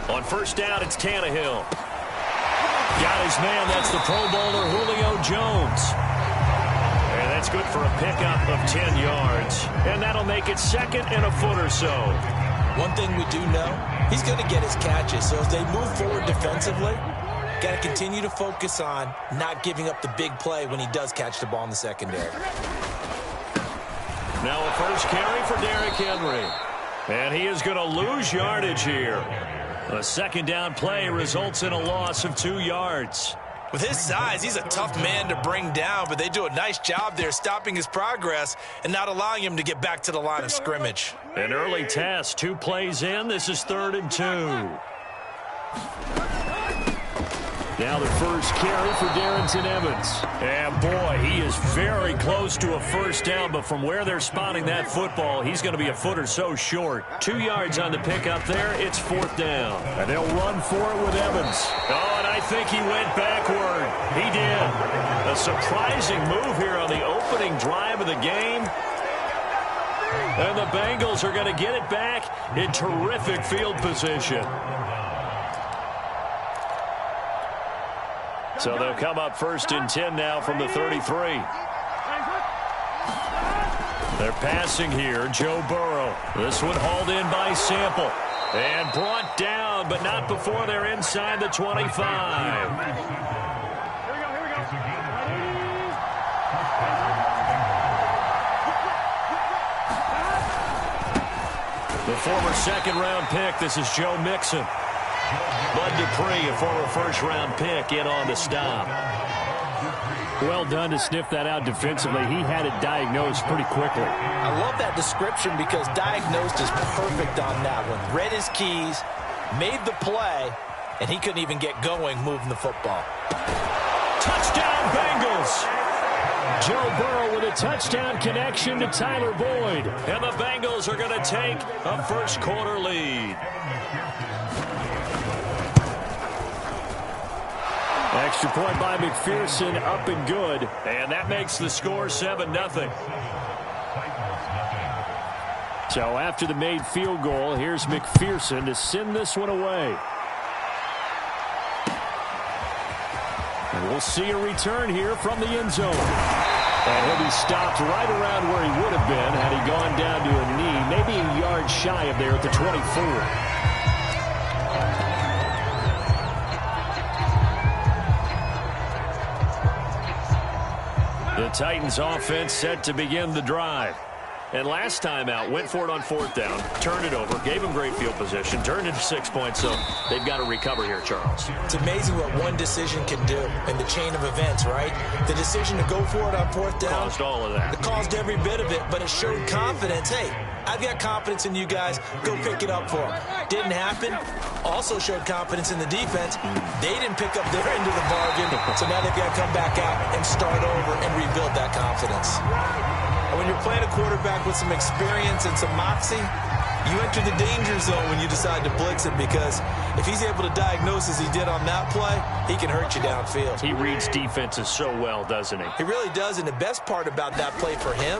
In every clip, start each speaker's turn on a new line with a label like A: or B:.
A: On first down, it's Tannehill. Got his man. That's the Pro Bowler, Julio Jones. And that's good for a pickup of 10 yards. And that'll make it second and a foot or so.
B: One thing we do know, he's going to get his catches. So as they move forward defensively, got to continue to focus on not giving up the big play when he does catch the ball in the secondary.
A: Now a first carry for Derrick Henry. And he is going to lose yardage here. A second down play results in a loss of 2 yards.
B: With his size, he's a tough man to bring down, but they do a nice job there stopping his progress and not allowing him to get back to the line of scrimmage.
A: An early test, 2 plays in. This is 3rd and 2. Now the first carry for Darrington Evans. And boy, he is very close to a first down, but from where they're spotting that football, he's going to be a foot or so short. 2 yards on the pickup there. It's 4th down. And they'll run for it with Evans. Oh, and I think he went backward. He did. A surprising move here on the opening drive of the game. And the Bengals are going to get it back in terrific field position. So they'll come up 1st and 10 now from the 33. They're passing here. Joe Burrow. This one hauled in by Sample. And brought down, but not before they're inside the 25. The former second-round pick. This is Joe Mixon. Bud Dupree, a former first-round pick, in on the stop. Well done to sniff that out defensively. He had it diagnosed pretty quickly.
B: I love that description because diagnosed is perfect on that one. Read his keys, made the play, and he couldn't even get going moving the football.
A: Touchdown, Bengals! Joe Burrow with a touchdown connection to Tyler Boyd. And the Bengals are going to take a first-quarter lead. Extra point by McPherson, up and good. And that makes the score 7-0. So after the made field goal, here's McPherson to send this one away. And we'll see a return here from the end zone. And he'll be stopped right around where he would have been had he gone down to a knee, maybe a yard shy of there at the 24. The Titans offense set to begin the drive. And last time out, went for it on 4th down, turned it over, gave him great field position, turned it to 6 points, so they've got to recover here, Charles.
B: It's amazing what one decision can do in the chain of events, right? The decision to go for it on 4th down.
A: Caused all of that.
B: It caused every bit of it, but it showed confidence. Hey, I've got confidence in you guys. Go pick it up for them. Didn't happen. Also showed confidence in the defense. They didn't pick up their end of the bargain, so now they've got to come back out and start over and rebuild that confidence. And when you're playing a quarterback with some experience and some moxie, you enter the danger zone when you decide to blitz him, because if he's able to diagnose as he did on that play, he can hurt you downfield.
A: He reads defenses so well, doesn't he?
B: He really does, and the best part about that play for him,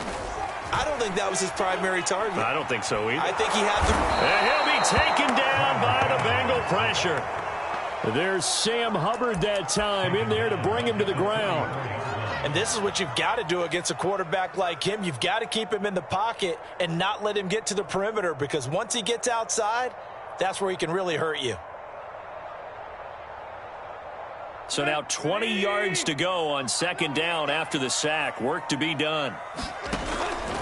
B: I don't think that was his primary target.
A: I don't think so either.
B: I think he had to.
A: And he'll be taken down by the Bengal pressure. There's Sam Hubbard that time in there to bring him to the ground.
B: And this is what you've got to do against a quarterback like him. You've got to keep him in the pocket and not let him get to the perimeter, because once he gets outside, that's where he can really hurt you.
A: So now 20 yards to go on 2nd down after the sack. Work to be done.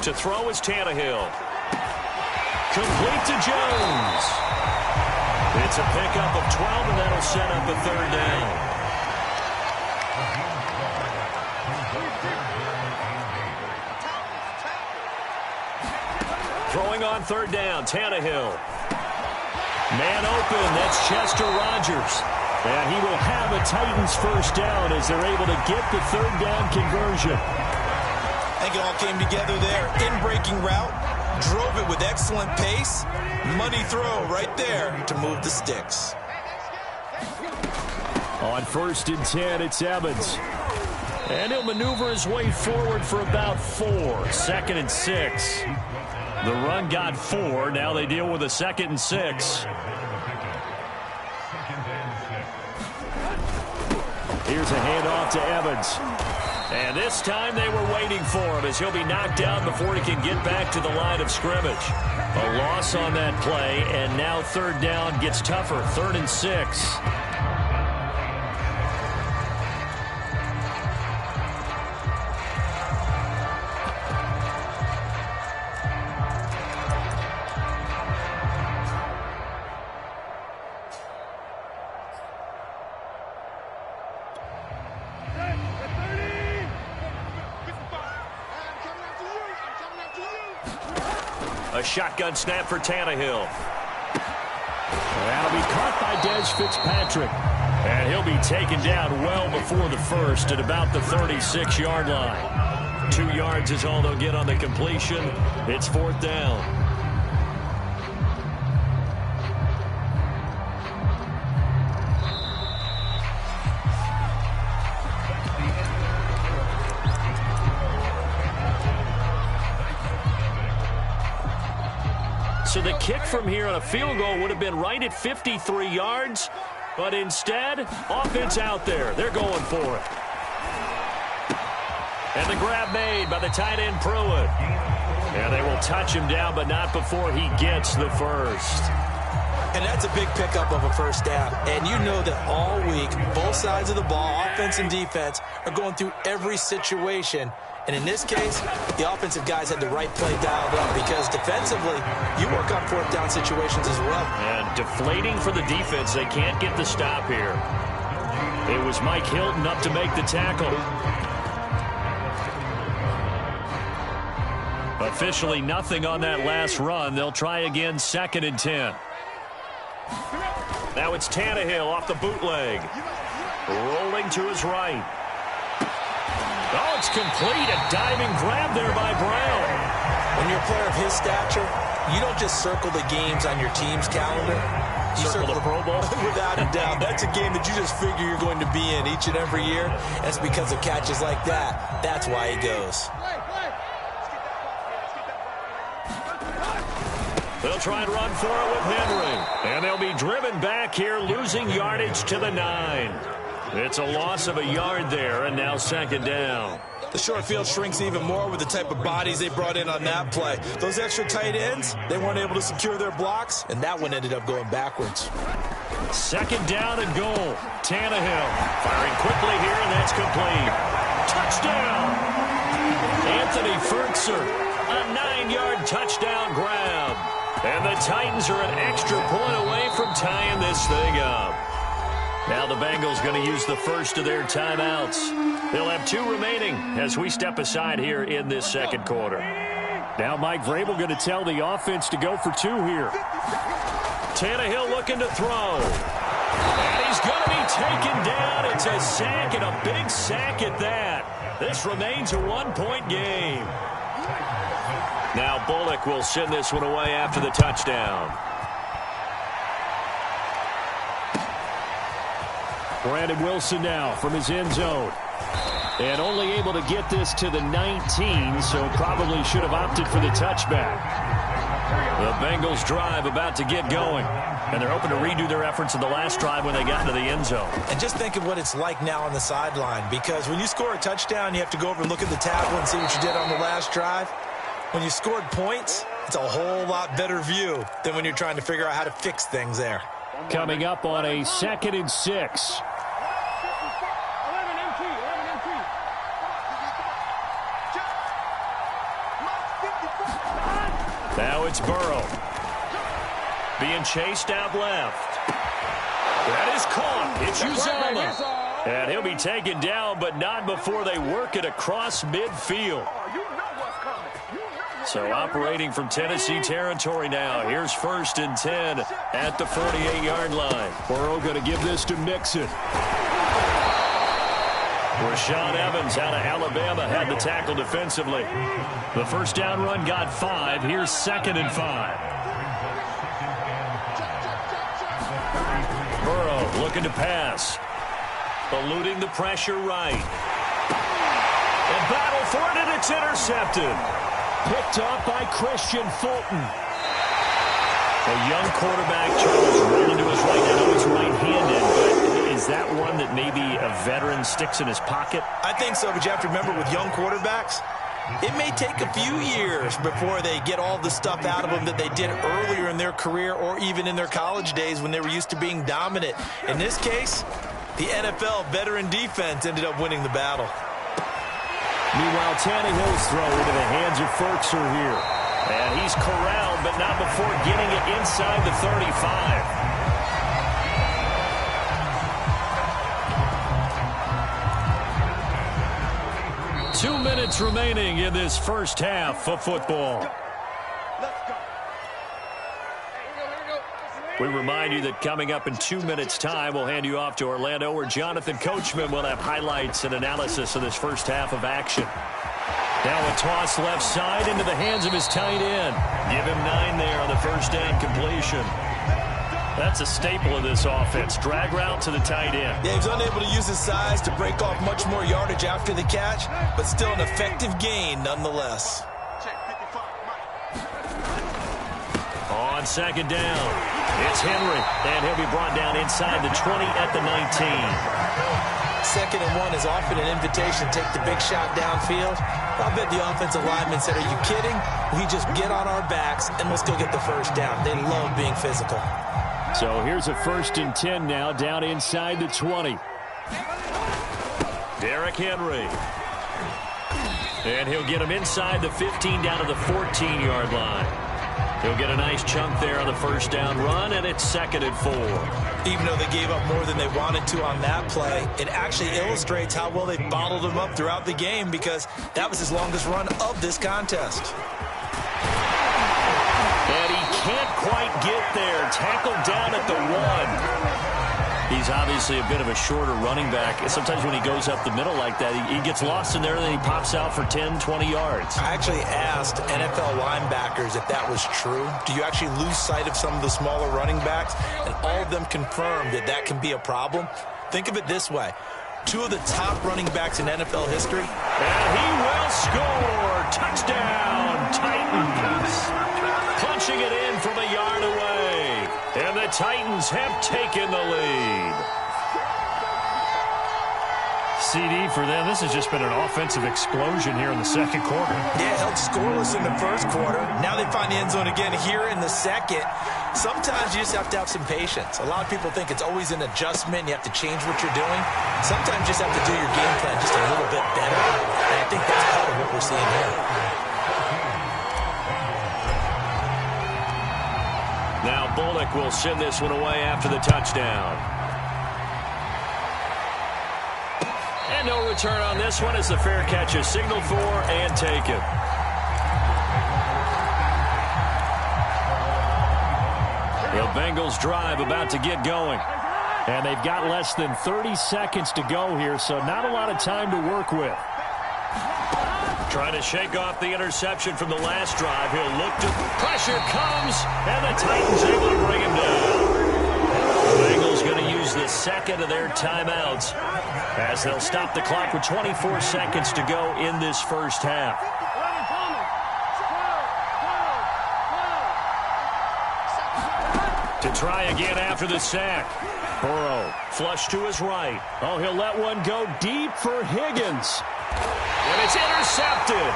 A: To throw is Tannehill. Complete to Jones. It's a pickup of 12, and that'll set up a 3rd down. Throwing on 3rd down, Tannehill. Man open, that's Chester Rogers. And he will have a Titans first down as they're able to get the 3rd down conversion.
B: I think it all came together there. In-breaking route, drove it with excellent pace. Money throw right there to move the sticks.
A: On 1st and 10, it's Evans. And he'll maneuver his way forward for about 4. 2nd and 6. The run got 4. Now they deal with a 2nd and 6. here's a handoff to Evans. And this time they were waiting for him as he'll be knocked down before he can get back to the line of scrimmage. A loss on that play, and now third down gets tougher, 3rd and 6. A shotgun snap for Tannehill. That'll be caught by Dez Fitzpatrick. And he'll be taken down well before the first at about the 36-yard line. 2 yards is all they'll get on the completion. It's 4th down. So the kick from here on a field goal would have been right at 53 yards, but instead, offense out there. They're going for it. And the grab made by the tight end Pruitt. And they will touch him down, but not before he gets the first.
B: And that's a big pickup of a first down. And you know that all week, both sides of the ball, offense and defense, are going through every situation. And in this case, the offensive guys had the right play dialed up because defensively, you work on 4th down situations as well.
A: And deflating for the defense. They can't get the stop here. It was Mike Hilton up to make the tackle. Officially nothing on that last run. They'll try again, 2nd and 10. Now it's Tannehill off the bootleg. Rolling to his right. Oh, it's complete. A diving grab there by Brown.
B: When you're a player of his stature, you don't just circle the games on your team's calendar. You
A: circle the Pro Bowl?
B: Without a doubt. That's a game that you just figure you're going to be in each and every year. That's because of catches like that. That's why he goes.
A: They'll try and run for it with Henry. And they'll be driven back here, losing yardage to the 9. It's a loss of a yard there, and now 2nd down.
B: The short field shrinks even more with the type of bodies they brought in on that play. Those extra tight ends, they weren't able to secure their blocks, and that one ended up going backwards.
A: 2nd down and goal. Tannehill firing quickly here, and that's complete. Touchdown! Anthony Fertzer, a 9-yard touchdown grab. And the Titans are an extra point away from tying this thing up. Now the Bengals going to use the first of their timeouts. They'll have 2 remaining as we step aside here in this 2nd quarter. Now Mike Vrabel going to tell the offense to go for 2 here. Tannehill looking to throw. And he's going to be taken down. It's a sack, and a big sack at that. This remains a 1-point game. Now Bullock will send this one away after the touchdown. Brandon Wilson now from his end zone. And only able to get this to the 19, so probably should have opted for the touchback. The Bengals drive about to get going. And they're hoping to redo their efforts in the last drive when they got into the end zone.
B: And just think of what it's like now on the sideline, because when you score a touchdown, you have to go over and look at the tablet and see what you did on the last drive. When you scored points, it's a whole lot better view than when you're trying to figure out how to fix things there.
A: Coming up on a 2nd and 6. Now it's Burrow. Being chased out left. That is caught. It's Uzomah. And he'll be taken down, but not before they work it across midfield. So operating from Tennessee territory now. Here's 1st and 10 at the 48-yard line. Burrow going to give this to Mixon. Rashaan Evans out of Alabama had the tackle defensively. The first down run got 5. Here's 2nd and 5. Burrow looking to pass. Eluding the pressure right. And battle for it, and it's intercepted. Picked up by Christian Fulton. A young quarterback, Charles, rolling to his right. I know he's right-handed, but is that one that maybe a veteran sticks in his pocket?
B: I think so, but you have to remember with young quarterbacks, it may take a few years before they get all the stuff out of them that they did earlier in their career or even in their college days when they were used to being dominant. In this case, the NFL veteran defense ended up winning the battle.
A: Meanwhile, Tannehill's throw into the hands of Ferkser here. And he's corralled, but not before getting it inside the 35. 2 minutes remaining in this first half of football. We remind you that coming up in 2 minutes' time, we'll hand you off to Orlando, where Jonathan Coachman will have highlights and analysis of this first half of action. Now a toss left side into the hands of his tight end. Give him 9 there on the first down completion. That's a staple of this offense. Drag route to the tight end.
B: Yeah, he's unable to use his size to break off much more yardage after the catch, but still an effective gain nonetheless.
A: On second down, it's Henry, and he'll be brought down inside the 20 at the 19.
B: 2nd and 1 is often an invitation to take the big shot downfield. I bet the offensive lineman said, "Are you kidding? We just get on our backs and let's go get the first down." They love being physical.
A: So here's a 1st and 10 now, down inside the 20. Derrick Henry. And he'll get him inside the 15 down to the 14-yard line. He'll get a nice chunk there on the first down run, and it's 2nd and 4.
B: Even though they gave up more than they wanted to on that play, it actually illustrates how well they bottled him up throughout the game, because that was his longest run of this contest.
A: And he can't quite get there. Tackled down at the 1. He's obviously a bit of a shorter running back. Sometimes when he goes up the middle like that, he gets lost in there, and then he pops out for 10, 20 yards.
B: I actually asked NFL linebackers if that was true. Do you actually lose sight of some of the smaller running backs? And all of them confirmed that that can be a problem. Think of it this way. 2 of the top running backs in NFL history.
A: And he will score. Touchdown, Titans. Punching it in from a yard away. And the Titans have taken the lead. CD for them. This has just been an offensive explosion here in the second quarter.
B: Yeah, held scoreless in the first quarter. Now they find the end zone again here in the second. Sometimes you just have to have some patience. A lot of people think it's always an adjustment. You have to change what you're doing. Sometimes you just have to do your game plan just a little bit better. And I think that's part of what we're seeing here.
A: Now Bullock will send this one away after the touchdown. And no return on this one as the fair catch is signaled for and taken. The Bengals drive about to get going. And they've got less than 30 seconds to go here, so not a lot of time to work with. Trying to shake off the interception from the last drive. He'll look to... Pressure comes, and the Titans able to bring him down. The Bengals going to use the second of their timeouts as they'll stop the clock with 24 seconds to go in this first half. To try again after the sack. Burrow, flush to his right. Oh, he'll let one go deep for Higgins. And it's intercepted.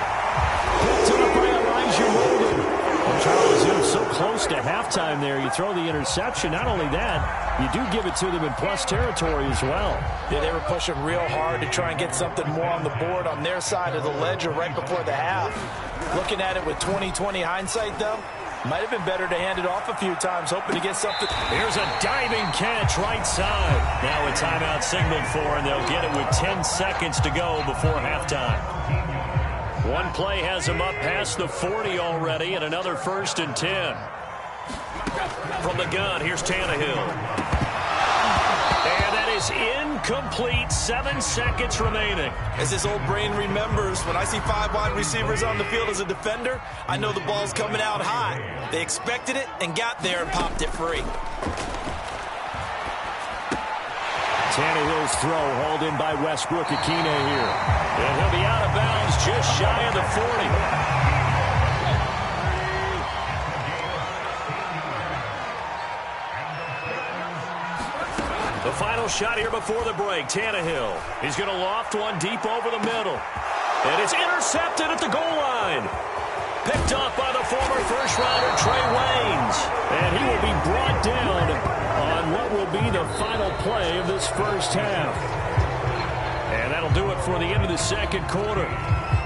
A: Picked up by Elijah Morgan. Well, Charles, it was so close to halftime there. You throw the interception. Not only that, you do give it to them in plus territory as well.
B: Yeah, they were pushing real hard to try and get something more on the board on their side of the ledger right before the half. Looking at it with 20/20 hindsight, though, might have been better to hand it off a few times, hoping to get something.
A: Here's a diving catch right side. Now a timeout signaled for, and they'll get it with 10 seconds to go before halftime. One play has them up past the 40 already, and another 1st and 10. From the gun, here's Tannehill. And that is incomplete. 7 seconds remaining.
B: As his old brain remembers, when I see 5 wide receivers on the field as a defender, I know the ball's coming out high. They expected it and got there and popped it free.
A: Tannehill's throw hauled in by Westbrook-Akine here. And he'll be out of bounds just shy of the 40. The final shot here before the break. Tannehill. He's going to loft one deep over the middle. And it's intercepted at the goal line. Picked off by the former first-rounder Trey Waynes. And he will be brought down on what will be the final play of this first half. And that'll do it for the end of the second quarter.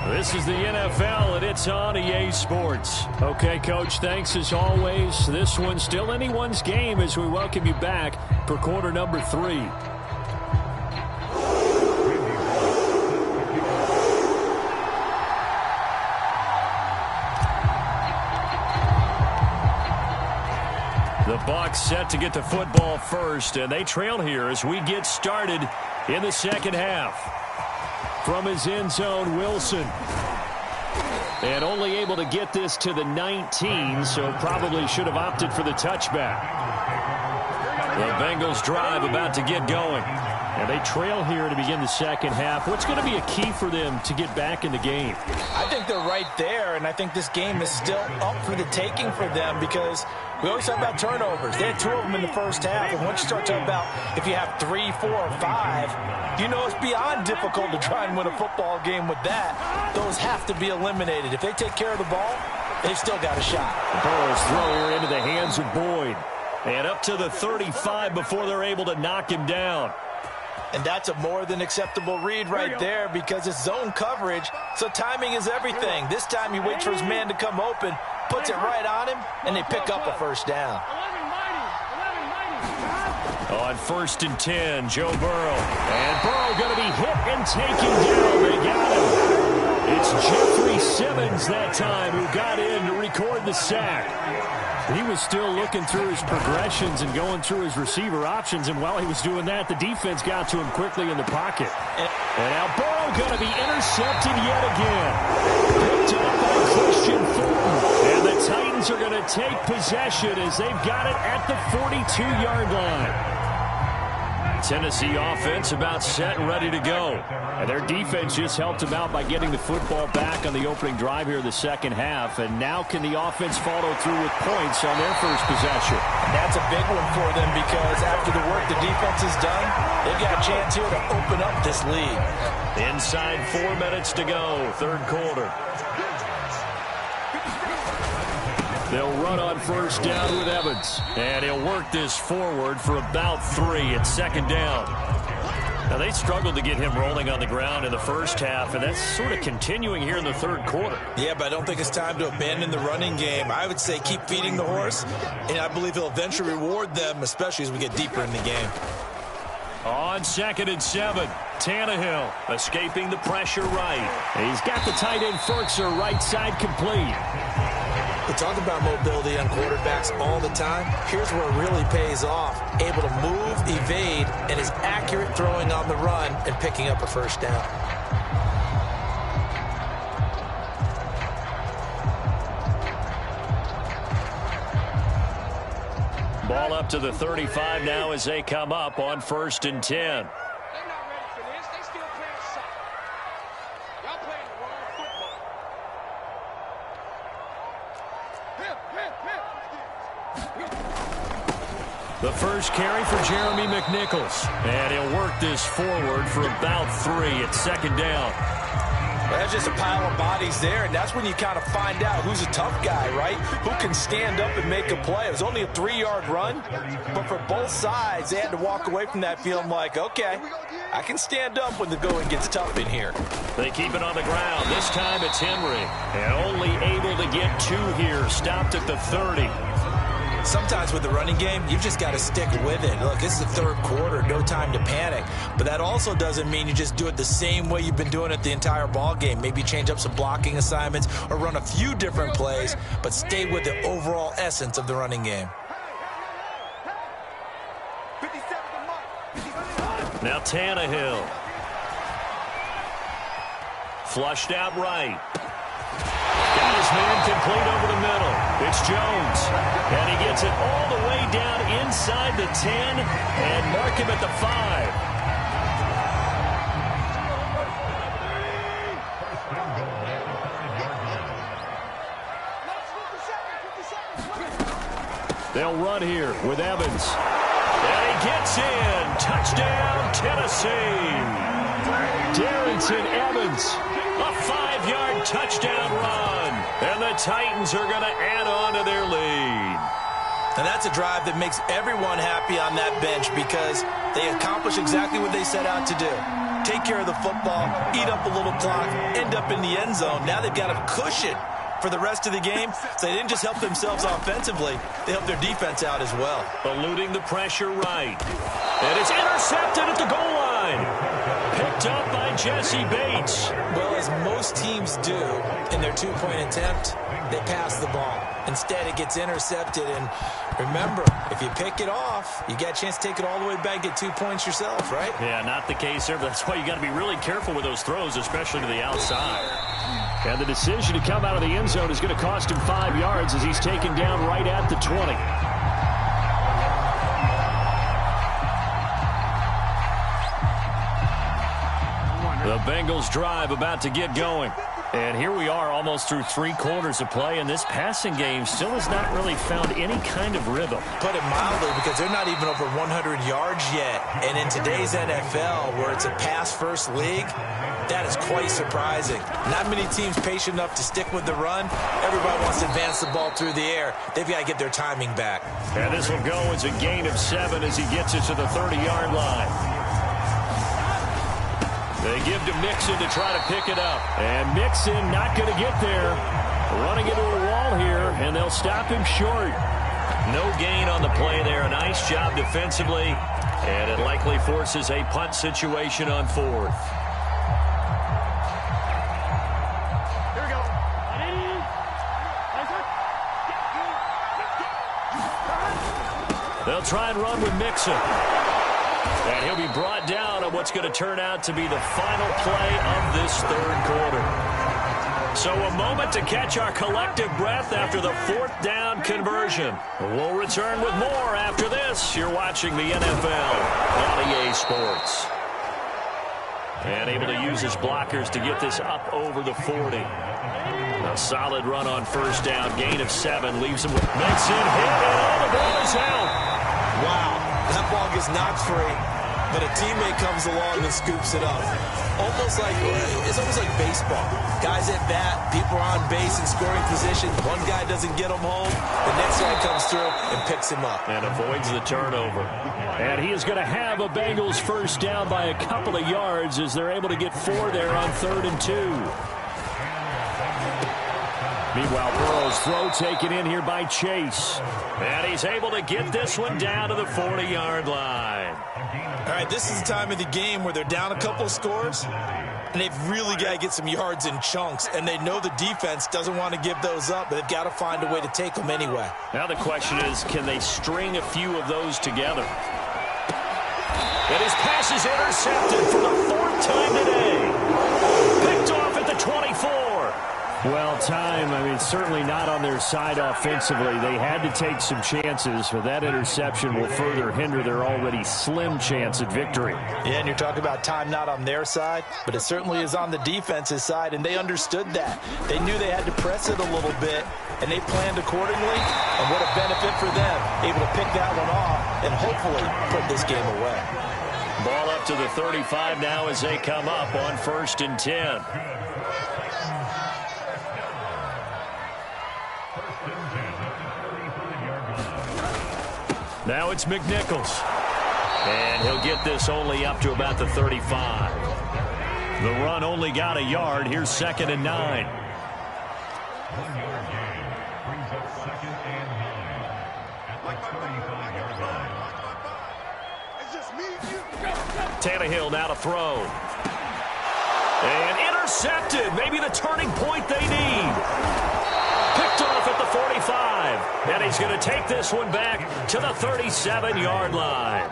A: This is the NFL, and it's on EA Sports. Okay, Coach, thanks as always. This one's still anyone's game as we welcome you back for quarter number 3. The Bucs set to get the football first, and they trail here as we get started in the second half. From his end zone, Wilson. And only able to get this to the 19, so probably should have opted for the touchback. The Bengals drive about to get going. And they trail here to begin the second half. What's going to be a key for them to get back in the game?
B: I think they're right there, and I think this game is still up for the taking for them because we always talk about turnovers. They had 2 of them in the first half, and once you start talking about if you have 3, 4, or 5, you know it's beyond difficult to try and win a football game with that. Those have to be eliminated. If they take care of the ball, they've still got a shot.
A: The Burrows throw here into the hands of Boyd. And up to the 35 before they're able to knock him down.
B: And that's a more than acceptable read right there because it's zone coverage, so timing is everything. This time he waits for his man to come open, puts it right on him, and they pick up a first down.
A: On 1st and 10, Joe Burrow. And Burrow going to be hit and taken down. They got him. It's Jeffrey Simmons that time who got in to record the sack. He was still looking through his progressions and going through his receiver options, and while he was doing that, the defense got to him quickly in the pocket. And now Burrow going to be intercepted yet again. Picked up by Christian Fulton. And the Titans are going to take possession as they've got it at the 42-yard line. Tennessee offense about set and ready to go. And their defense just helped them out by getting the football back on the opening drive here in the second half. And now can the offense follow through with points on their first possession?
B: That's a big one for them because after the work the defense has done, they've got a chance here to open up this lead.
A: Inside 4 minutes to go, third quarter. They'll run on first down with Evans. And he'll work this forward for about 3 at second down. Now, they struggled to get him rolling on the ground in the first half, and that's sort of continuing here in the third quarter.
B: Yeah, but I don't think it's time to abandon the running game. I would say keep feeding the horse, and I believe he'll eventually reward them, especially as we get deeper in the game.
A: On 2nd and 7, Tannehill escaping the pressure right. He's got the tight end Ferkser right side complete.
B: We talk about mobility on quarterbacks all the time. Here's where it really pays off. Able to move, evade, and is accurate throwing on the run and picking up a first down.
A: Ball up to the 35 now as they come up on 1st and 10. The first carry for Jeremy McNichols. And he'll work this forward for about 3 at second down.
B: Well, that's just a pile of bodies there, and that's when you kind of find out who's a tough guy, right? Who can stand up and make a play. It was only a 3-yard run, but for both sides, they had to walk away from that feeling like, okay, I can stand up when the going gets tough in here.
A: They keep it on the ground. This time it's Henry. And only able to get 2 here. Stopped at the 30.
B: Sometimes with the running game, you've just got to stick with it. Look, this is the third quarter, no time to panic. But that also doesn't mean you just do it the same way you've been doing it the entire ball game. Maybe change up some blocking assignments or run a few different plays, but stay with the overall essence of the running game.
A: Now Tannehill. Flushed out right. Got his man complete over the middle. It's Jones. And he gets it all the way down inside the 10 and mark him at the 5. They'll run here with Evans. And he gets in. Touchdown, Tennessee. Darrington Evans, a 5-yard touchdown run. And the Titans are going to add on to their lead.
B: And that's a drive that makes everyone happy on that bench because they accomplish exactly what they set out to do. Take care of the football, eat up a little clock, end up in the end zone. Now they've got a cushion for the rest of the game. So they didn't just help themselves offensively, they helped their defense out as well.
A: Eluding the pressure right. And it's intercepted at the goal line. Picked up by Jesse Bates.
B: Well, as most teams do in their two-point attempt, they pass the ball. Instead, it gets intercepted. And remember, if you pick it off, you got a chance to take it all the way back, get 2 points yourself, right?
A: Yeah, not the case there. But that's why you got to be really careful with those throws, especially to the outside. And the decision to come out of the end zone is going to cost him 5 yards as he's taken down right at the 20. The Bengals drive about to get going. And here we are almost through 3 quarters of play, and this passing game still has not really found any kind of rhythm.
B: Put it mildly, because they're not even over 100 yards yet. And in today's NFL, where it's a pass-first league, that is quite surprising. Not many teams patient enough to stick with the run. Everybody wants to advance the ball through the air. They've got to get their timing back.
A: And this will go as a gain of 7 as he gets it to the 30-yard line. They give to Mixon to try to pick it up. And Mixon not going to get there. Running into a wall here, and they'll stop him short. No gain on the play there. A nice job defensively. And it likely forces a punt situation on 4th.
C: Here we go.
A: They'll try and run with Mixon. And he'll be brought down on what's going to turn out to be the final play of this 3rd quarter. So a moment to catch our collective breath after the 4th down conversion. We'll return with more after this. You're watching the NFL on EA Sports. And able to use his blockers to get this up over the 40. A solid run on 1st down. Gain of 7 leaves him with Mixon hit, and all the ball is out.
B: Wow. That ball gets knocked free, but a teammate comes along and scoops it up. It's almost like baseball. Guys at bat, people are on base in scoring position. One guy doesn't get him home. The next guy comes through and picks him up.
A: And avoids the turnover. And he is going to have a Bengals 1st down by a couple of yards as they're able to get 4 there on 3rd and 2. Meanwhile, Burrow's throw taken in here by Chase. And he's able to get this one down to the 40-yard line.
B: All right, this is the time of the game where they're down a couple scores, and they've really got to get some yards in chunks, and they know the defense doesn't want to give those up, but they've got to find a way to take them anyway.
A: Now the question is, can they string a few of those together? And his pass is intercepted for the 4th time today. Picked off at the 24. Well, certainly not on their side offensively. They had to take some chances, but that interception will further hinder their already slim chance at victory.
B: Yeah, and you're talking about time not on their side, but it certainly is on the defense's side, and they understood that. They knew they had to press it a little bit, and they planned accordingly, and what a benefit for them, able to pick that one off and hopefully put this game away.
A: Ball up to the 35 now as they come up on 1st and 10. Now it's McNichols. And he'll get this only up to about the 35. The run only got a yard. Here's 2nd and 9. Tannehill now to throw. And intercepted. Maybe the turning point they need. Picked off at the 45. And he's going to take this one back to the 37-yard line.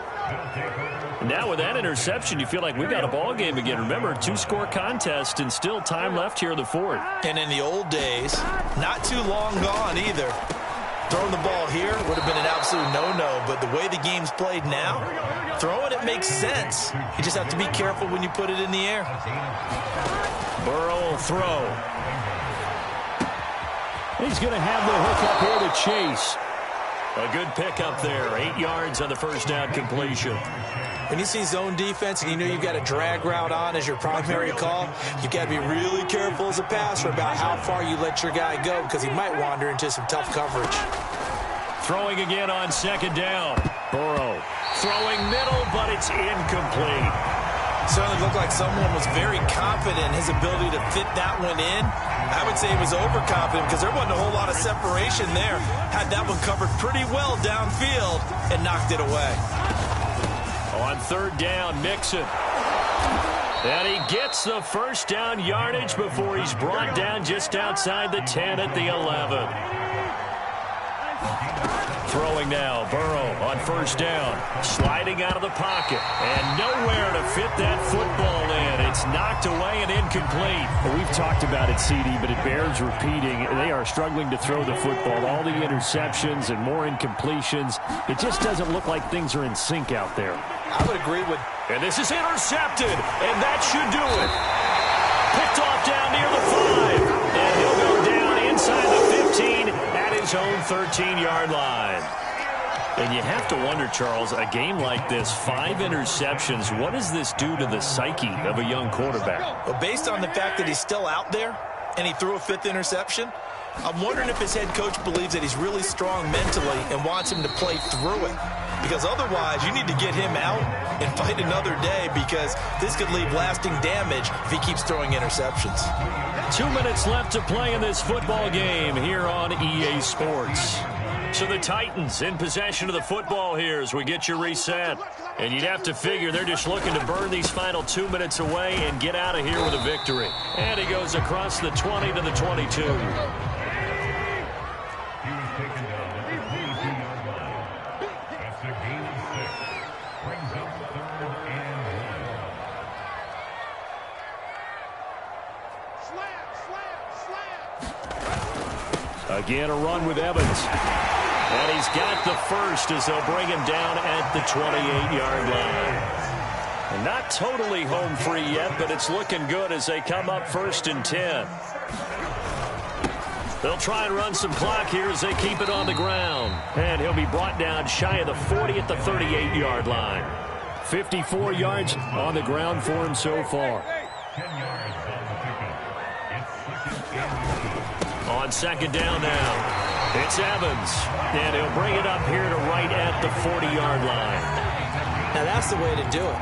A: Now with that interception, you feel like we've got a ball game again. Remember, 2-score contest and still time left here in the 4th.
B: And in the old days, not too long gone either. Throwing the ball here would have been an absolute no-no, but the way the game's played now, throwing it makes sense. You just have to be careful when you put it in the air.
A: Burrow will throw. He's going to have the hook up here to Chase. A good pickup there. 8 yards on the first down completion.
B: When you see zone defense and you know you've got a drag route on as your primary call, you've got to be really careful as a passer about how far you let your guy go because he might wander into some tough coverage.
A: Throwing again on second down. Burrow throwing middle, but it's incomplete.
B: Certainly looked like someone was very confident in his ability to fit that one in. I would say he was overconfident because there wasn't a whole lot of separation there. Had that one covered pretty well downfield and knocked it away.
A: On third down, Mixon. And he gets the first down yardage before he's brought down just outside the 10 at the 11. Throwing now, Burrow on first down. Sliding out of the pocket. And nowhere to fit that football in. It's knocked away and incomplete.
D: Well, we've talked about it, CD, but it bears repeating. They are struggling to throw the football. All the interceptions and more incompletions. It just doesn't look like things are in sync out there.
B: I would agree with...
A: And this is intercepted. And that should do it. Picked off down near the 5. And he'll go down inside the 15 at his own 13-yard line. And you have to wonder, Charles, a game like this, 5 interceptions, what does this do to the psyche of a young quarterback?
B: Well, based on the fact that he's still out there and he threw a 5th interception, I'm wondering if his head coach believes that he's really strong mentally and wants him to play through it. Because otherwise, you need to get him out and fight another day because this could leave lasting damage if he keeps throwing interceptions.
A: 2 minutes left to play in this football game here on EA Sports. So the Titans in possession of the football here as we get you reset. And you'd have to figure they're just looking to burn these final 2 minutes away and get out of here with a victory. And he goes across the 20 to the 22. Again, a run with Evans. And he's got the first as they'll bring him down at the 28-yard line. And not totally home free yet, but it's looking good as they come up 1st and 10. They'll try and run some clock here as they keep it on the ground. And he'll be brought down shy of the 40 at the 38-yard line. 54 yards on the ground for him so far. On second down now, it's Evans, and he'll bring it up here to right at the 40-yard line.
B: Now that's the way to do it.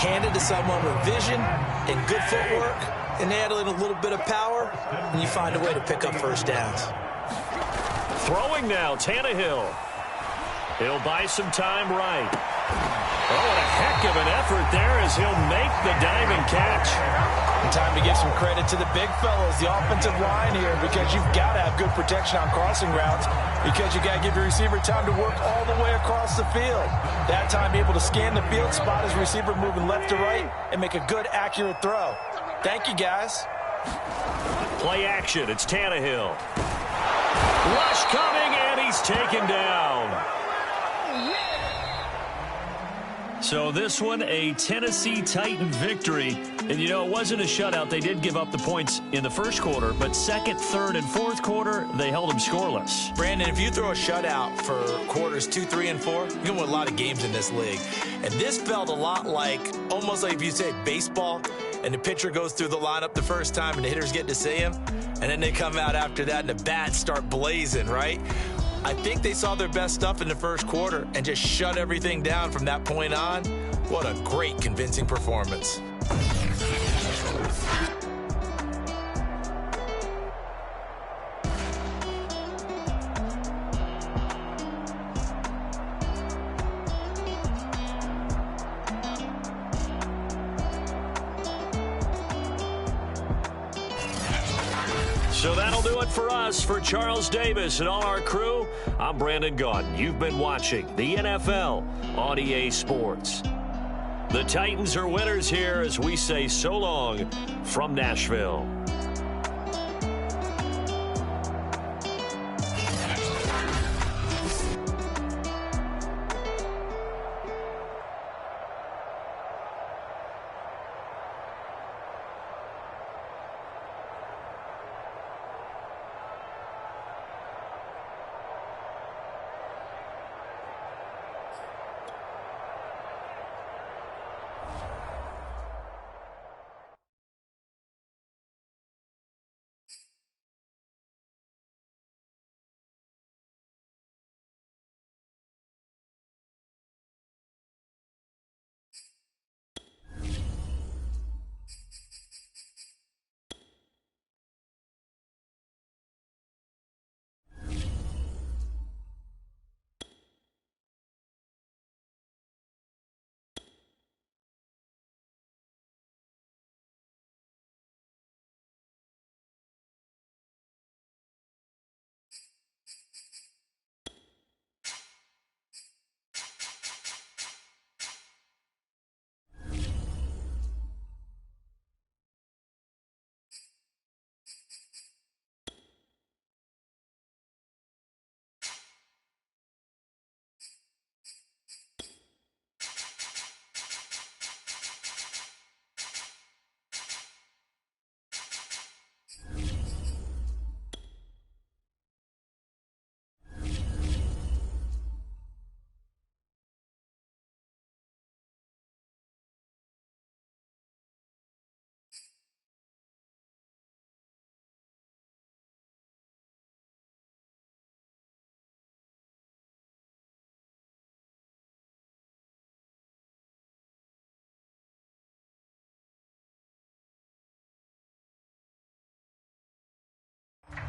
B: Hand it to someone with vision and good footwork, and add in a little bit of power, and you find a way to pick up first downs.
A: Throwing now, Tannehill. He'll buy some time right. Oh, what a heck of an effort there as he'll make the diving catch.
B: And time to give some credit to the big fellas, the offensive line here, because you've got to have good protection on crossing routes because you got to give your receiver time to work all the way across the field. That time, be able to scan the field, spot his receiver moving left to right, and make a good, accurate throw. Thank you, guys.
A: Play action. It's Tannehill. Rush coming, and he's taken down. So this one, a Tennessee Titan victory. And, you know, it wasn't a shutout. They did give up the points in the first quarter, but second, third, and fourth quarter, they held them scoreless.
B: Brandon, if you throw a shutout for quarters 2, 3, and 4, you're going to win a lot of games in this league. And this felt a lot like, almost like if you say baseball, and the pitcher goes through the lineup the first time and the hitters get to see him, and then they come out after that and the bats start blazing, right? I think they saw their best stuff in the first quarter and just shut everything down from that point on. What a great, convincing performance.
A: So that'll do it for us. For Charles Davis and all our crew, I'm Brandon Gaudin. You've been watching the NFL on EA Sports. The Titans are winners here as we say so long from Nashville.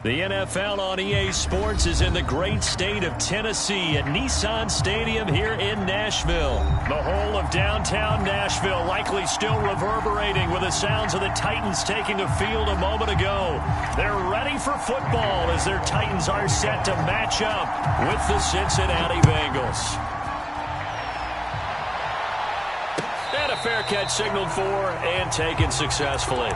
A: The NFL on EA Sports is in the great state of Tennessee at Nissan Stadium here in Nashville. The whole of downtown Nashville likely still reverberating with the sounds of the Titans taking the field a moment ago. They're ready for football as their Titans are set to match up with the Cincinnati Bengals. And a fair catch signaled for and taken successfully.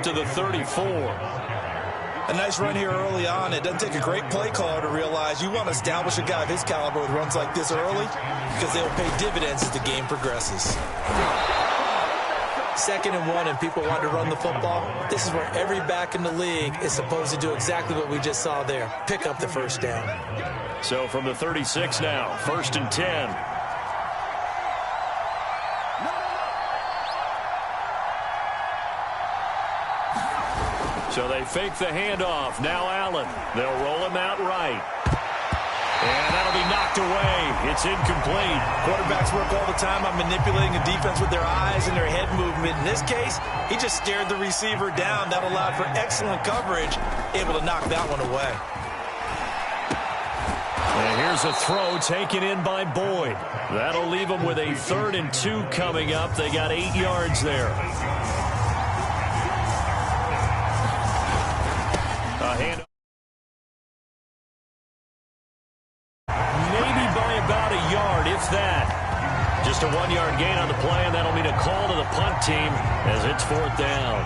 A: To the 34.
B: A nice run here early on. It doesn't take a great play caller to realize you want to establish a guy of his caliber with runs like this early because they'll pay dividends as the game progresses. 2nd and 1 and people want to run the football. This is where every back in the league is supposed to do exactly what we just saw there. Pick up the first down.
A: So from the 36 now, 1st and 10. So they fake the handoff. Now Allen. They'll roll him out right. And that'll be knocked away. It's incomplete.
B: Quarterbacks work all the time on manipulating a defense with their eyes and their head movement. In this case, he just stared the receiver down. That allowed for excellent coverage, able to knock that one away.
A: And here's a throw taken in by Boyd. That'll leave them with a 3rd and 2 coming up. They got 8 yards there. Maybe by about a yard, if that. Just a 1-yard gain on the play, and that'll mean a call to the punt team as it's 4th down.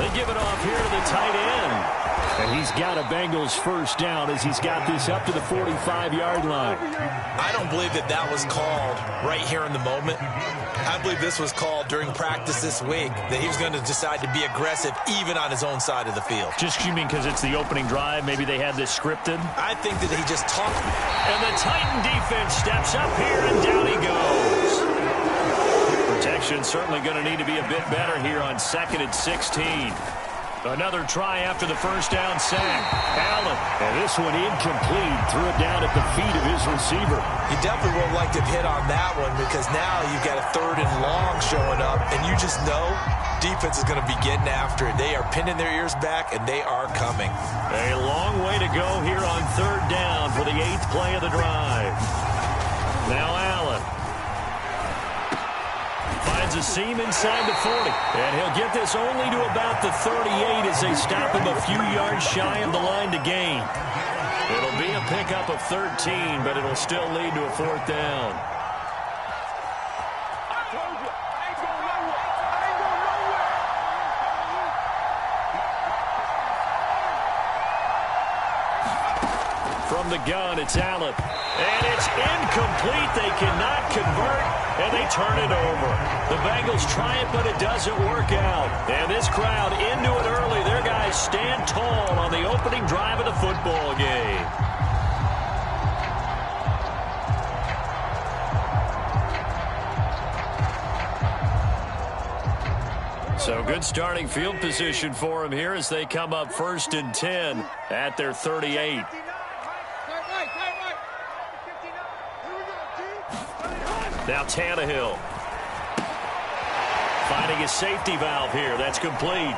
A: They give it off here to the tight end. And he's got a Bengals first down as he's got this up to the 45-yard line.
B: I don't believe that that was called right here in the moment. I believe this was called during practice this week, that he was going to decide to be aggressive even on his own side of the field.
A: Just you mean because it's the opening drive? Maybe they had this scripted?
B: I think that he just talked.
A: And the Titan defense steps up here, and down he goes. Protection certainly going to need to be a bit better here on 2nd and 16. Another try after the first down sack. Allen. And this one incomplete. Threw it down at the feet of his receiver.
B: You definitely would like to hit on that one because now you've got a 3rd and long showing up, and you just know defense is going to be getting after it. They are pinning their ears back, and they are coming.
A: A long way to go here on 3rd down for the 8th play of the drive. Now Allen. Finds a seam inside the 40. And he'll get this only to about the 38 as they stop him a few yards shy of the line to gain. It'll be a pickup of 13, but it'll still lead to a 4th down. From the gun, it's Allen. And it's incomplete. They cannot convert, and they turn it over. The Bengals try it, but it doesn't work out. And this crowd into it early. Their guys stand tall on the opening drive of the football game. So good starting field position for them here as they come up 1st and 10 at their 38. Now Tannehill. Finding a safety valve here. That's complete.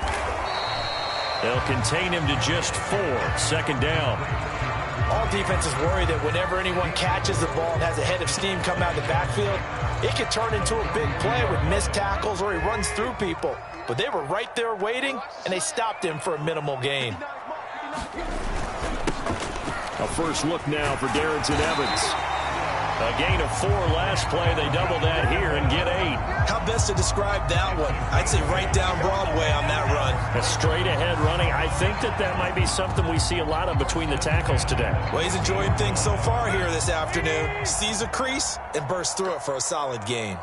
A: They'll contain him to just 4. 2nd down.
B: All defenses worry that whenever anyone catches the ball and has a head of steam come out of the backfield, it can turn into a big play with missed tackles or he runs through people. But they were right there waiting, and they stopped him for a minimal gain.
A: A first look now for Darrington Evans. A gain of 4 last play. They double that here and get 8.
B: How best to describe that one? I'd say right down Broadway on that run.
A: A straight ahead running. I think that might be something we see a lot of between the tackles today.
B: Well, he's enjoying things so far here this afternoon. Sees a crease and bursts through it for a solid gain.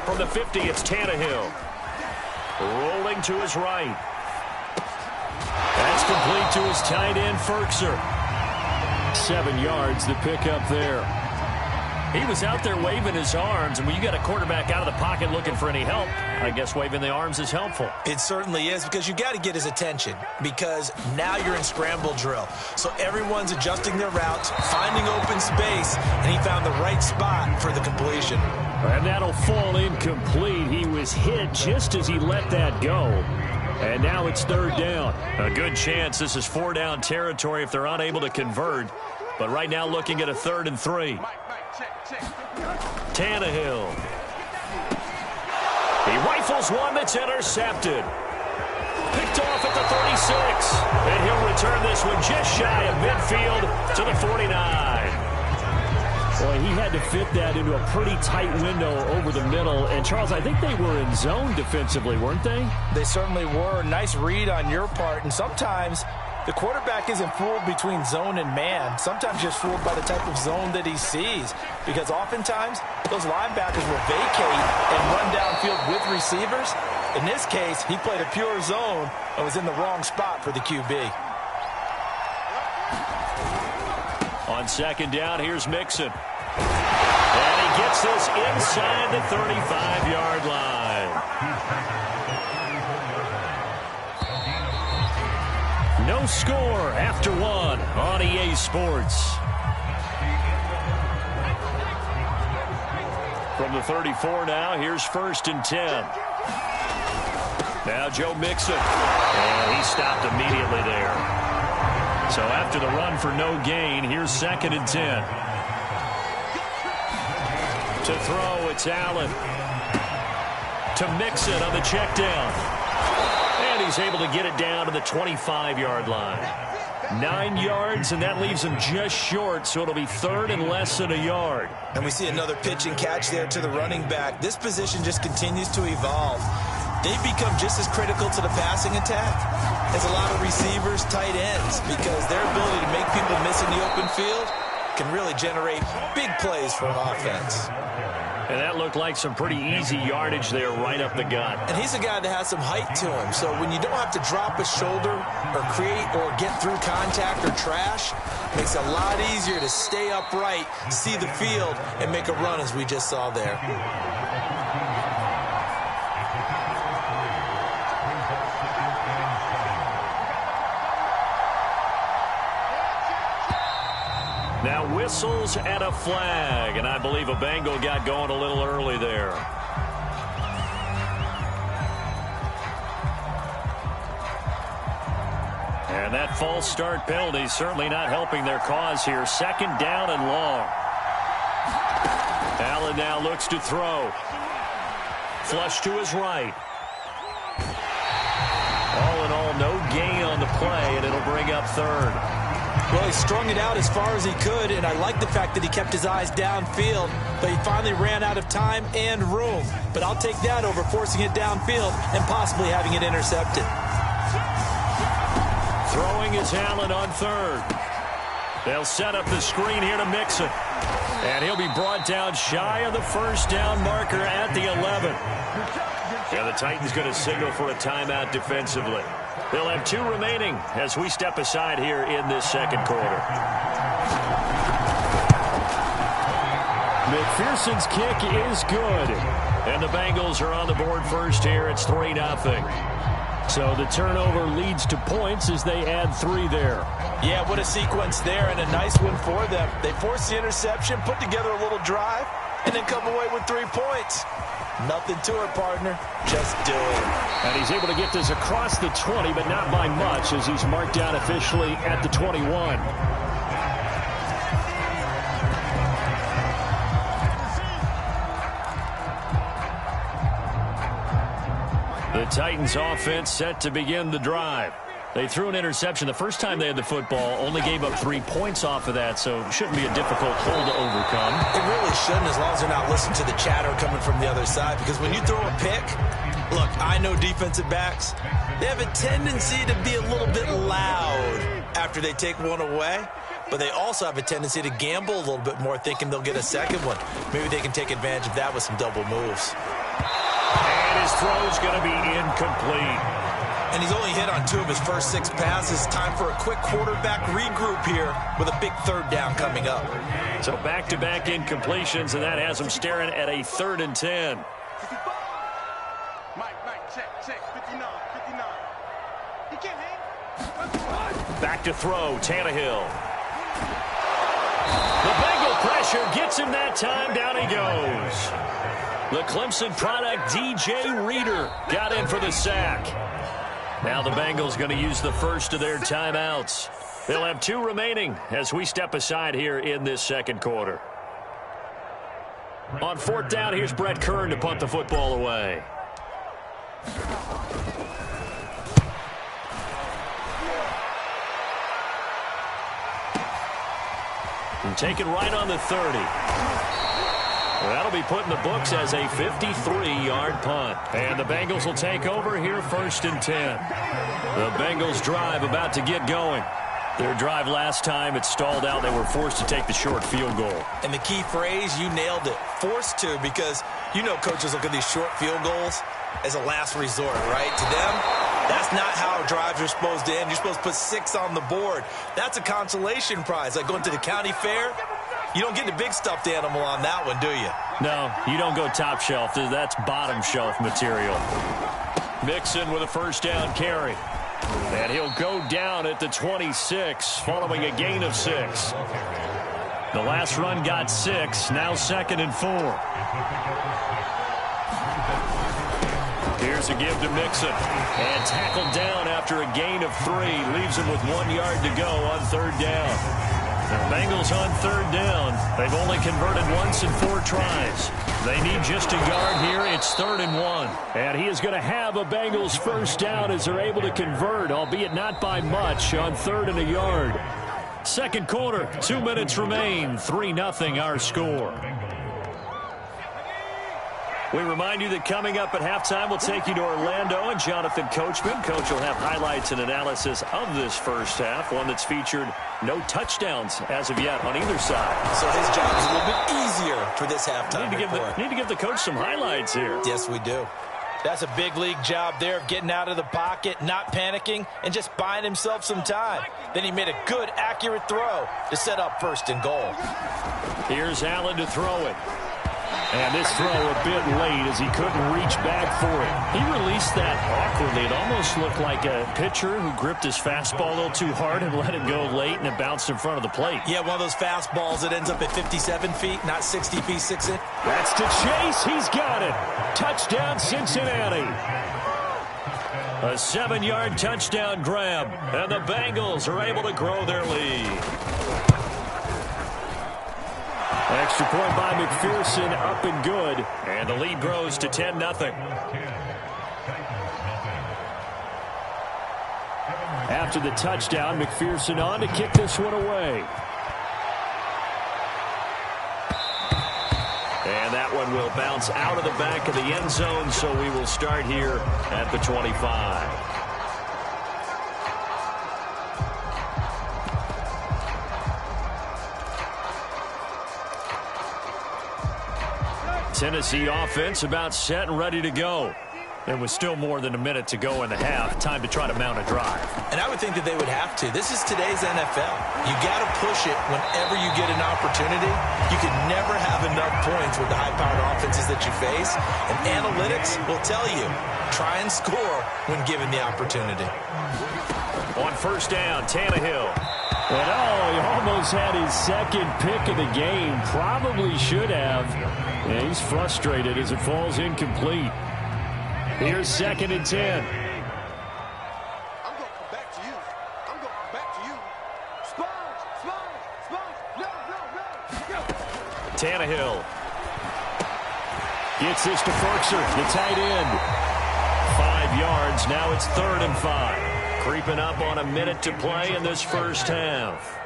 A: From the 50, it's Tannehill. Rolling to his right. It's complete to his tight end, Ferkser.
D: 7 yards to pick up there.
A: He was out there waving his arms, and when you got a quarterback out of the pocket looking for any help, I guess waving the arms is helpful.
B: It certainly is, because you got to get his attention, because now you're in scramble drill. So everyone's adjusting their routes, finding open space, and he found the right spot for the completion.
D: And that'll fall incomplete. He was hit just as he let that go. And now it's 3rd down.
A: A good chance this is 4-down territory if they're unable to convert. But right now looking at a 3rd and 3. Tannehill. He rifles one that's intercepted. Picked off at the 36. And he'll return this one just shy of midfield to the 49.
D: Boy, he had to fit that into a pretty tight window over the middle. And, Charles, I think they were in zone defensively, weren't they?
B: They certainly were. Nice read on your part. And sometimes the quarterback isn't fooled between zone and man. Sometimes just fooled by the type of zone that he sees. Because oftentimes, those linebackers will vacate and run downfield with receivers. In this case, he played a pure zone and was in the wrong spot for the QB.
A: On 2nd down, here's Mixon. And he gets this inside the 35-yard line. No score after 1 on EA Sports. From the 34 now, here's 1st and 10. Now Joe Mixon. And he stopped immediately there. So after the run for no gain, here's 2nd and 10. To throw, it's Allen. To Mixon on the check down. And he's able to get it down to the 25-yard line. 9 yards, and that leaves him just short, so it'll be 3rd and less than a yard.
B: And we see another pitch and catch there to the running back. This position just continues to evolve. They've become just as critical to the passing attack as a lot of receivers, tight ends, because their ability to make people miss in the open field can really generate big plays for an offense.
A: And that looked like some pretty easy yardage there right up the gut.
B: And he's a guy that has some height to him, so when you don't have to drop a shoulder or create or get through contact or trash, it makes it a lot easier to stay upright, see the field, and make a run as we just saw there.
A: Now whistles and a flag, and I believe a Bengal got going a little early there. And that false start penalty certainly not helping their cause here. 2nd down and long. Allen now looks to throw. Flush to his right. All in all, no gain on the play, and it'll bring up 3rd.
B: Well, he strung it out as far as he could, and I like the fact that he kept his eyes downfield, but he finally ran out of time and room. But I'll take that over forcing it downfield and possibly having it intercepted.
A: Throwing is Allen on 3rd. They'll set up the screen here to Mixon. And he'll be brought down shy of the 1st down marker at the 11. Yeah, the Titans going to signal for a timeout defensively. They'll have 2 remaining as we step aside here in this 2nd quarter.
D: McPherson's kick is good.
A: And the Bengals are on the board first here. It's 3-0.
D: So the turnover leads to points as they add 3 there.
B: Yeah, what a sequence there, and a nice one for them. They forced the interception, put together a little drive, and then come away with 3 points. Nothing to it, partner. Just do it.
D: And he's able to get this across the 20, but not by much, as he's marked down officially at the 21.
A: The Titans offense set to begin the drive. They threw an interception the first time they had the football, only gave up 3 points off of that, so it shouldn't be a difficult hole to overcome.
B: It really shouldn't, as long as they're not listening to the chatter coming from the other side, because when you throw a pick, look, I know defensive backs, they have a tendency to be a little bit loud after they take one away, but they also have a tendency to gamble a little bit more, thinking they'll get a second one. Maybe they can take advantage of that with some double moves.
A: And his throw's going to be incomplete.
B: And he's only hit on 2 of his first 6 passes. Time for a quick quarterback regroup here with a big 3rd down coming up.
A: So back-to-back incompletions, and that has him staring at a 3rd and 10.
C: Mike, check, 59. He can't hang.
A: Back to throw, Tannehill. The Bengal pressure gets him that time. Down he goes. The Clemson product, DJ Reader, got in for the sack. Now the Bengals going to use the first of their timeouts. They'll have 2 remaining as we step aside here in this second quarter. On 4th down, here's Brett Kern to punt the football away. And taken right on the 30. That'll be put in the books as a 53-yard punt. And the Bengals will take over here 1st and 10. The Bengals drive about to get going. Their drive last time, it stalled out. They were forced to take the short field goal.
B: And the key phrase, you nailed it, forced to, because you know coaches look at these short field goals as a last resort, right? To them, that's not how drives are supposed to end. You're supposed to put 6 on the board. That's a consolation prize, like going to the county fair. You don't get the big stuffed animal on that one, do you?
A: No, you don't go top shelf. That's bottom shelf material. Mixon with a 1st down carry. And he'll go down at the 26 following a gain of 6. The last run got 6. Now 2nd and 4. Here's a give to Mixon. And tackled down after a gain of 3. Leaves him with 1 yard to go on 3rd down. The Bengals on 3rd down. They've only converted once in 4 tries. They need just a yard here. It's 3rd and 1. And he is going to have a Bengals 1st down as they're able to convert, albeit not by much, on 3rd and a yard. Second quarter, 2 minutes remain. 3-0 our score. We remind you that coming up at halftime, we'll take you to Orlando and Jonathan Coachman. Coach will have highlights and analysis of this first half, one that's featured no touchdowns as of yet on either side.
B: So his job is a little bit easier for this halftime.
A: Need to give the coach some highlights here.
B: Yes, we do. That's a big league job there of getting out of the pocket, not panicking, and just buying himself some time. Then he made a good, accurate throw to set up 1st and goal.
A: Here's Allen to throw it. And this throw a bit late as he couldn't reach back for it. He released that awkwardly. It almost looked like a pitcher who gripped his fastball a little too hard and let it go late, and it bounced in front of the plate.
B: Yeah, one of those fastballs that ends up at 57 feet, not 60 feet 6 inches.
A: That's to Chase. He's got it. Touchdown, Cincinnati. A 7-yard touchdown grab, and the Bengals are able to grow their lead. Extra point by McPherson, up and good. And the lead grows to 10-0. After the touchdown, McPherson on to kick this one away. And that one will bounce out of the back of the end zone, so we will start here at the 25. Tennessee offense about set and ready to go. There was still more than a minute to go in the half. Time to try to mount a drive.
B: And I would think that they would have to. This is today's NFL. You got to push it whenever you get an opportunity. You can never have enough points with the high-powered offenses that you face. And analytics will tell you, try and score when given the opportunity.
A: On 1st down, Tannehill. And he almost had his 2nd pick of the game. Probably should have. And he's frustrated as it falls incomplete. Here's 2nd and 10.
C: I'm going back to you. I'm going back to you. Sponge. No.
A: Tannehill gets this to Ferkser, the tight end. 5 yards. Now it's 3rd and 5. Creeping up on a minute to play in this first half.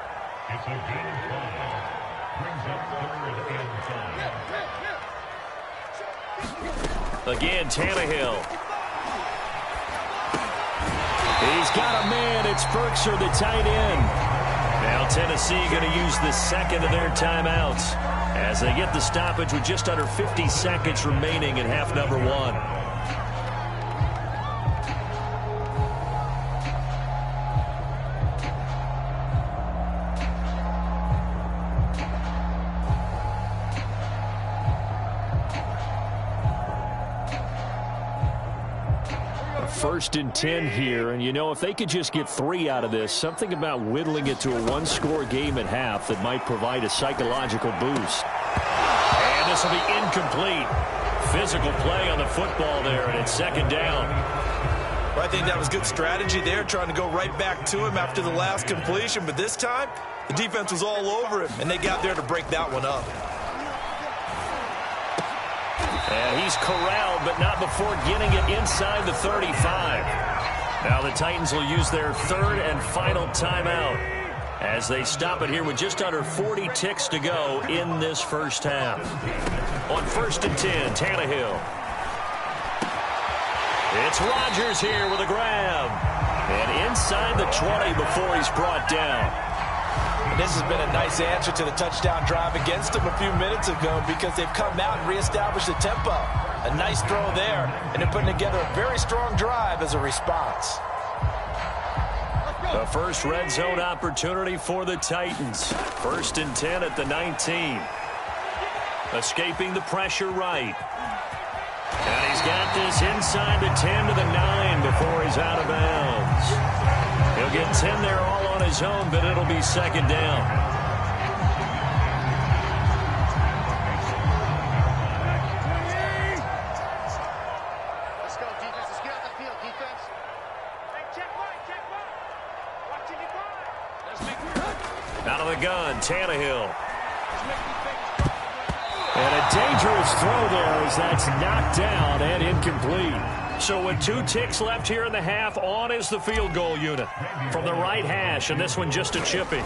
A: Again, Tannehill. He's got a man. It's Ferkser, the tight end. Now Tennessee going to use the 2nd of their timeouts as they get the stoppage with just under 50 seconds remaining in half number 1.
D: 1st and 10 here. And, you know, if they could just get 3 out of this, something about whittling it to a one-score game at half that might provide a psychological boost.
A: And this will be incomplete. Physical play on the football there, and it's 2nd down.
B: Well, I think that was good strategy there, trying to go right back to him after the last completion. But this time, the defense was all over him, and they got there to break that one up.
A: And he's corralled, but not before getting it inside the 35. Now the Titans will use their 3rd and final timeout as they stop it here with just under 40 ticks to go in this first half. On 1st and 10, Tannehill. It's Rodgers here with a grab. And inside the 20 before he's brought down.
B: And this has been a nice answer to the touchdown drive against them a few minutes ago because they've come out and reestablished the tempo. A nice throw there, and they're putting together a very strong drive as a response.
A: The first red zone opportunity for the Titans. 1st and 10 at the 19. Escaping the pressure right. And he's got this inside the 10 to the 9 before he's out of bounds. He'll get 10 there all on his own, but it'll be 2nd down.
C: Let's go, defense. Let's get out the field, defense.
A: Out of the gun, Tannehill.
D: And a dangerous throw there as that's knocked down and incomplete.
A: So with 2 ticks left here in the half, on is the field goal unit from the right hash, and this one just a chipping.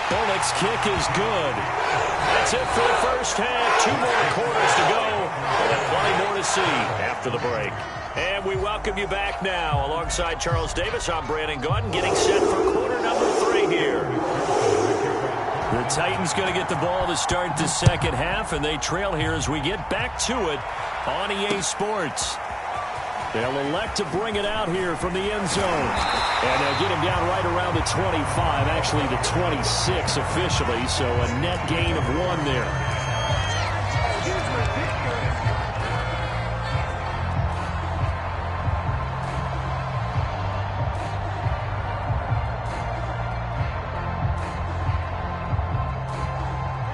A: Bullock's kick is good. That's it for the first half. 2 more quarters to go, and plenty more to see after the break. And we welcome you back now. Alongside Charles Davis, I'm Brandon Gaudin, getting set for quarter number 3 here. The Titans going to get the ball to start the second half, and they trail here as we get back to it on EA Sports. They'll elect to bring it out here from the end zone. And they'll get him down right around the 25, actually the 26 officially, so a net gain of 1 there.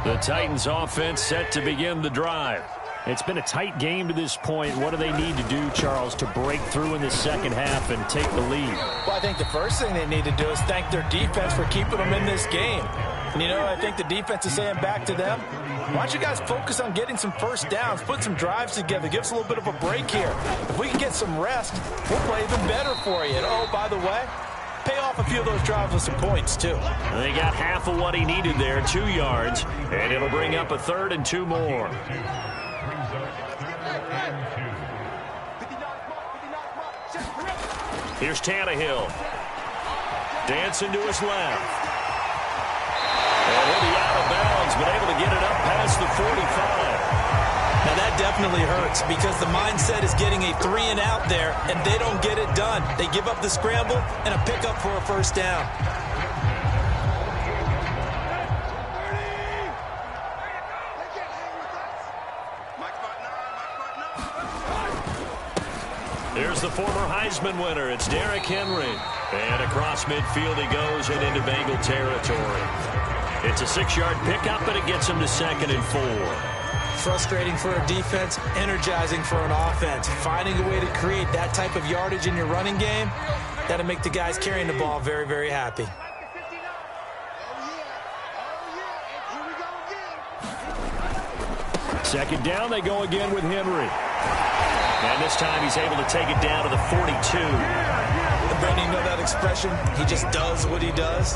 A: The Titans offense set to begin the drive.
D: It's been a tight game to this point. What do they need to do, Charles, to break through in the second half and take the lead?
B: Well, I think the first thing they need to do is thank their defense for keeping them in this game. And, you know, I think the defense is saying back to them, why don't you guys focus on getting some first downs, put some drives together, give us a little bit of a break here. If we can get some rest, we'll play even better for you. And, oh, by the way, pay off a few of those drives with some points, too.
A: They got half of what he needed there, 2 yards, and it'll bring up a 3rd and 2 more. Here's Tannehill. Dancing to his left. And he'll be out of bounds, but able to get it up past the 45.
B: Now, that definitely hurts because the mindset is getting a 3 and out there, and they don't get it done. They give up the scramble and a pickup for a first down.
A: Here's the former Heisman winner. It's Derrick Henry. And across midfield he goes and into Bengal territory. It's a 6-yard pickup, but it gets him to 2nd and 4.
B: Frustrating for a defense, energizing for an offense. Finding a way to create that type of yardage in your running game, that'll make the guys carrying the ball very, very happy.
D: Second down, they go again with Henry.
A: And this time he's able to take it down to the 42.
B: Brandon, you know that expression? He just does what he does.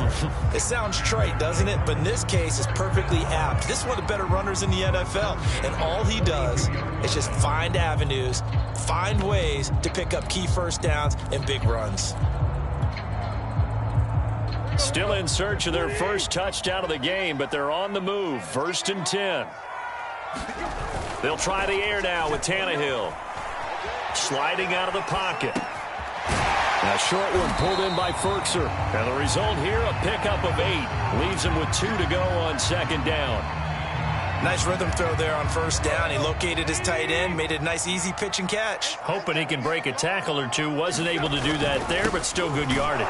B: It sounds trite, doesn't it? But in this case, it's perfectly apt. This is one of the better runners in the NFL. And all he does is just find avenues, find ways to pick up key first downs and big runs.
A: Still in search of their first touchdown of the game, but they're on the move. 1st and 10. They'll try the air now with Tannehill. Sliding out of the pocket.
D: A short one pulled in by Ferkser.
A: And the result here, a pickup of 8. Leaves him with 2 to go on 2nd down.
B: Nice rhythm throw there on first down. He located his tight end, made it a nice easy pitch and catch.
A: Hoping he can break a tackle or two. Wasn't able to do that there, but still good yardage.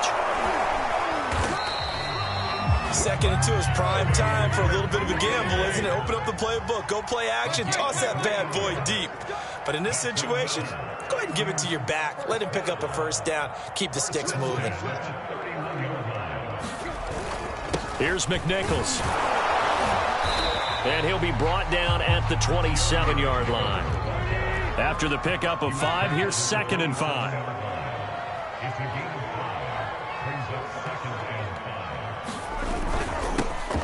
B: 2nd and 2 is prime time for a little bit of a gamble, isn't it? Open up the playbook, go play action, toss that bad boy deep. But in this situation, go ahead and give it to your back. Let him pick up a first down. Keep the sticks moving.
A: Here's McNichols. And he'll be brought down at the 27-yard line. After the pickup of 5, here's 2nd and 5.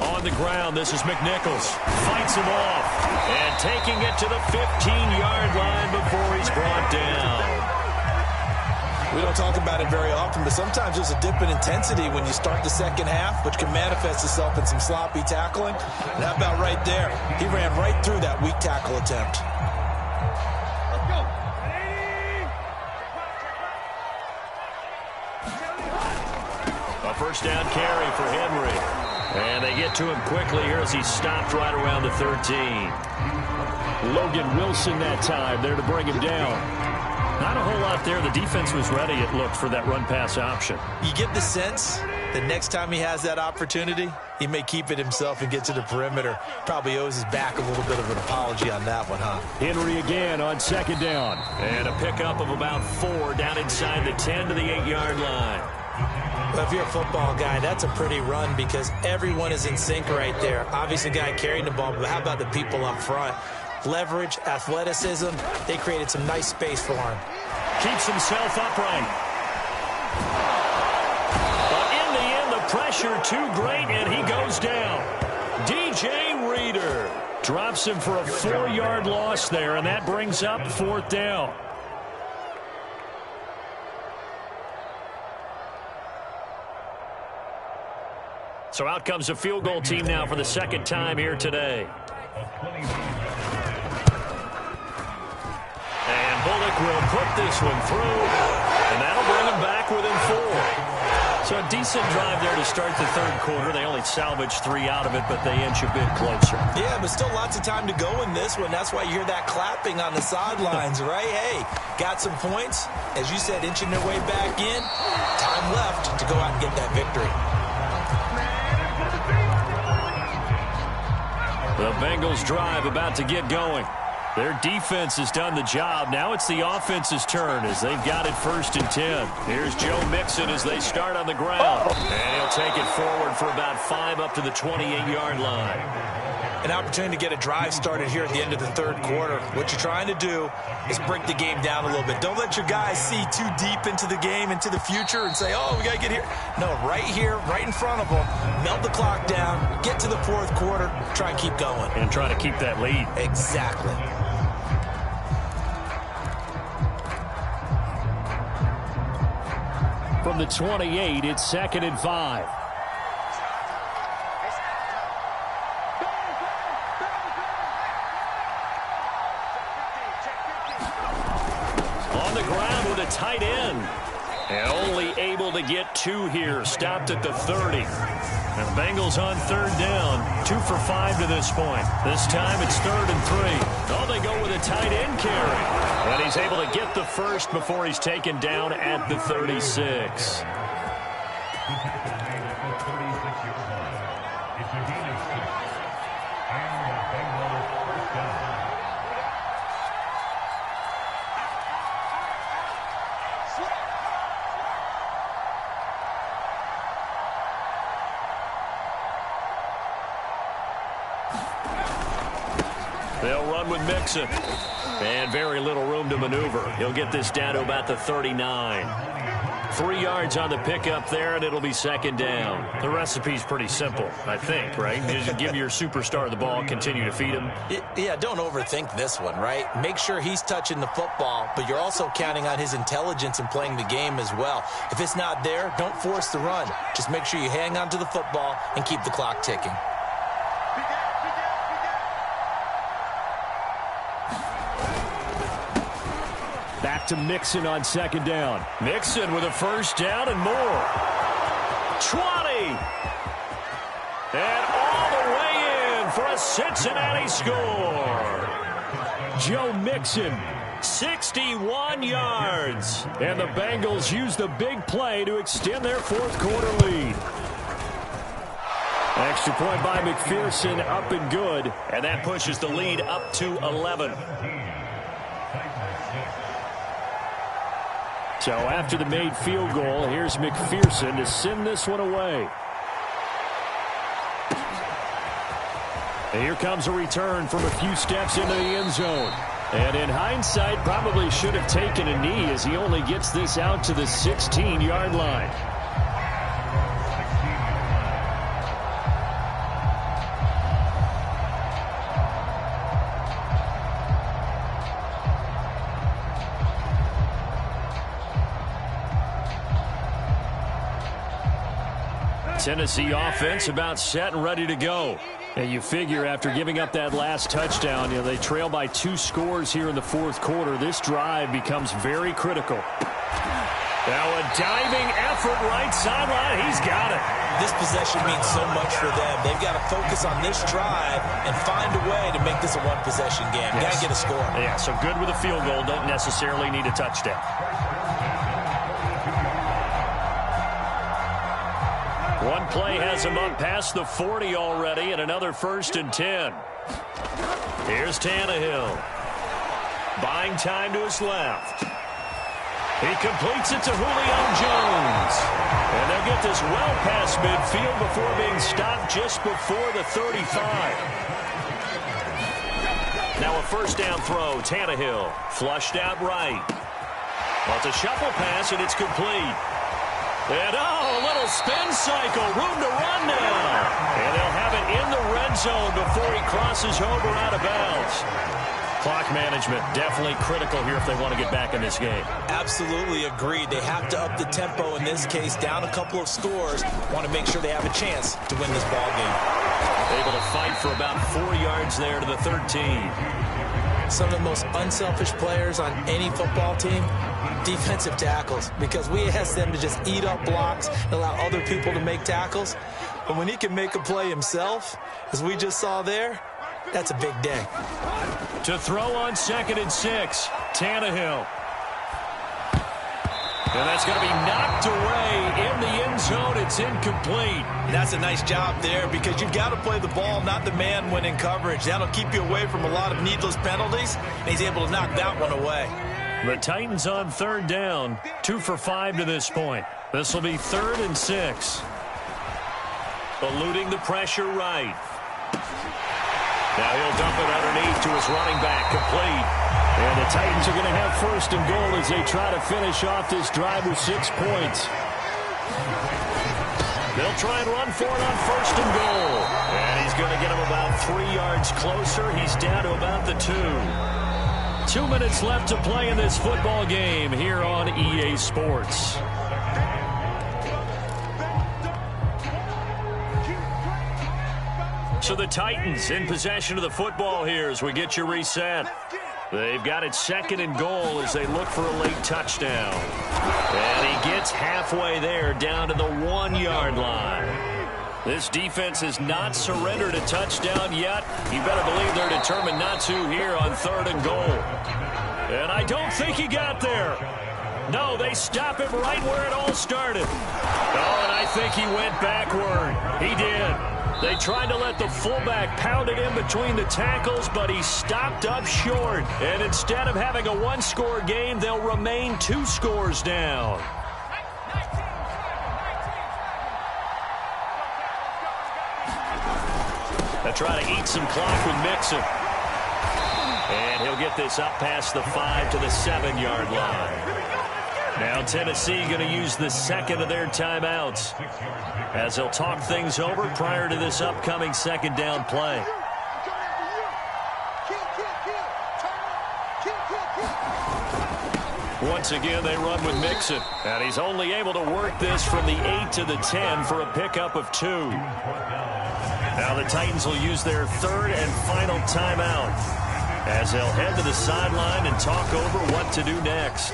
A: On the ground, this is McNichols. Fights him off. And taking it to the 15-yard line before he's brought down.
B: We don't talk about it very often, but sometimes there's a dip in intensity when you start the second half, which can manifest itself in some sloppy tackling. And how about right there? He ran right through that weak tackle attempt.
A: A first down carry for Henry. And they get to him quickly here as he's stopped right around the 13. Logan Wilson that time there to bring him down. Not a whole lot there. The defense was ready, it looked, for that run-pass option.
B: You get the sense that next time he has that opportunity, he may keep it himself and get to the perimeter. Probably owes his back a little bit of an apology on that one, huh?
A: Henry again on 2nd down. And a pickup of about 4 down inside the 10 to the 8-yard line.
B: Well, if you're a football guy, that's a pretty run because everyone is in sync right there. Obviously, the guy carrying the ball, but how about the people up front? Leverage, athleticism, they created some nice space for him.
A: Keeps himself upright. But in the end, the pressure too great, and he goes down. DJ Reader drops him for a 4-yard loss there, and that brings up 4th down. So out comes a field goal team now for the 2nd time here today. And Bullock will put this one through, and that'll bring him back within 4. So a decent drive there to start the 3rd quarter. They only salvaged 3 out of it, but they inch a bit closer.
B: Yeah, but still lots of time to go in this one. That's why you hear that clapping on the sidelines, right? Hey, got some points. As you said, inching their way back in. Time left to go out and get that victory.
A: The Bengals drive about to get going. Their defense has done the job. Now it's the offense's turn as they've got it 1st and 10. Here's Joe Mixon as they start on the ground. And he'll take it forward for about 5 up to the 28-yard line.
B: An opportunity to get a drive started here at the end of the 3rd quarter. What you're trying to do is break the game down a little bit. Don't let your guys see too deep into the game, into the future, and say, oh, we got to get here. No, right here, right in front of them. Melt the clock down, get to the 4th quarter, try and keep going.
A: And try to keep that lead.
B: Exactly.
A: From the 28, it's 2nd and 5. On the ground with a tight end. And only able to get 2 here. Stopped at the 30. And the Bengals on 3rd down. 2 for 5 to this point. This time it's 3rd and 3. Oh, they go with a tight end carry. And he's able to get the first before he's taken down at the 36. They'll run with Mixon. And very little room to maneuver. He'll get this down to about the 39. 3 yards on the pickup there, and it'll be 2nd down. The recipe's pretty simple, I think, right? Just give your superstar the ball, continue to feed him.
B: Yeah, don't overthink this one, right? Make sure he's touching the football, but you're also counting on his intelligence in playing the game as well. If it's not there, don't force the run. Just make sure you hang on to the football and keep the clock ticking.
A: Back to Mixon on 2nd down. Mixon with a first down and more. 20. And all the way in for a the Cincinnati score.
D: Joe Mixon.
A: 61 yards.
D: And the Bengals use the big play to extend their fourth quarter lead. Extra point by McPherson, up and good.
A: And that pushes the lead up to 11.
D: So after the made field goal, here's McPherson to send this one away. And here comes a return from a few steps into the end zone. And in hindsight, probably should have taken a knee as he only gets this out to the 16-yard line. Tennessee offense about set and ready to go. And you figure after giving up that last touchdown, they trail by 2 scores here in the fourth quarter. This drive becomes very critical.
A: Now a diving effort right sideline. He's got it.
B: This possession means so much for them. They've got to focus on this drive and find a way to make this a one-possession game. Got to get a score.
A: Yeah, so good with a field goal. Don't necessarily need a touchdown. One play has him up past the 40 already, and another 1st and 10. Here's Tannehill. Buying time to his left. He completes it to Julio Jones. And they'll get this well past midfield before being stopped just before the 35. Now a 1st down throw. Tannehill flushed out right. Well, it's a shuffle pass, and it's complete. And, a little spin cycle. Room to run now. And they'll have it in the red zone before he crosses over out of bounds. Clock management definitely critical here if they want to get back in this game.
B: Absolutely agreed. They have to up the tempo in this case, down a couple of scores. Want to make sure they have a chance to win this ball game.
A: Able to fight for about 4 yards there to the 13.
B: Some of the most unselfish players on any football team, defensive tackles, because we ask them to just eat up blocks and allow other people to make tackles. But when he can make a play himself, as we just saw there, that's a big day.
A: To throw on 2nd and 6, Tannehill. And that's going to be knocked away in the end zone. It's incomplete.
B: That's a nice job there because you've got to play the ball, not the man when in coverage. That'll keep you away from a lot of needless penalties. And he's able to knock that one away.
A: The Titans on 3rd down, 2 for 5 to this point. This will be 3rd and 6. Eluding the pressure right. Now he'll dump it underneath to his running back, complete.
D: And the Titans are going to have 1st and goal as they try to finish off this drive with 6 points.
A: They'll try and run for it on 1st and goal. And he's going to get him about 3 yards closer. He's down to about the 2. 2 minutes left to play in this football game here on EA Sports. So the Titans in possession of the football here as we get you reset. They've got it 2nd and goal as they look for a late touchdown. And he gets halfway there down to the 1-yard line. This defense has not surrendered a touchdown yet. You better believe they're determined not to here on 3rd and goal. And I don't think he got there. No, they stop him right where it all started. Oh, and I think he went backward. He did. They tried to let the fullback pound it in between the tackles, but he stopped up short. And instead of having a 1-score game, they'll remain 2 scores down. They'll try to eat some clock with Mixon. And he'll get this up past the 5 to the 7-yard line. Now Tennessee going to use the 2nd of their timeouts as they'll talk things over prior to this upcoming 2nd down play. Once again, they run with Mixon. And he's only able to work this from the 8 to the 10 for a pickup of 2. Now the Titans will use their 3rd and final timeout as they'll head to the sideline and talk over what to do next.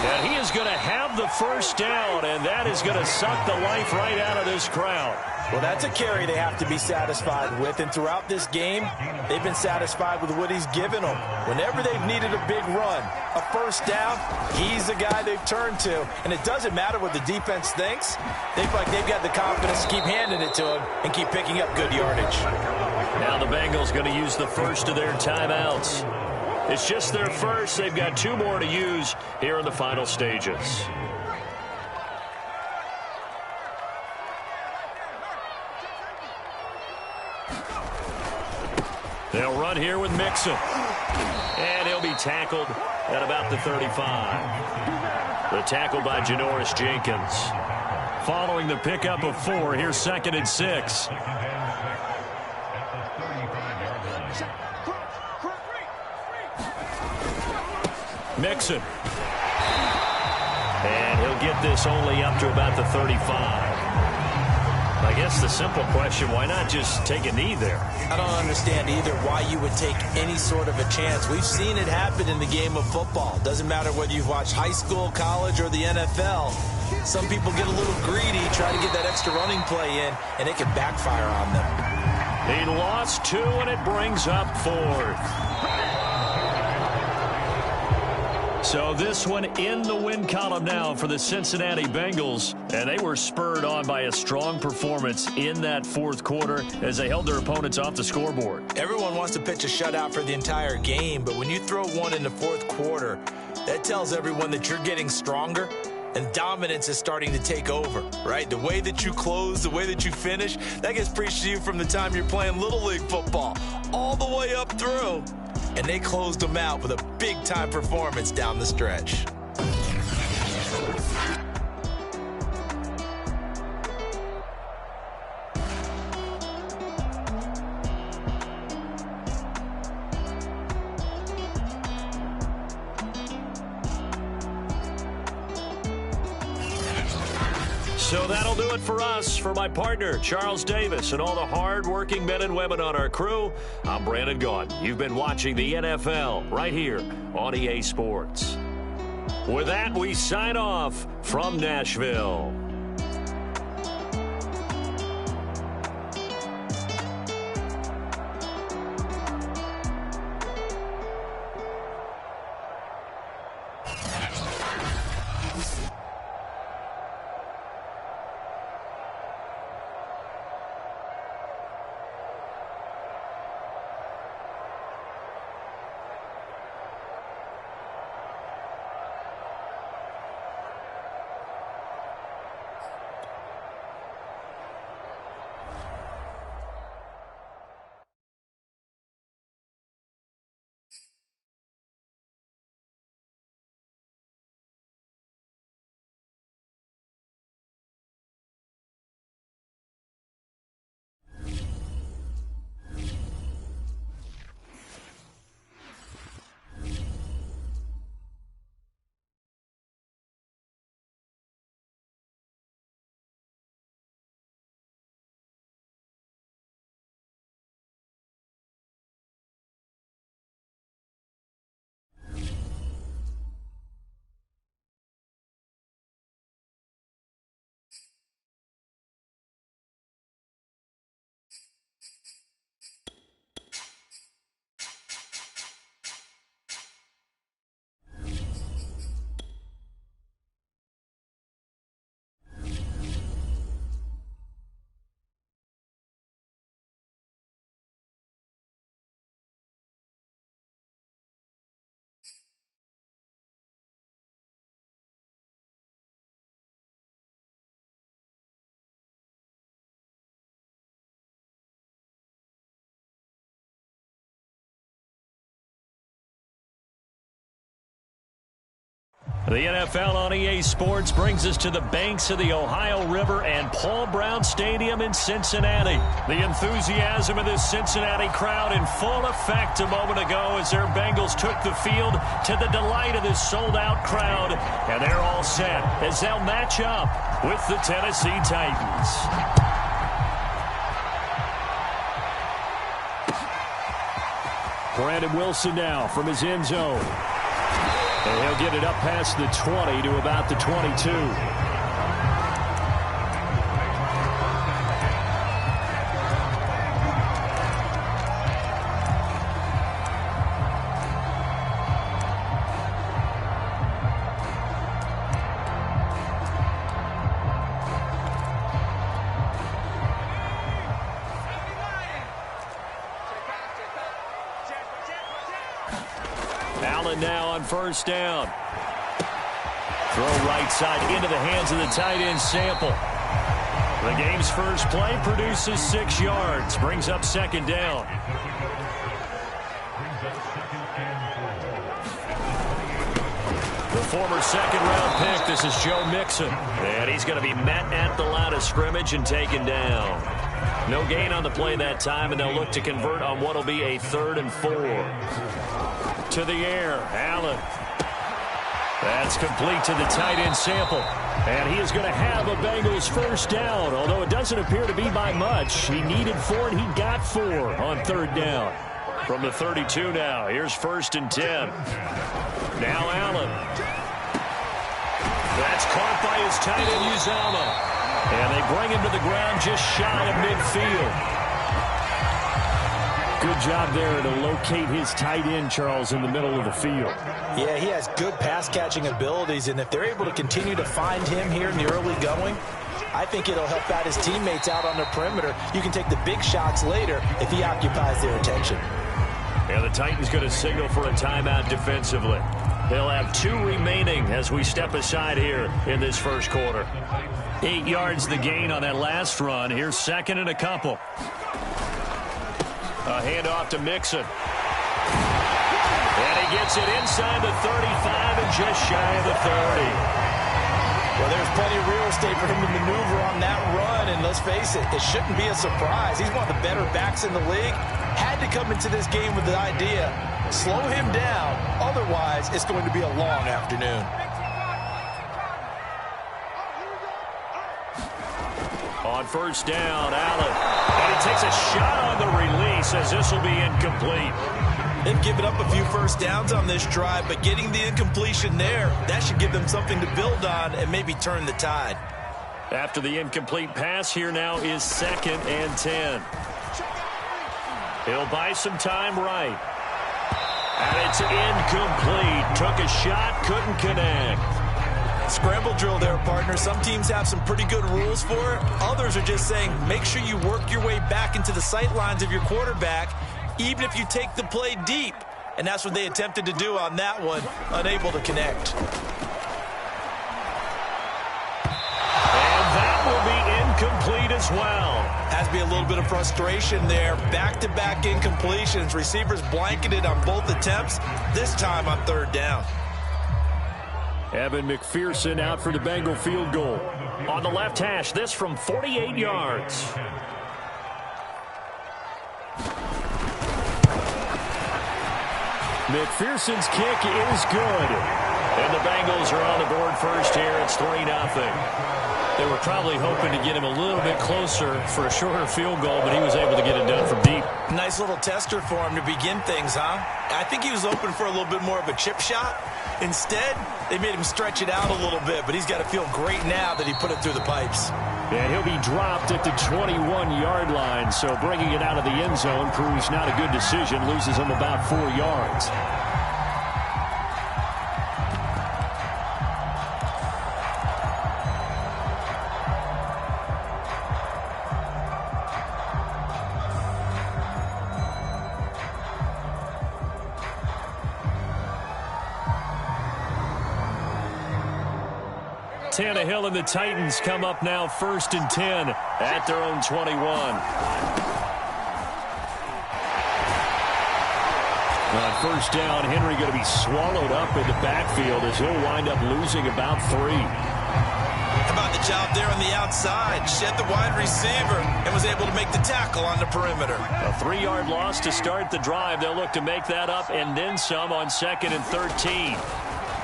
A: And he is going to have the first down, and that is going to suck the life right out of this crowd.
B: Well, that's a carry they have to be satisfied with, and throughout this game, they've been satisfied with what he's given them. Whenever they've needed a big run, a first down, he's the guy they've turned to. And it doesn't matter what the defense thinks. They feel like they've got the confidence to keep handing it to him and keep picking up good yardage.
A: Now the Bengals going to use the first of their timeouts. It's just their first. They've got 2 more to use here in the final stages. They'll run here with Mixon. And he'll be tackled at about the 35. The tackle by Janoris Jenkins. Following the pickup of 4, here's 2nd and 6. Mixon. And he'll get this only up to about the 35. I guess the simple question, why not just take a knee there?
B: I don't understand either why you would take any sort of a chance. We've seen it happen in the game of football. Doesn't matter whether you've watched high school, college, or the NFL. Some people get a little greedy, try to get that extra running play in, and it can backfire on them.
A: He lost 2, and it brings up 4th. So this one in the win column now for the Cincinnati Bengals. And they were spurred on by a strong performance in that 4th quarter as they held their opponents off the scoreboard.
B: Everyone wants to pitch a shutout for the entire game, but when you throw one in the 4th quarter, that tells everyone that you're getting stronger and dominance is starting to take over, right? The way that you close, the way that you finish, that gets preached to you from the time you're playing Little League football all the way up through. And they closed them out with a big-time performance down the stretch.
A: So that'll do it for us. For my partner, Charles Davis, and all the hard-working men and women on our crew, I'm Brandon Gaudin. You've been watching the NFL right here on EA Sports. With that, we sign off from Nashville. The NFL on EA Sports brings us to the banks of the Ohio River and Paul Brown Stadium in Cincinnati. The enthusiasm of this Cincinnati crowd in full effect a moment ago as their Bengals took the field to the delight of this sold-out crowd. And they're all set as they'll match up with the Tennessee Titans. Brandon Wilson now from his end zone.
D: And he'll get it up past the 20 to about the 22. Allen now on first down. Throw right side into the hands of the tight end Sample. The game's first play produces 6 yards. Brings up second down. The former second-round pick, this is Joe Mixon. And he's going to be met at the line of scrimmage and taken down. No gain on the play that time, and they'll look to convert on what will be a 3rd and 4. To the air, Allen. That's complete to the tight end Sample. And he is going to have a Bengals first down, although it doesn't appear to be by much. He needed 4, and he got 4 on 3rd down. From the 32 now, here's 1st and 10. Now Allen. That's caught by his tight end Uzama. And they bring him to the ground just shy of midfield. Good job there to locate his tight end, Charles, in the middle of the field.
B: Yeah, he has good pass-catching abilities, and if they're able to continue to find him here in the early going, I think it'll help out his teammates out on the perimeter. You can take the big shots later if he occupies their attention.
D: And the Titans going to signal for a timeout defensively. They'll have 2 remaining as we step aside here in this first quarter. 8 yards the gain on that last run. Here's 2nd and a couple. A handoff to Mixon. And he gets it inside the 35 and just shy of the 30.
B: Well, there's plenty of real estate for him to maneuver on that run, and let's face it, it shouldn't be a surprise. He's one of the better backs in the league. Had to come into this game with the idea, slow him down, otherwise it's going to be a long afternoon.
D: On first down, Allen. And he takes a shot on the release as this will be incomplete.
B: They've given up a few first downs on this drive, but getting the incompletion there, that should give them something to build on and maybe turn the tide.
D: After the incomplete pass, here now is 2nd and 10. He'll buy some time right. And it's incomplete. Took a shot, couldn't connect.
B: Scramble drill there, partner. Some teams have some pretty good rules for it. Others are just saying, make sure you work your way back into the sight lines of your quarterback, even if you take the play deep. And that's what they attempted to do on that one, unable to connect.
D: And that will be incomplete as well.
B: Has to be a little bit of frustration there. Back-to-back incompletions. Receivers blanketed on both attempts, this time on 3rd down.
D: Evan McPherson out for the Bengal field goal. On the left hash, this from 48 yards. McPherson's kick is good. And the Bengals are on the board first here. It's 3-0. They were probably hoping to get him a little bit closer for a shorter field goal, but he was able to get it done from deep.
B: Nice little tester for him to begin things, huh? I think he was open for a little bit more of a chip shot. Instead, they made him stretch it out a little bit, but he's got to feel great now that he put it through the pipes.
D: And he'll be dropped at the 21-yard line, so bringing it out of the end zone proves not a good decision, loses him about 4 yards. Tannehill and the Titans come up now 1st and 10 at their own 21. On first down, Henry going to be swallowed up in the backfield as he'll wind up losing about 3.
B: How about the job there on the outside? Shed the wide receiver and was able to make the tackle on the perimeter.
D: A 3-yard loss to start the drive. They'll look to make that up and then some on 2nd and 13.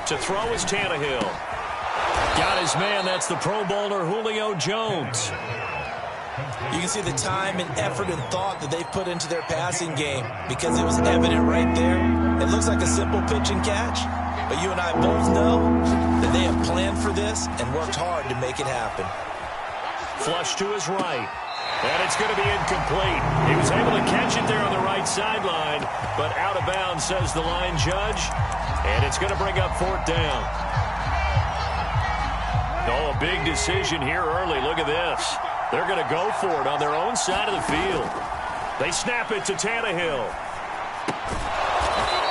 D: To throw is Tannehill. Got his man. That's the Pro Bowler Julio Jones.
B: You can see the time and effort and thought that they've put into their passing game because it was evident right there. It looks like a simple pitch and catch, But you and I both know that they have planned for this and worked hard to make it happen.
A: Flush to his right. And it's going to be incomplete. He was able to catch it there on the right sideline, but out of bounds, says the line judge. And it's going to bring up 4th down. Oh, a big decision here early. Look at this. They're going to go for it on their own side of the field. They snap it to Tannehill.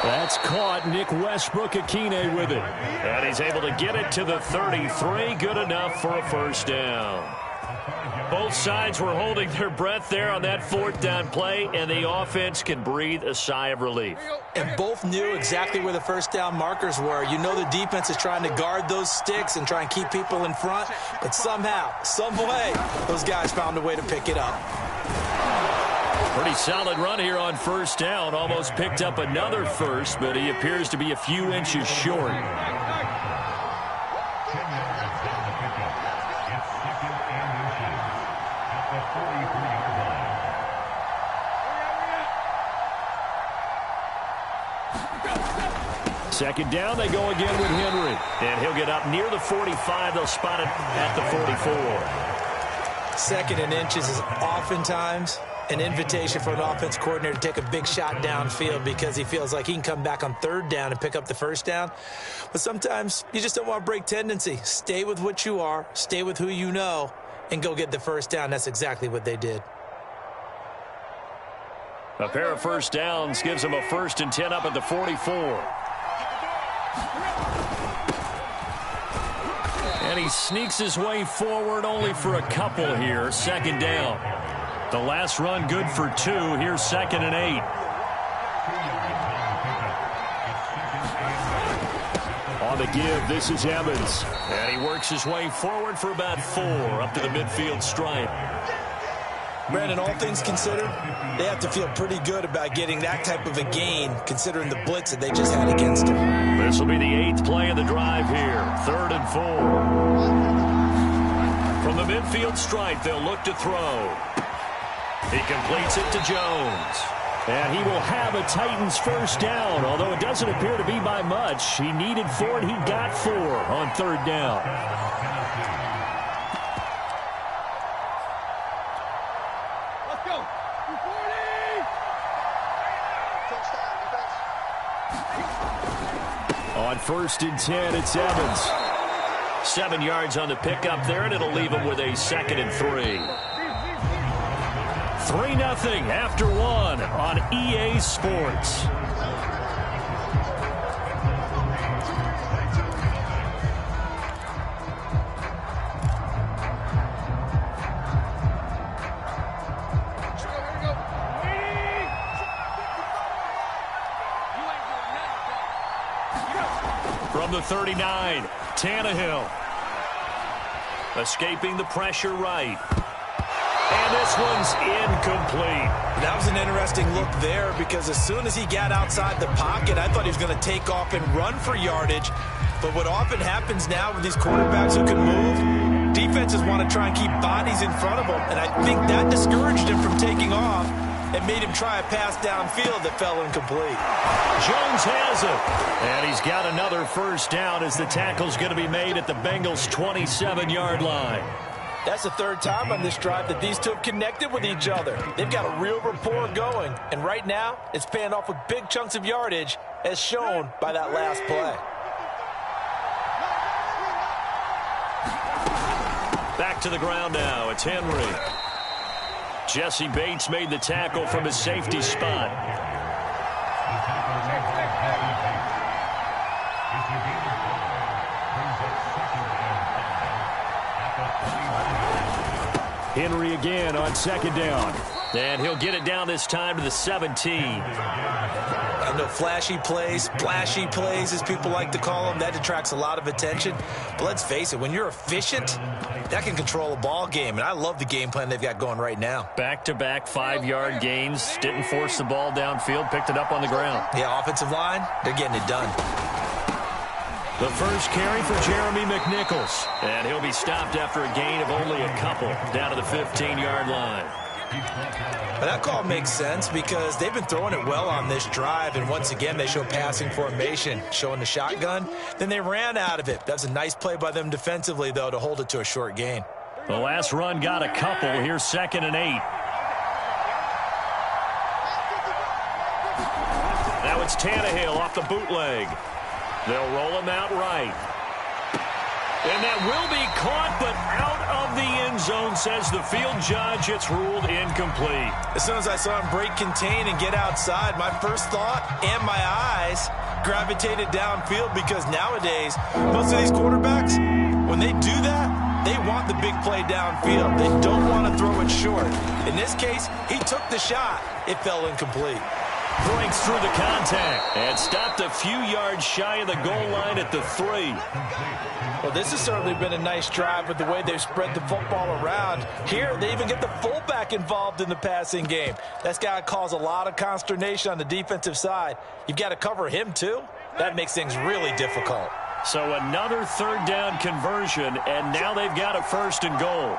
A: That's caught. Nick Westbrook-Akine with it. And he's able to get it to the 33. Good enough for a 1st down. Both sides were holding their breath there on that 4th down play, and the offense can breathe a sigh of relief.
B: And both knew exactly where the 1st down markers were. You know the defense is trying to guard those sticks and try and keep people in front, but somehow, some way, those guys found a way to pick it up.
A: Pretty solid run here on 1st down. Almost picked up another first, but he appears to be a few inches short. Second down, they go again with Henry. And he'll get up near the 45. They'll spot it at the 44.
B: Second and inches is oftentimes an invitation for an offense coordinator to take a big shot downfield because he feels like he can come back on 3rd down and pick up the 1st down. But sometimes you just don't want to break tendency. Stay with what you are, stay with who you know, and go get the 1st down. That's exactly what they did.
A: A pair of 1st downs gives them a 1st and 10 up at the 44. And he sneaks his way forward only for a couple here. 2nd down. The last run good for 2. Here's 2nd and 8. On the give, this is Evans. And he works his way forward for about 4 up to the midfield stripe.
B: Brandon, all things considered, they have to feel pretty good about getting that type of a gain considering the blitz that they just had against him.
A: This will be the 8th play of the drive here. 3rd and 4. From the midfield stripe, they'll look to throw. He completes it to Jones. And he will have a Titans 1st down, although it doesn't appear to be by much. He needed 4, and he got 4 on 3rd down. On 1st and 10, it's Evans. 7 yards on the pickup there, and it'll leave him with a 2nd and 3. 3-0 after 1 on EA Sports. From the 39, Tannehill. Escaping the pressure right. And this one's incomplete.
B: That was an interesting look there because as soon as he got outside the pocket, I thought he was going to take off and run for yardage. But what often happens now with these quarterbacks who can move, defenses want to try and keep bodies in front of them. And I think that discouraged him from taking off and made him try a pass downfield that fell incomplete.
A: Jones has it. And he's got another 1st down as the tackle's going to be made at the Bengals' 27-yard line.
B: That's the 3rd time on this drive that these two have connected with each other. They've got a real rapport going. And right now, it's paying off with big chunks of yardage as shown by that last play.
A: Back to the ground now. It's Henry. Jesse Bates made the tackle from his safety spot. Henry again on 2nd down. And he'll get it down this time to the 17.
B: I know flashy plays, splashy plays, as people like to call them, that attracts a lot of attention. But let's face it, when you're efficient, that can control a ball game. And I love the game plan they've got going right now.
A: Back-to-back 5-yard gains. Didn't force the ball downfield. Picked it up on the ground.
B: Yeah, offensive line, they're getting it done.
A: The first carry for Jeremy McNichols. And he'll be stopped after a gain of only a couple down to the 15-yard line.
B: But that call makes sense because they've been throwing it well on this drive, and once again they show passing formation, showing the shotgun. Then they ran out of it. That's a nice play by them defensively, though, to hold it to a short gain.
D: The last run got a couple. Here's 2nd and 8. Now it's Tannehill off the bootleg. They'll roll him out right. And that will be caught, but out of the end zone, says the field judge. It's ruled incomplete.
B: As soon as I saw him break contain and get outside, my first thought and my eyes gravitated downfield, because nowadays, most of these quarterbacks, when they do that, they want the big play downfield. They don't want to throw it short. In this case, he took the shot. It fell incomplete.
D: Breaks through the contact and stopped a few yards shy of the goal line at the 3.
B: Well, this has certainly been a nice drive with the way they've spread the football around. Here, they even get the fullback involved in the passing game. That's got to cause a lot of consternation on the defensive side. You've got to cover him, too. That makes things really difficult.
D: So another 3rd down conversion, and now they've got a 1st and goal.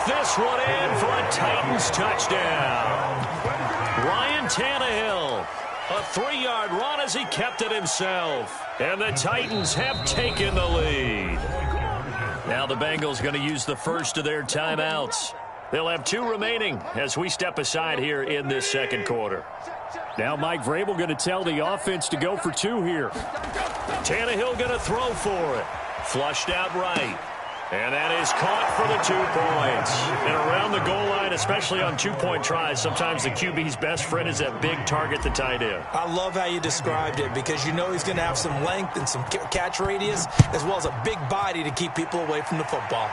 D: This one in for a Titans touchdown. Ryan Tannehill, a 3-yard run as he kept it himself. And the Titans have taken the lead. Now the Bengals going to use the first of their timeouts. They'll have 2 remaining as we step aside here in this 2nd quarter. Now Mike Vrabel going to tell the offense to go for 2 here. Tannehill going to throw for it. Flushed out right. And that is caught for the 2 points. And around the goal line, especially on 2-point tries, sometimes the QB's best friend is that big target, the tight end.
B: I love how you described it, because you know he's going to have some length and some catch radius, as well as a big body to keep people away from the football.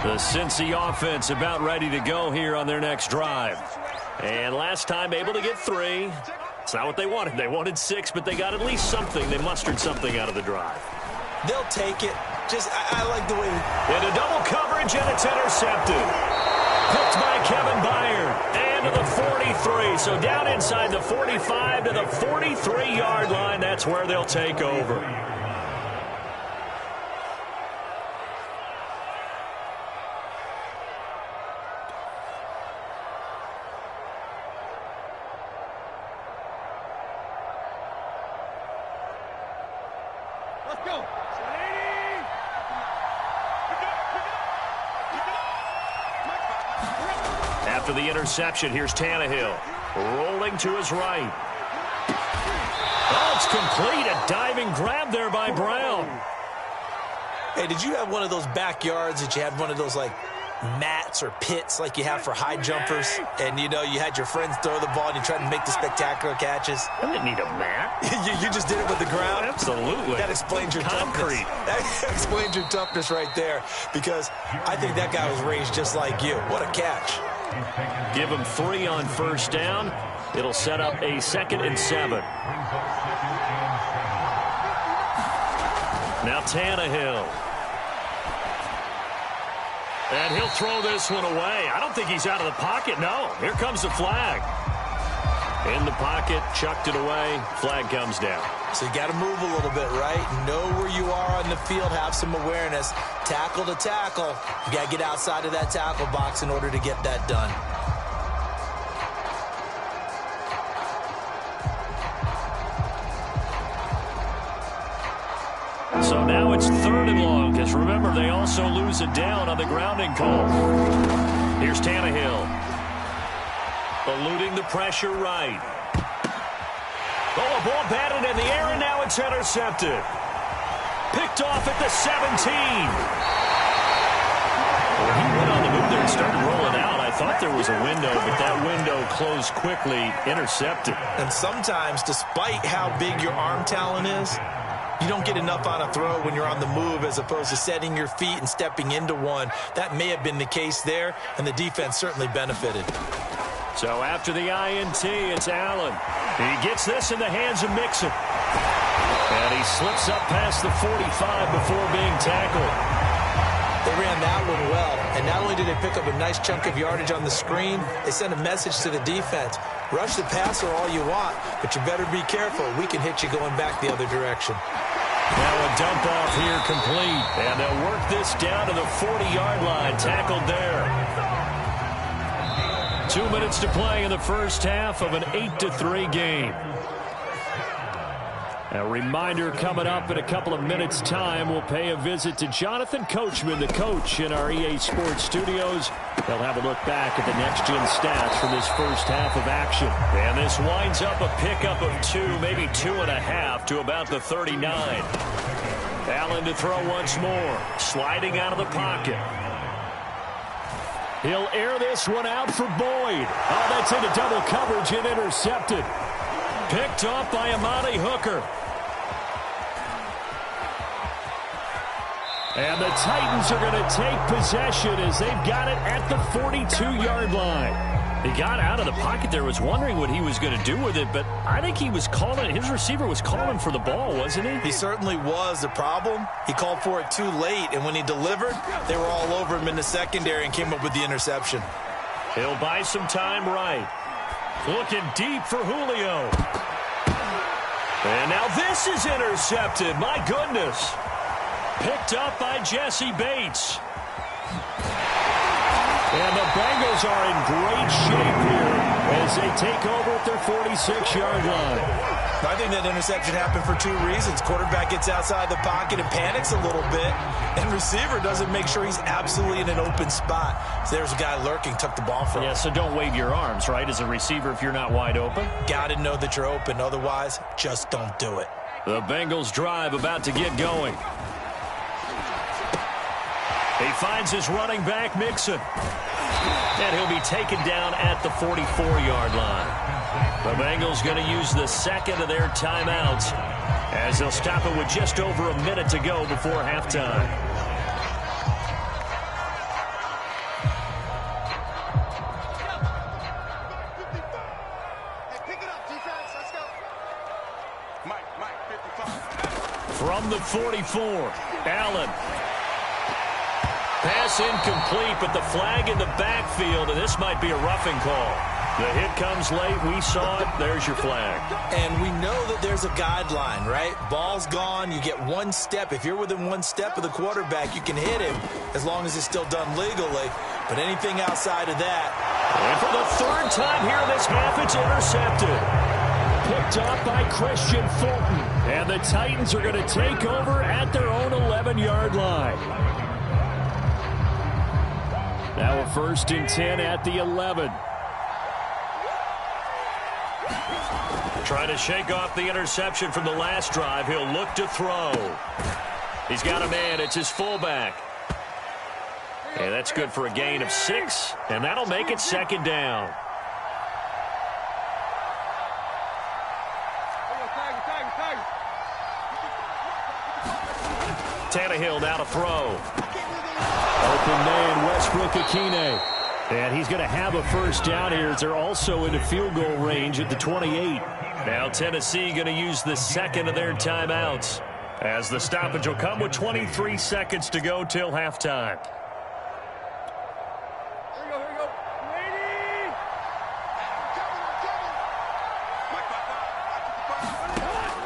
D: The Cincy offense about ready to go here on their next drive. And last time able to get 3. It's not what they wanted. They wanted 6, but they got at least something. They mustered something out of the drive.
B: They'll take it. I like the way.
D: Into double coverage, and it's intercepted. Picked by Kevin Byard. And to the 43. So down inside the 45 to the 43-yard line. That's where they'll take over. After the interception, here's Tannehill. Rolling to his right. Oh, it's complete. A diving grab there by Brown.
B: Hey, did you have one of those backyards that you had one of those, like, mats or pits like you have for high jumpers? And, you know, you had your friends throw the ball and you tried to make the spectacular catches?
D: I didn't need a mat.
B: you just did it with the ground?
D: Absolutely.
B: That explains your toughness. That explains your toughness right there, because I think that guy was raised just like you. What a catch.
D: Give him 3 on 1st down. It'll set up a 2nd and 7. Now Tannehill. And he'll throw this one away. I don't think he's out of the pocket. No, here comes the flag. In the pocket, chucked it away. Flag comes down.
B: So you got to move a little bit, right? Know where you are on the field. Have some awareness. Tackle to tackle. You got to get outside of that tackle box in order to get that done.
D: So now it's 3rd and long, because remember, they also lose it down on the grounding call. Here's Tannehill. Eluding the pressure right. Oh, a ball batted in the air, and now it's intercepted. Picked off at the 17. Well, he went on the move there and started rolling out. I thought there was a window, but that window closed quickly, intercepted.
B: And sometimes, despite how big your arm talent is, you don't get enough on a throw when you're on the move as opposed to setting your feet and stepping into one. That may have been the case there, and the defense certainly benefited.
A: So after the INT, it's Allen. He gets this in the hands of Mixon. And he slips up past the 45 before being tackled.
B: They ran that one well, and not only did they pick up a nice chunk of yardage on the screen, they sent a message to the defense. Rush the passer all you want, but you better be careful. We can hit you going back the other direction.
A: Now a dump off here complete, and they'll work this down to the 40-yard line, tackled there. 2 minutes to play in the first half of an 8-3 game. A reminder coming up in a couple of minutes' time. We'll pay a visit to Jonathan Coachman, the coach in our EA Sports studios. They'll have a look back at the next-gen stats from this first half of action. And this winds up a pickup of 2, maybe 2.5 to about the 39. Allen to throw once more, sliding out of the pocket. He'll air this one out for Boyd. Oh, that's into double coverage and intercepted. Picked off by Amani Hooker. And the Titans are going to take possession as they've got it at the 42-yard line. He got out of the pocket there, was wondering what he was going to do with it, but I think he was calling, his receiver was calling for the ball, wasn't he?
B: He certainly was. The problem, he called for it too late, and when he delivered, they were all over him in the secondary and came up with the interception.
A: He'll buy some time right. Looking deep for Julio. And now this is intercepted. My goodness. Picked up by Jesse Bates. And the Bengals are in great shape here as they take over at their 46-yard line.
B: I think that interception happened for 2 reasons. Quarterback gets outside the pocket and panics a little bit, and receiver doesn't make sure he's absolutely in an open spot. So there's a guy lurking, took the ball from him.
A: Yeah, so don't wave your arms, right, as a receiver if you're not wide open.
B: Got to know that you're open. Otherwise, just don't do it.
A: The Bengals drive about to get going. He finds his running back, Mixon. And he'll be taken down at the 44-yard line. The Bengals going to use the second of their timeouts as they'll stop it with just over a minute to go before halftime. From the 44, Allen. Pass incomplete, but the flag in the backfield, and this might be a roughing call. The hit comes late. We saw it. There's your flag.
B: And we know that there's a guideline, right? Ball's gone. You get 1 step. If you're within 1 step of the quarterback, you can hit him as long as it's still done legally. But anything outside of that.
A: And for the 3rd time here in this half, it's intercepted. Picked up by Christian Fulton. And the Titans are going to take over at their own 11-yard line. Now a 1st and 10 at the 11. Trying to shake off the interception from the last drive. He'll look to throw. He's got a man. It's his fullback. And that's good for a gain of 6. And that'll make it 2nd down. Tannehill now to throw. Open man, Westbrook-Akine. And he's going to have a 1st down here as they're also into field goal range at the 28. Now Tennessee going to use the 2nd of their timeouts as the stoppage will come with 23 seconds to go till halftime.
C: Here we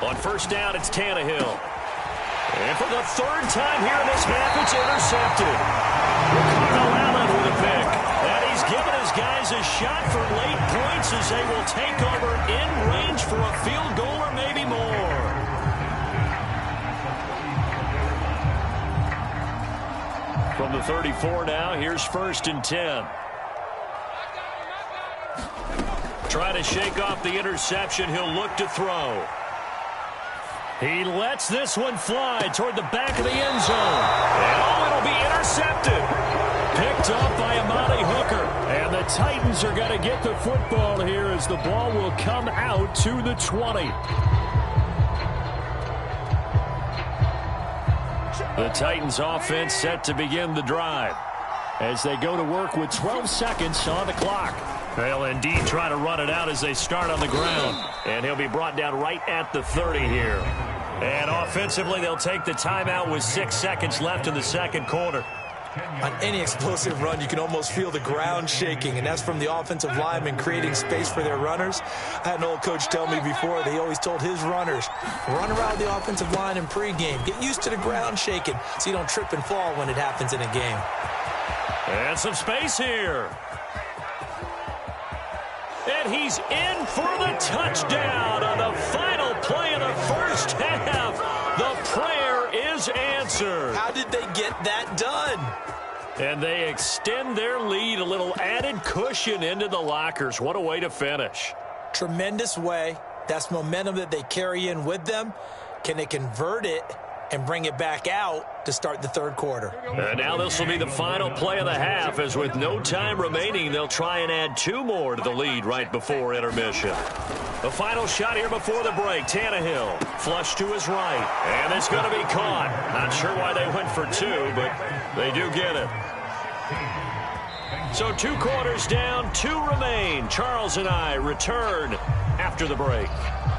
C: go.
A: On 1st down, it's Tannehill. And for the 3rd time here in this half, it's intercepted. Ricardo Allen with a pick. And he's given his guys a shot for late points as they will take over in range for a field goal or maybe more. From the 34 now, here's 1st and 10. Try to shake off the interception. He'll look to throw. He lets this one fly toward the back of the end zone. And oh, it'll be intercepted. Picked up by Amani Hooker. And the Titans are going to get the football here as the ball will come out to the 20. The Titans offense set to begin the drive as they go to work with 12 seconds on the clock. They'll indeed try to run it out as they start on the ground. And he'll be brought down right at the 30 here. And offensively, they'll take the timeout with 6 seconds left in the second quarter.
B: On any explosive run, you can almost feel the ground shaking, and that's from the offensive linemen creating space for their runners. I had an old coach tell me before, they always told his runners, run around the offensive line in pregame. Get used to the ground shaking so you don't trip and fall when it happens in a game.
A: And some space here. And he's in for the touchdown on the final play of the first half. The prayer is answered.
B: How did they get that done?
A: And they extend their lead, a little added cushion into the lockers. What a way to finish.
B: Tremendous way. That's momentum that they carry in with them. Can they convert it and bring it back out to start the third quarter?
A: And now this will be the final play of the half, as with no time remaining, they'll try and add 2 more to the lead right before intermission. The final shot here before the break. Tannehill, flush to his right, and it's going to be caught. Not sure why they went for 2, but they do get it. So 2 quarters down, 2 remain. Charles and I return after the break.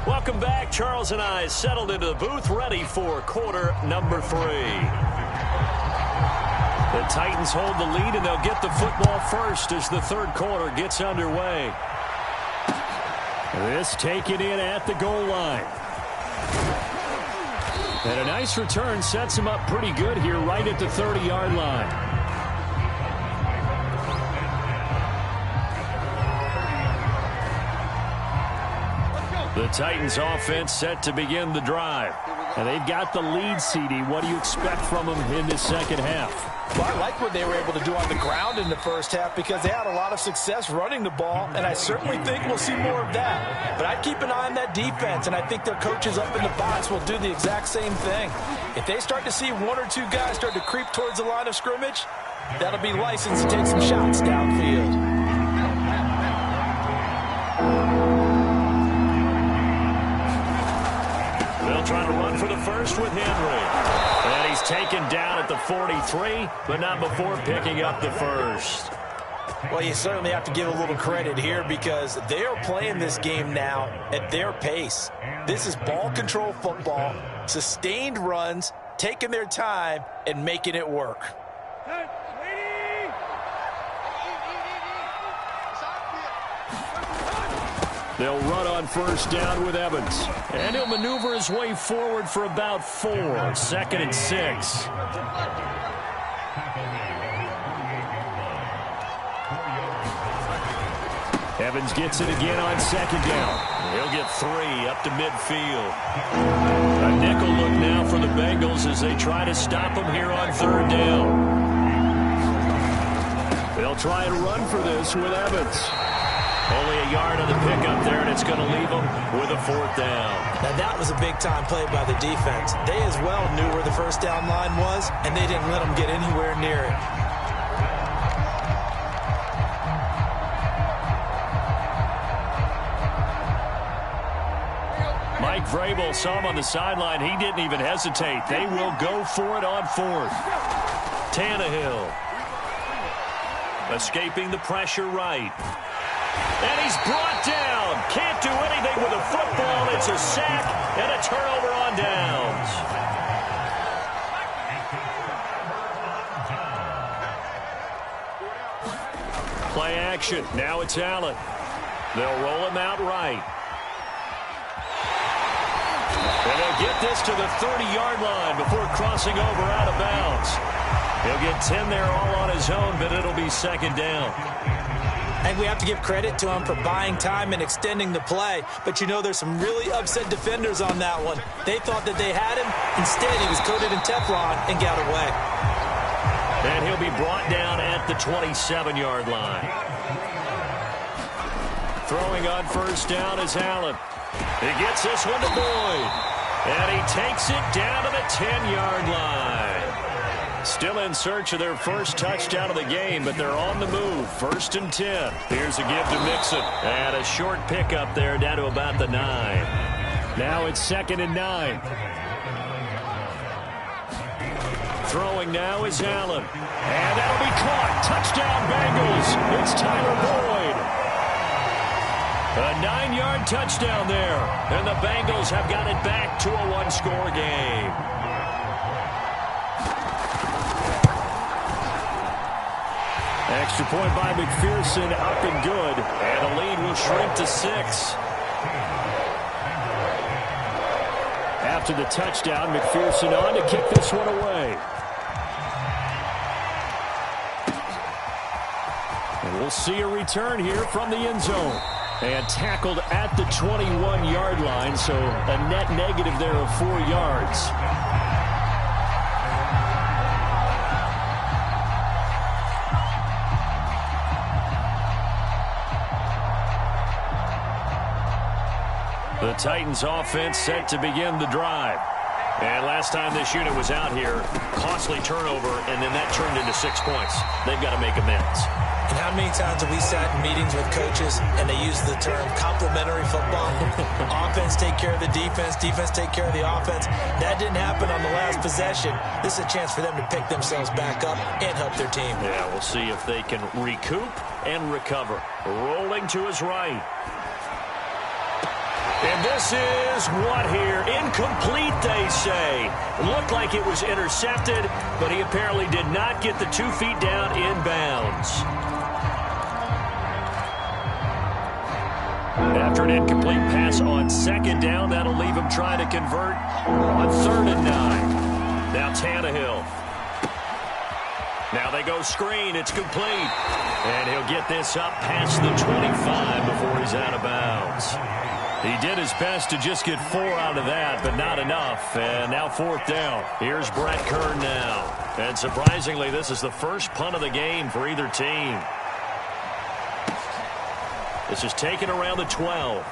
A: Welcome back. Charles and I settled into the booth, ready for quarter number 3. The Titans hold the lead, and they'll get the football first as the third quarter gets underway. This taken in at the goal line. And a nice return sets him up pretty good here right at the 30-yard line. The Titans offense set to begin the drive. And they've got the lead, CD. What do you expect from them in this second half?
B: Well, I like what they were able to do on the ground in the first half because they had a lot of success running the ball, and I certainly think we'll see more of that. But I'd keep an eye on that defense, and I think their coaches up in the box will do the exact same thing. If they start to see 1 or 2 guys start to creep towards the line of scrimmage, that'll be license to take some shots downfield.
A: They'll try to run for the first with Henry. And he's taken down at the 43, but not before picking up the first.
B: Well, you certainly have to give a little credit here because they are playing this game now at their pace. This is ball control football, sustained runs, taking their time, and making it work.
A: They'll run on first down with Evans. And he'll maneuver his way forward for about 4. 2nd and 6. Evans gets it again on 2nd down. He'll get 3 up to midfield. A nickel look now for the Bengals as they try to stop him here on 3rd down. They'll try and run for this with Evans. Only a yard on the pickup there, and it's going to leave them with a 4th down.
B: Now, that was a big-time play by the defense. They as well knew where the first down line was, and they didn't let them get anywhere near it.
A: Mike Vrabel saw him on the sideline. He didn't even hesitate. They will go for it on 4th. Tannehill escaping the pressure right. And he's brought down. Can't do anything with a football. It's a sack and a turnover on downs. Play action. Now it's Allen. They'll roll him out right. And they'll get this to the 30-yard line before crossing over out of bounds. He'll get 10 there all on his own, but it'll be 2nd down.
B: And we have to give credit to him for buying time and extending the play. But, you know, there's some really upset defenders on that one. They thought that they had him. Instead, he was coated in Teflon and got away.
A: And he'll be brought down at the 27-yard line. Throwing on first down is Allen. He gets this one to Boyd. And he takes it down to the 10-yard line. Still in search of their first touchdown of the game, but they're on the move. 1st and 10. Here's a give to Mixon. And a short pickup there down to about the 9. Now it's 2nd and 9. Throwing now is Allen. And that'll be caught. Touchdown Bengals. It's Tyler Boyd. A 9-yard touchdown there. And the Bengals have got it back to a one-score game. Extra point by McPherson, up and good. And the lead will shrink to 6. After the touchdown, McPherson on to kick this one away. And we'll see a return here from the end zone. And tackled at the 21-yard line, so a net negative there of 4 yards. The Titans offense set to begin the drive. And last time this unit was out here, costly turnover, and then that turned into 6 points. They've got to make amends.
B: And how many times have we sat in meetings with coaches and they use the term complementary football? Offense take care of the defense, defense take care of the offense. That didn't happen on the last possession. This is a chance for them to pick themselves back up and help their team.
A: Yeah, we'll see if they can recoup and recover. Rolling to his right. And this is what here? Incomplete, they say. It looked like it was intercepted, but he apparently did not get the 2 feet down inbounds. After an incomplete pass on second down, that'll leave him trying to convert on 3rd and 9. Now Tannehill. Now they go screen. It's complete. And he'll get this up past the 25 before he's out of bounds. He did his best to just get 4 out of that, but not enough. And now 4th down. Here's Brett Kern now. And surprisingly, this is the first punt of the game for either team. This is taken around the 12.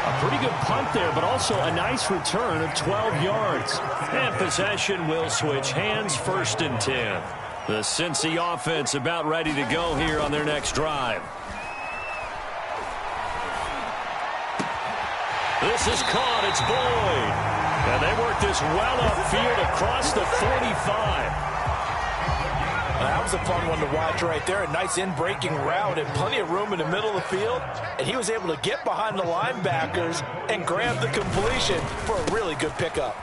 A: A pretty good punt there, but also a nice return of 12 yards. And possession will switch hands, 1st and 10. The Cincy offense about ready to go here on their next drive. This is caught. It's Boyd. And they work this well upfield across the 45.
B: That was a fun one to watch right there. A nice in-breaking route and plenty of room in the middle of the field. And he was able to get behind the linebackers and grab the completion for a really good pickup.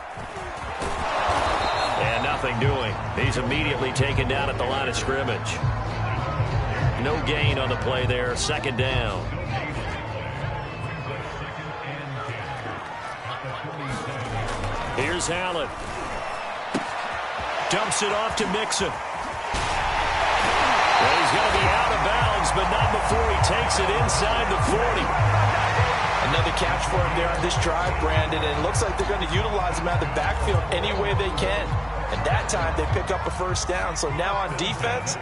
A: And nothing doing. He's immediately taken down at the line of scrimmage. No gain on the play there. 2nd down. Here's Allen. Dumps it off to Mixon. Well, he's going to be out of bounds, but not before he takes it inside the 40.
B: Another catch for him there on this drive, Brandon, and it looks like they're going to utilize him out of the backfield any way they can. And that time they pick up a 1st down. So now on defense,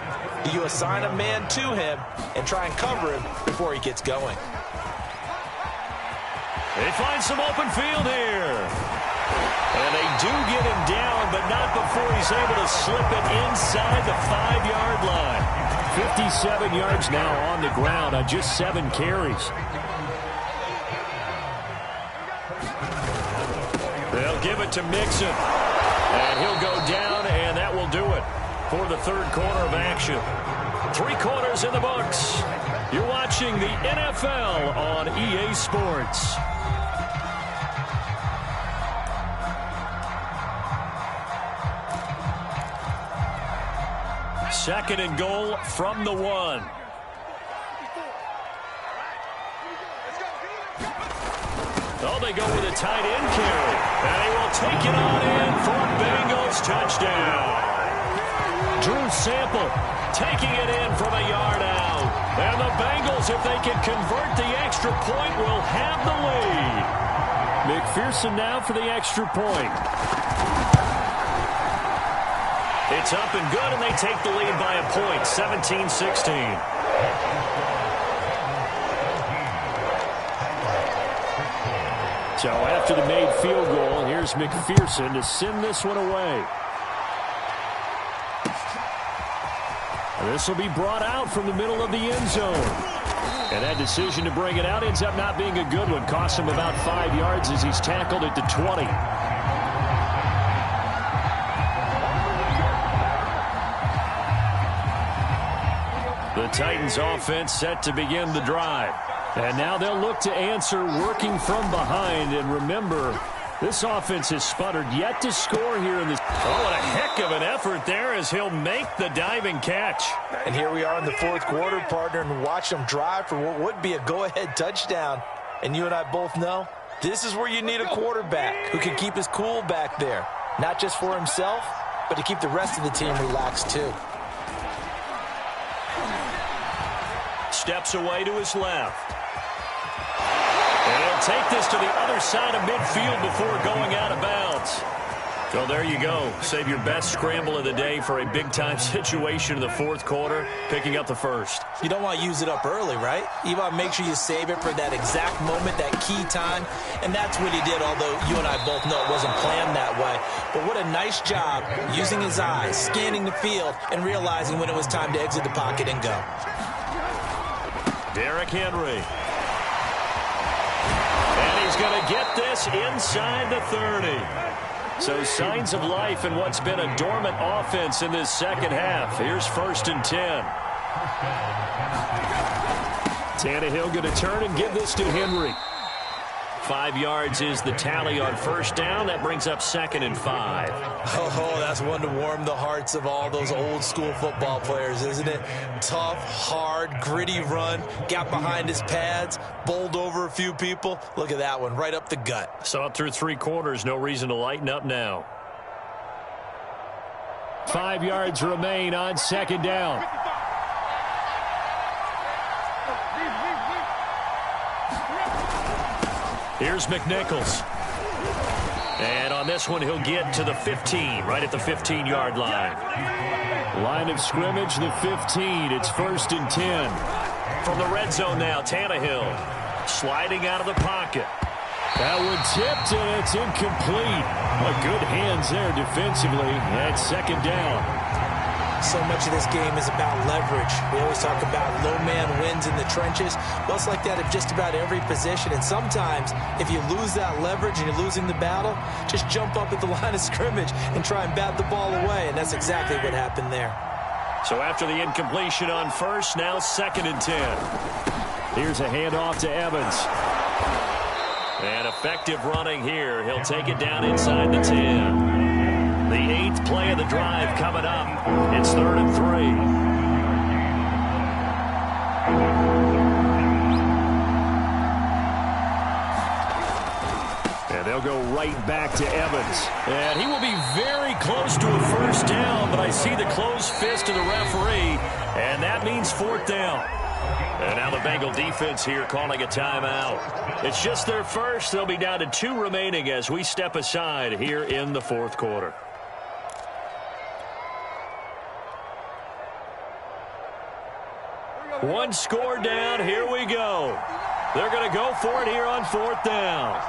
B: you assign a man to him and try and cover him before he gets going.
A: They find some open field here. And they do get him down, but not before he's able to slip it inside the 5-yard line. 57 yards now on the ground on just 7 carries. They'll give it to Mixon. And he'll go down, and that will do it for the 3rd quarter of action. 3 quarters in the books. You're watching the NFL on EA Sports. Second and goal from the 1. Oh, they go with a tight end carry. And he will take it on in for a Bengals touchdown. Drew Sample taking it in from a yard out. And the Bengals, if they can convert the extra point, will have the lead. McPherson now for the extra point. It's up and good, and they take the lead by a point, 17-16. So after the made field goal, here's McPherson to send this one away. This will be brought out from the middle of the end zone. And that decision to bring it out ends up not being a good one. Costs him about 5 yards as he's tackled at the 20.
D: Titans offense set to begin the drive. And now they'll look to answer working from behind. And remember, this offense has sputtered yet to score here in this. Oh, what a heck of an effort there as he'll make the diving catch.
B: And here we are in the fourth quarter, partner, and watch them drive for what would be a go-ahead touchdown. And you and I both know this is where you need a quarterback who can keep his cool back there. Not just for himself, but to keep the rest of the team relaxed too.
A: Steps away to his left. And he'll take this to the other side of midfield before going out of bounds. So there you go. Save your best scramble of the day for a big-time situation in the fourth quarter, picking up the first.
B: You don't want to use it up early, right? You want to make sure you save it for that exact moment, that key time. And that's what he did, although you and I both know it wasn't planned that way. But what a nice job using his eyes, scanning the field, and realizing when it was time to exit the pocket and go.
A: Derrick Henry. And he's going to get this inside the 30. So signs of life in what's been a dormant offense in this second half. Here's 1st and 10.
D: Tannehill going to turn and give this to Henry.
A: 5 yards is the tally on first down. That brings up 2nd and 5.
B: Oh, that's one to warm the hearts of all those old school football players, isn't it? Tough, hard, gritty run. Got behind his pads, bowled over a few people. Look at that one, right up the gut.
A: Saw it through 3 quarters. No reason to lighten up now.
D: 5 yards remain on 2nd down.
A: Here's McNichols. And on this one, he'll get to the 15, right at the 15-yard line.
D: Line of scrimmage, the 15. It's 1st and 10.
A: From the red zone now, Tannehill sliding out of the pocket.
D: That one tipped, and it's incomplete. Well, good hands there defensively. That's 2nd down.
B: So much of this game is about leverage. We always talk about low man wins in the trenches. Well, it's like that at just about every position. And sometimes, if you lose that leverage and you're losing the battle, just jump up at the line of scrimmage and try and bat the ball away. And that's exactly what happened there.
A: So after the incompletion on first, now 2nd and 10.
D: Here's a handoff to Evans.
A: And effective running here. He'll take it down inside the 10. The 8th play of the drive coming up. It's 3rd and 3.
D: And they'll go right back to Evans.
A: And he will be very close to a first down, but I see the closed fist of the referee, and that means 4th down. And now the Bengal defense here calling a timeout. It's just their first. They'll be down to 2 remaining as we step aside here in the fourth quarter. One score down. Here we go. They're going to go for it here on 4th down.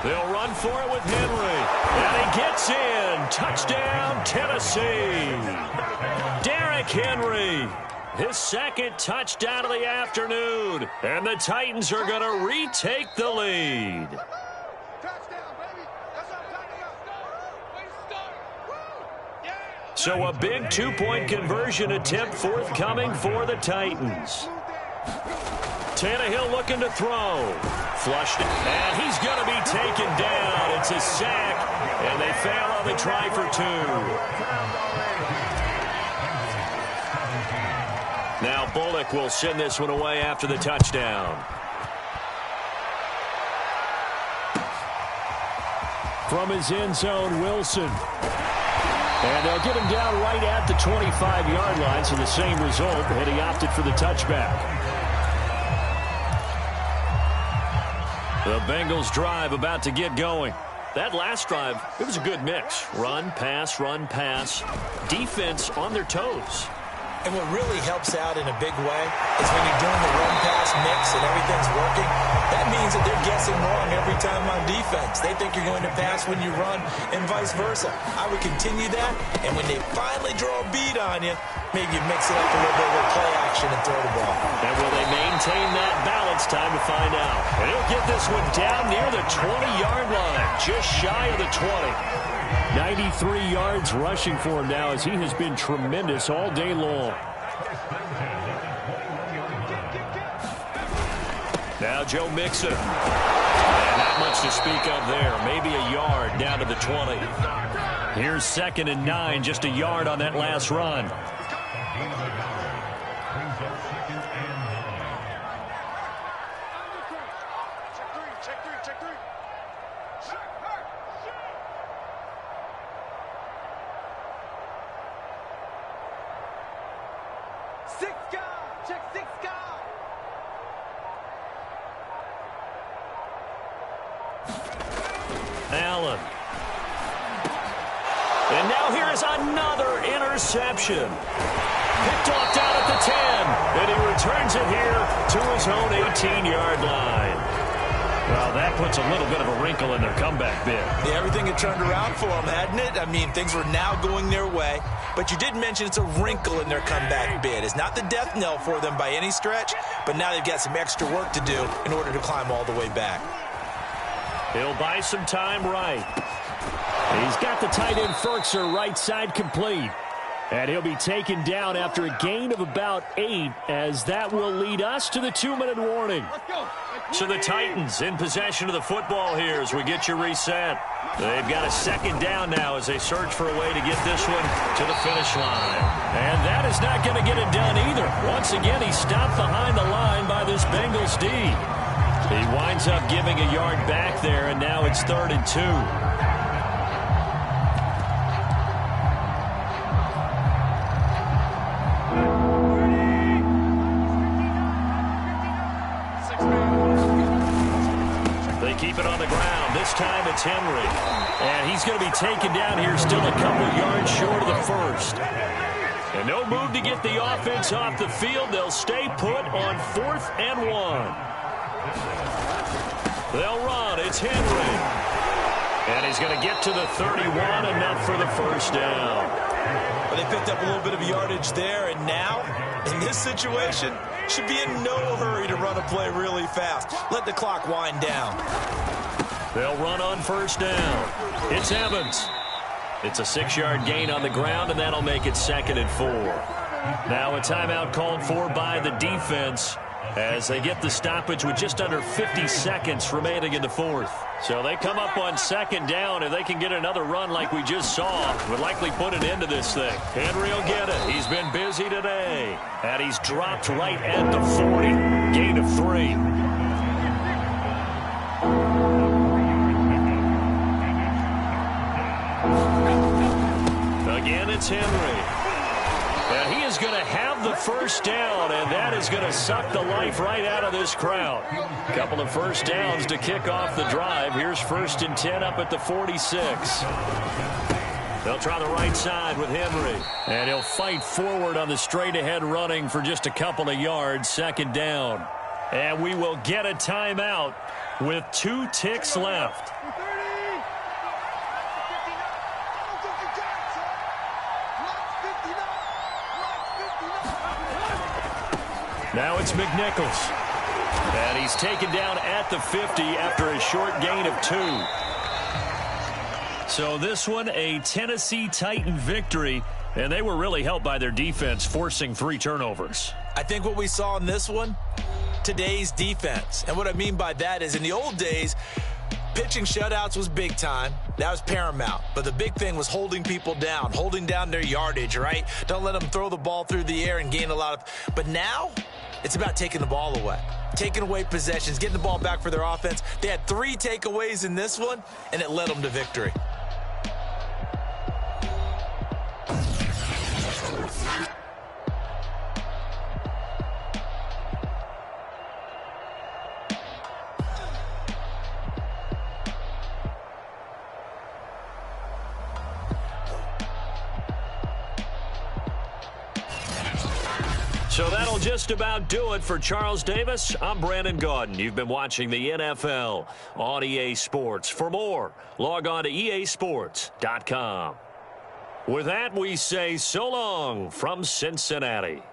A: They'll run for it with Henry. And he gets in. Touchdown, Tennessee. Derrick Henry. His 2nd touchdown of the afternoon. And the Titans are going to retake the lead. So a big 2-point conversion attempt forthcoming for the Titans. Tannehill looking to throw. Flushed it. And he's going to be taken down. It's a sack. And they fail on the try for 2. Now Bullock will send this one away after the touchdown.
D: From his end zone, Wilson. And they'll get him down right at the 25-yard line, so the same result, and he opted for the touchback.
A: The Bengals drive about to get going. That last drive, it was a good mix. Run, pass, defense on their toes.
B: And what really helps out in a big way is when you're doing the run-pass mix and everything's working, that means that they're guessing wrong every time on defense. They think you're going to pass when you run and vice versa. I would continue that, and when they finally draw a beat on you, maybe you mix it up a little bit with play action and throw the ball.
A: And will they maintain that balance? Time to find out. And he'll get this one down near the 20-yard line, just shy of the 20.
D: 93 yards rushing for him now as he has been tremendous all day long.
A: Now Joe Mixon. And not much to speak of there. Maybe a yard down to the 20.
D: Here's 2nd and 9, just a yard on that last run.
A: Allen. And now here's another interception. Picked off down at the 10. And he returns it here to his own 18-yard line. Well, that puts a little bit of a wrinkle in their comeback bid.
B: Yeah, everything had turned around for them, hadn't it? I mean, things were now going their way. But you did mention it's a wrinkle in their comeback bid. It's not the death knell for them by any stretch, but now they've got some extra work to do in order to climb all the way back.
A: He'll buy some time right. He's got the tight end Ferkser right side complete.
D: And he'll be taken down after a gain of about 8, as that will lead us to the 2-minute warning.
A: So the Titans in possession of the football here as we get you reset. They've got a 2nd down now as they search for a way to get this one to the finish line. And that is not going to get it done either. Once again, he's stopped behind the line by this Bengals D. He winds up giving a yard back there, and now it's 3rd and 2. Keep it on the ground. This time it's Henry. And he's going to be taken down here still a couple yards short of the 1st. And no move to get the offense off the field. They'll stay put on 4th and 1. They'll run. It's Henry. And he's going to get to the 31, enough for the 1st down.
B: Well, they picked up a little bit of yardage there, and now, in this situation, should be in no hurry to run a play really fast. Let the clock wind down.
A: They'll run on 1st down. It's Evans. It's a 6-yard gain on the ground, and that'll make it 2nd and 4. Now a timeout called for by the defense as they get the stoppage with just under 50 seconds remaining in the 4th. So they come up on 2nd down. If they can get another run like we just saw, would likely put an end to this thing. Henry will get it. He's been busy today. And he's dropped right at the 40. Gain of 3. Again, it's Henry. And he is going to have the 1st down, and that is going to suck the life right out of this crowd. Couple of 1st downs to kick off the drive. Here's 1st and 10 up at the 46. They'll try the right side with Henry. And he'll fight forward on the straight-ahead running for just a couple of yards. 2nd down. And we will get a timeout with 2 ticks left. Now it's McNichols. And he's taken down at the 50 after a short gain of 2. So this one, a Tennessee Titan victory. And they were really helped by their defense, forcing 3 turnovers.
B: I think what we saw in this one, today's defense. And what I mean by that is in the old days, pitching shutouts was big time. That was paramount. But the big thing was holding people down, holding down their yardage, right? Don't let them throw the ball through the air and gain a lot of... But now, it's about taking the ball away. Taking away possessions, getting the ball back for their offense. They had 3 takeaways in this one, and it led them to victory.
A: So that'll just about do it for Charles Davis. I'm Brandon Gaudin. You've been watching the NFL on EA Sports. For more, log on to easports.com. With that, we say so long from Cincinnati.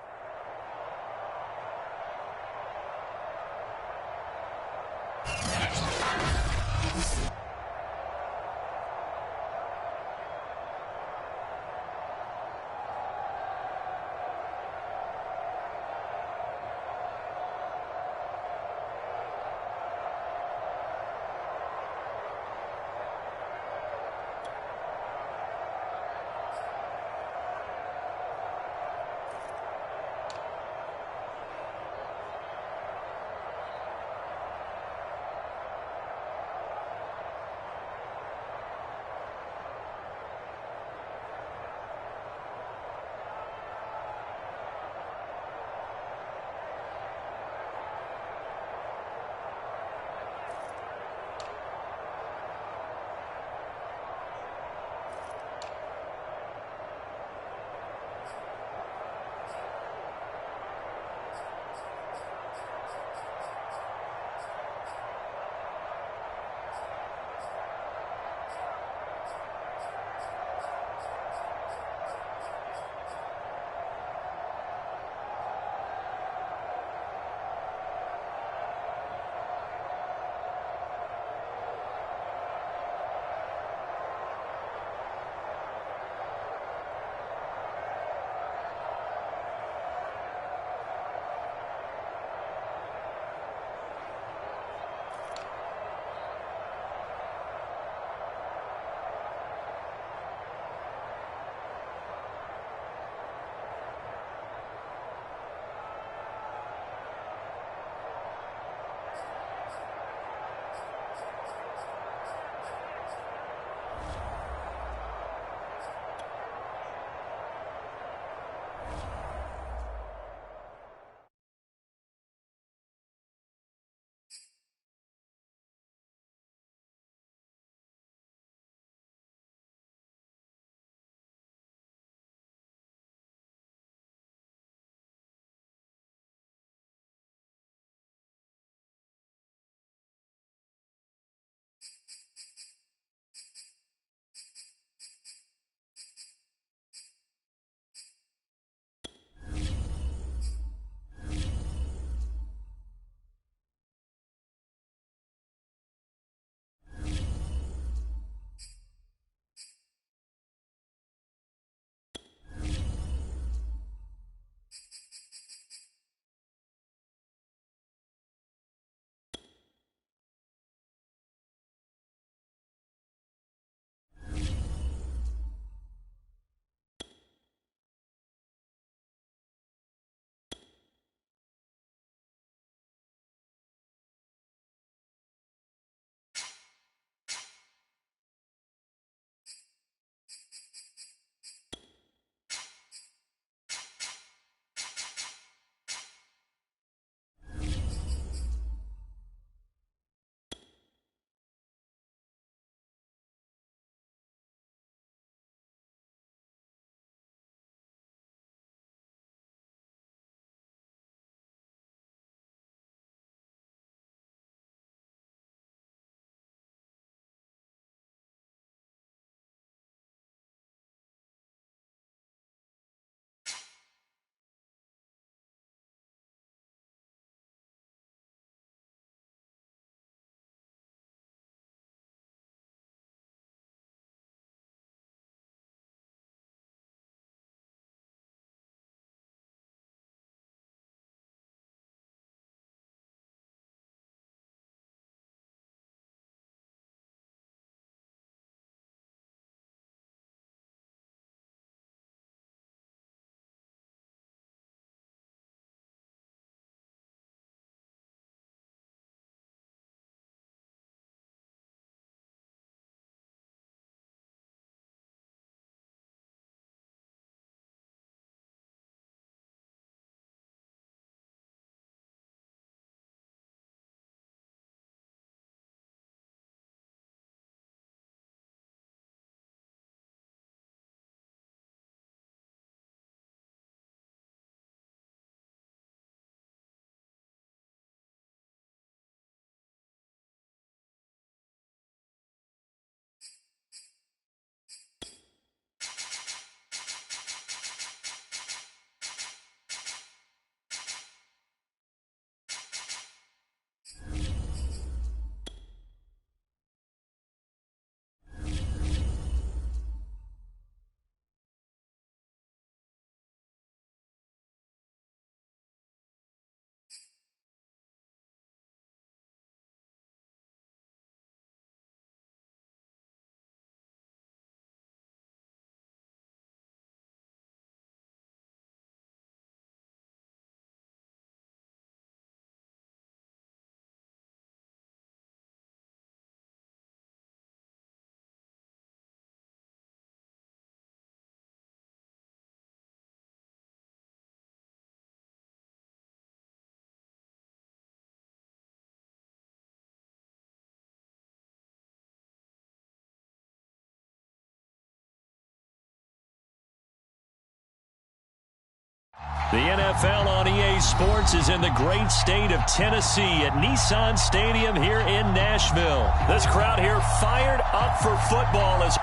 A: The NFL on EA Sports is in the great state of Tennessee at Nissan Stadium here in Nashville. This crowd here fired up for football as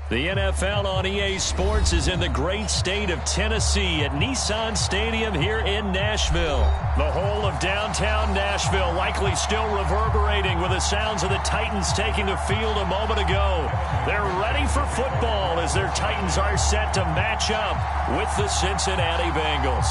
A: the NFL on EA Sports is in the great state of Tennessee at Nissan Stadium here in Nashville. The whole of downtown Nashville likely still reverberating with the sounds of the Titans taking the field a moment ago. They're ready for football as their Titans are set to match up with the Cincinnati Bengals.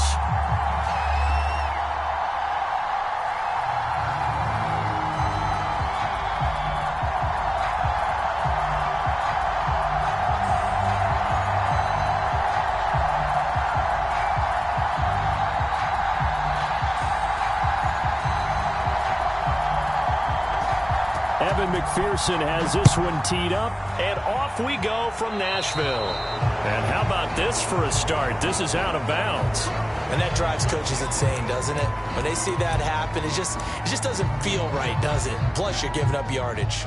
A: McPherson has this one teed up, and off we go from Nashville. And how about this for a start? This is out of bounds.
B: And that drives coaches insane, doesn't it? When they see that happen, it just doesn't feel right, does it? Plus, you're giving up yardage.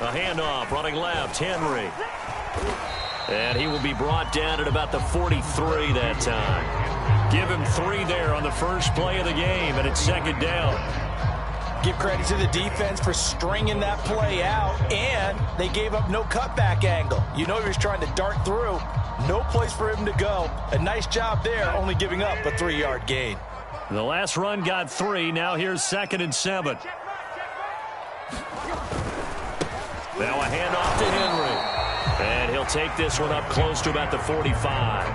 A: A handoff, running left, Henry. And he will be brought down at about the 43 that time. Give him 3 there on the first play of the game, and it's second down.
B: Give credit to the defense for stringing that play out, and they gave up no cutback angle. You know he was trying to dart through. No place for him to go. A nice job there, only giving up a 3-yard gain.
A: The last run got 3. Now here's 2nd and 7. Now a handoff to Henry. And he'll take this one up close to about the 45.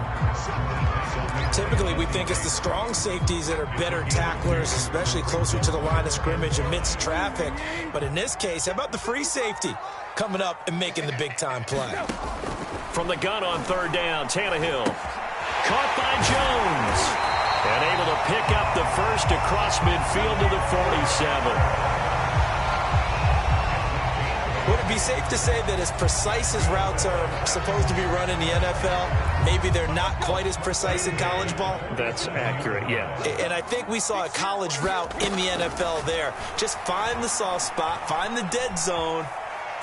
B: Typically, we think it's the strong safeties that are better tacklers, especially closer to the line of scrimmage amidst traffic. But in this case, how about the free safety coming up and making the big-time play?
A: From the gun on 3rd down, Tannehill. Caught by Jones. And able to pick up the first across midfield to the 47.
B: Would it be safe to say that as precise as routes are supposed to be run in the NFL, maybe they're not quite as precise in college ball?
A: That's accurate, yeah.
B: And I think we saw a college route in the NFL there. Just find the soft spot, find the dead zone,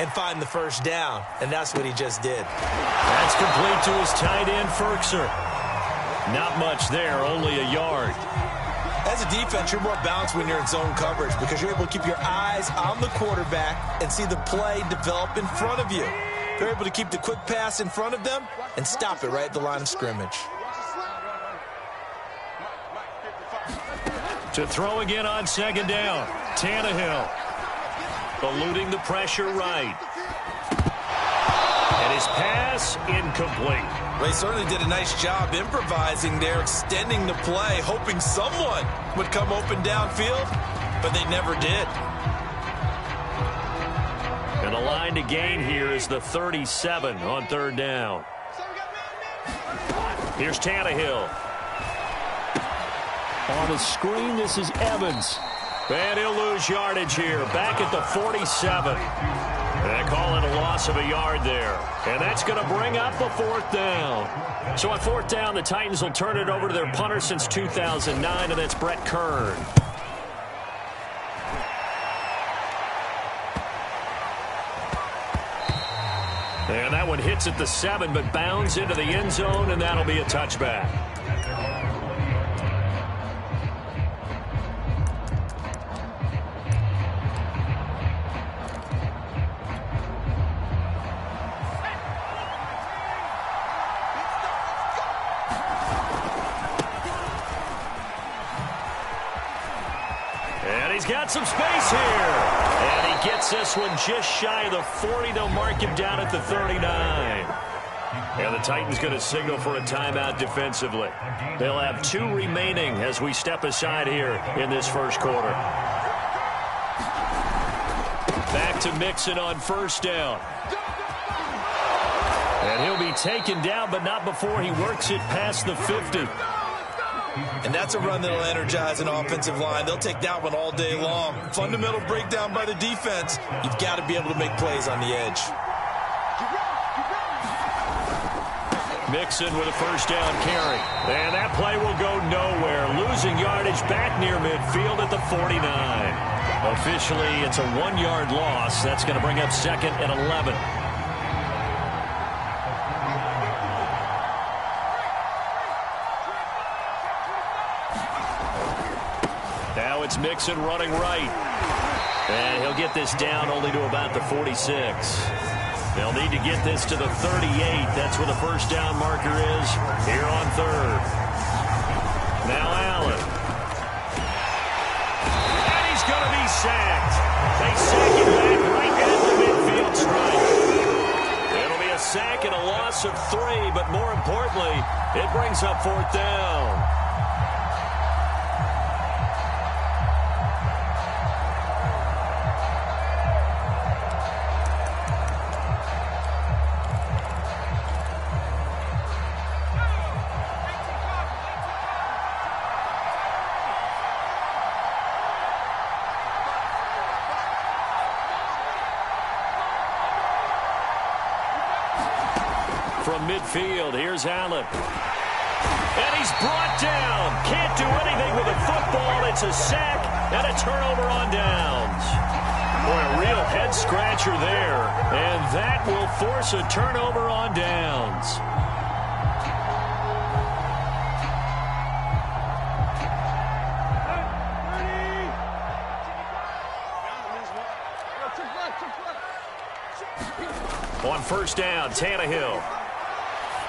B: and find the first down. And that's what he just did.
A: That's complete to his tight end, Ferkser. Not much there, only a yard.
B: As a defense, you're more balanced when you're in zone coverage because you're able to keep your eyes on the quarterback and see the play develop in front of you. You're able to keep the quick pass in front of them and stop it right at the line of scrimmage.
A: To throw again on second down. Tannehill eluding the pressure right. And his pass incomplete.
B: Well, he certainly did a nice job improvising there, extending the play, hoping someone would come open downfield, but they never did.
A: And the line to gain here is the 37 on third down. Here's Tannehill. On the screen, this is Evans. And he'll lose yardage here. Back at the 47. They call it a loss of a yard there. And that's going to bring up a fourth down. So on fourth down, the Titans will turn it over to their punter since 2009, and that's Brett Kern. And that one hits at the 7, but bounds into the end zone, and that'll be a touchback. And he's got some space here. And he gets this one just shy of the 40. They'll mark him down at the 39. And the Titans going to signal for a timeout defensively. They'll have 2 remaining as we step aside here in this first quarter. Back to Mixon on first down. And he'll be taken down, but not before he works it past the 50.
B: And that's a run that'll energize an offensive line. They'll take that one all day long. Fundamental breakdown by the defense. You've got to be able to make plays on the edge.
A: Mixon with a first down carry. And that play will go nowhere. Losing yardage back near midfield at the 49. Officially, it's a 1-yard loss. That's going to bring up second and 11. Now it's Mixon running right. And he'll get this down only to about the 46. They'll need to get this to the 38. That's where the first down marker is here on third. Now Allen. And he's going to be sacked. They sack him back right at the midfield stripe. It'll be a sack and a loss of 3, but more importantly, it brings up fourth down. From midfield, here's Allen. And he's brought down. Can't do anything with the football. It's a sack and a turnover on downs. Boy, a real head-scratcher there. And that will force a turnover on downs. On first down, Tannehill.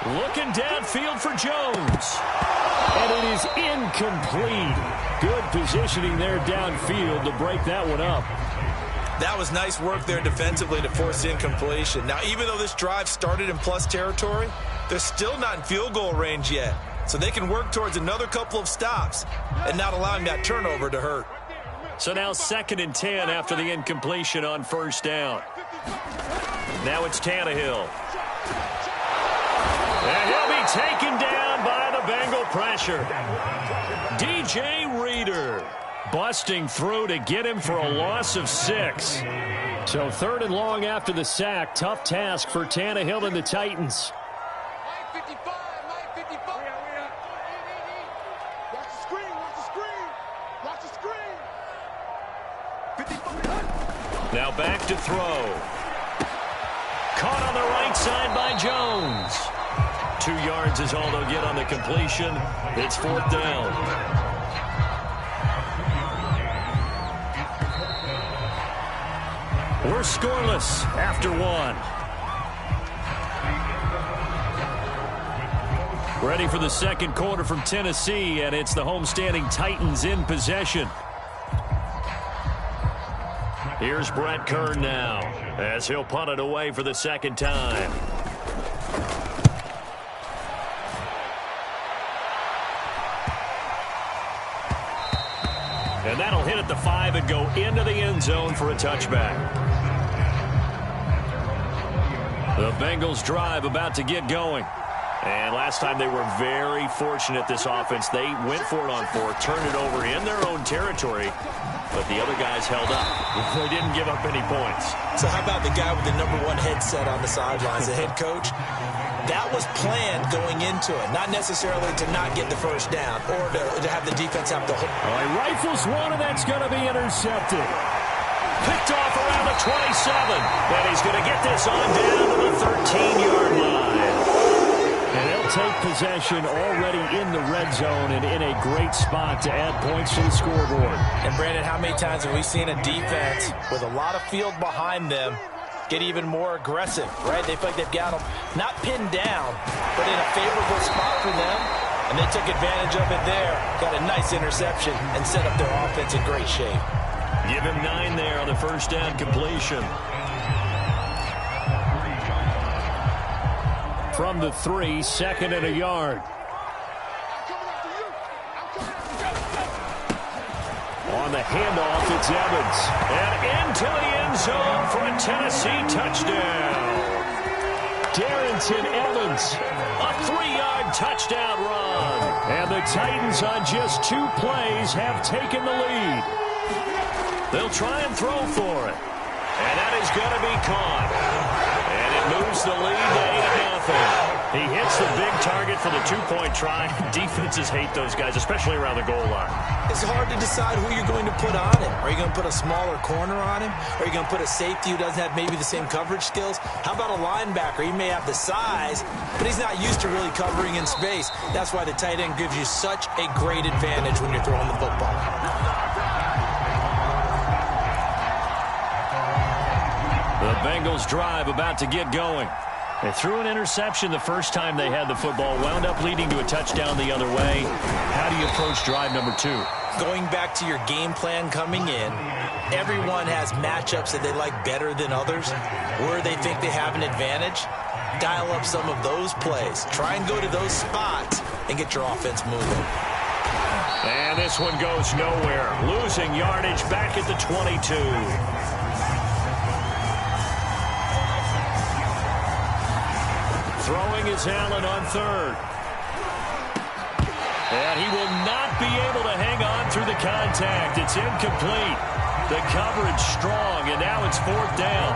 A: Looking downfield for Jones. And it is incomplete. Good positioning there downfield to break that one up.
B: That was nice work there defensively to force incompletion. Now, even though this drive started in plus territory, they're still not in field goal range yet. So they can work towards another couple of stops and not allowing that turnover to hurt.
A: So now 2nd and 10 after the incompletion on first down. Now it's Tannehill. And he'll be taken down by the Bengal pressure. DJ Reader busting through to get him for a loss of 6. So 3rd and long after the sack. Tough task for Tannehill and the Titans.
C: Watch the screen, watch the screen, watch the screen. 55.
A: Now back to throw. Caught on the right side by Jones. 2 yards is all they'll get on the completion. It's 4th down. We're scoreless after 1. Ready for the second quarter from Tennessee, and it's the homestanding Titans in possession. Here's Brett Kern now, as he'll punt it away for the second time. And that'll hit at the 5 and go into the end zone for a touchback. The Bengals drive about to get going. And last time they were very fortunate, this offense. They went for it on 4, turned it over in their own territory, but the other guys held up. They didn't give up any points.
B: So how about the guy with the #1 headset on the sidelines, the head coach? That was planned going into it, not necessarily to not get the first down or to have the defense have the whole.
A: He rifles one, and that's going to be intercepted. Picked off around the 27, and he's going to get this on down to the 13-yard line. And they'll take possession already in the red zone and in a great spot to add points to the scoreboard.
B: And, Brandon, how many times have we seen a defense with a lot of field behind them get even more aggressive, right? They feel like they've got them not pinned down, but in a favorable spot for them, and they took advantage of it there. Got a nice interception and set up their offense in great shape.
A: Give him 9 there on the first down completion. From the 3, 2nd and a yard. On the handoff, it's Evans. And into the end zone for a Tennessee touchdown. Darrington Evans, a 3-yard touchdown run. And the Titans on just 2 plays have taken the lead. They'll try and throw for it. And that is going to be caught. And it moves the lead to 8-0. He hits the big target for the 2-point try. Defenses hate those guys, especially around the goal line.
B: It's hard to decide who you're going to put on him. Are you going to put a smaller corner on him? Are you going to put a safety who doesn't have maybe the same coverage skills? How about a linebacker? He may have the size, but he's not used to really covering in space. That's why the tight end gives you such a great advantage when you're throwing the football.
A: The Bengals drive about to get going. They threw an interception the first time they had the football, wound up leading to a touchdown the other way. How do you approach drive number 2?
B: Going back to your game plan coming in, everyone has matchups that they like better than others, where they think they have an advantage. Dial up some of those plays. Try and go to those spots and get your offense moving.
A: And this one goes nowhere. Losing yardage back at the 22. Throwing is Allen on 3rd. And he will not be able to hang on through the contact. It's incomplete. The coverage strong, and now it's 4th down.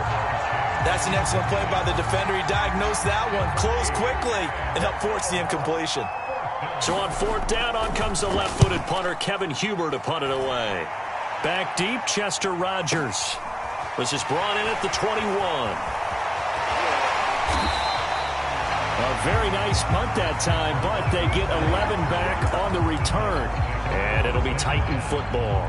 B: That's an excellent play by the defender. He diagnosed that one, closed quickly, and helped force the incompletion.
A: So on 4th down, on comes the left-footed punter, Kevin Huber, to punt it away. Back deep, Chester Rogers. This is brought in at the 21. A very nice punt that time, but they get 11 back on the return. And it'll be Titan football.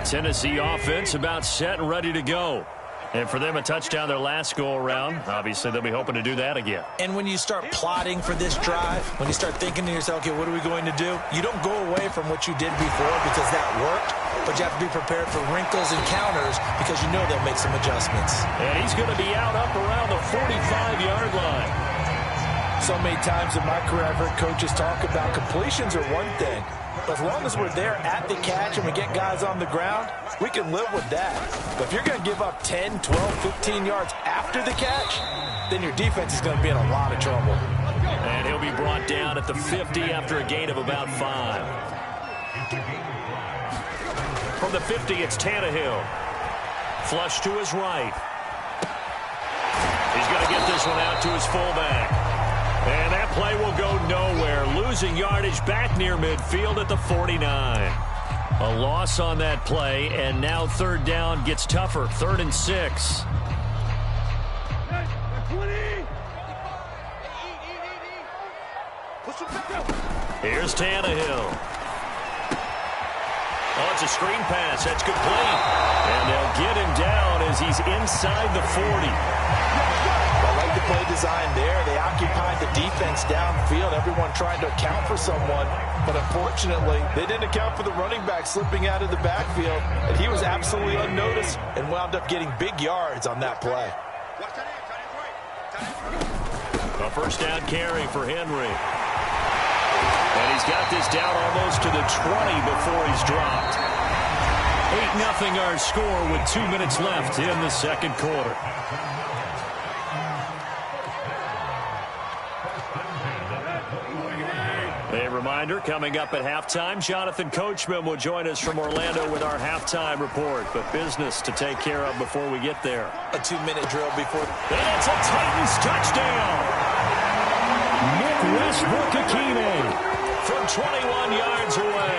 A: Tennessee offense about set and ready to go. And for them, a touchdown their last go-around. Obviously, they'll be hoping to do that again.
B: And when you start plotting for this drive, when you start thinking to yourself, okay, what are we going to do? You don't go away from what you did before because that worked, but you have to be prepared for wrinkles and counters because you know they'll make some adjustments.
A: And he's going to be out up around the 45-yard line.
B: So many times in my career, I've heard coaches talk about completions are one thing. But as long as we're there at the catch and we get guys on the ground, we can live with that. But if you're going to give up 10, 12, 15 yards after the catch, then your defense is going to be in a lot of trouble.
A: And he'll be brought down at the 50 after a gain of about 5. From the 50, it's Tannehill. Flush to his right. He's going to get this one out to his fullback. And that play will go nowhere, losing yardage back near midfield at the 49. A loss on that play, and now third down gets tougher. 3rd and 6. Here's Tannehill. Oh, it's a screen pass. That's complete. And they'll get him down as he's inside the 40.
B: I like the play design there. They occupied the defense downfield. Everyone trying to account for someone. But unfortunately, they didn't account for the running back slipping out of the backfield. And he was absolutely unnoticed and wound up getting big yards on that play.
A: A first down carry for Henry. And he's got this down almost to the 20 before he's dropped. 8-0 our score with 2 minutes left in the second quarter. A reminder, coming up at halftime, Jonathan Coachman will join us from Orlando with our halftime report. But business to take care of before we get there.
B: A 2-minute drill before.
A: And it's a Titans touchdown. Nick Westbrook-Ikhine from 21 yards away.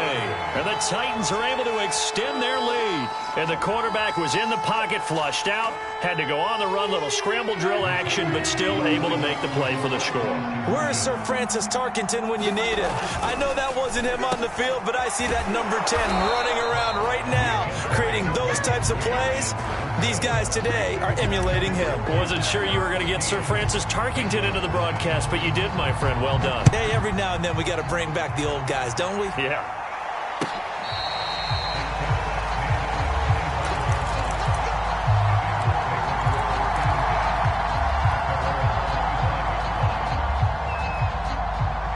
A: And the Titans are able to extend their lead. And the quarterback was in the pocket, flushed out, had to go on the run, little scramble drill action, but still able to make the play for the score.
B: Where is Sir Francis Tarkenton when you need him? I know that wasn't him on the field, but I see that number 10 running around right now, creating those types of plays. These guys today are emulating him.
A: Wasn't sure you were going to get Sir Francis Tarkenton into the broadcast, but you did, my friend. Well done.
B: Hey, every now and then we got to bring back the old guys, don't we?
A: Yeah.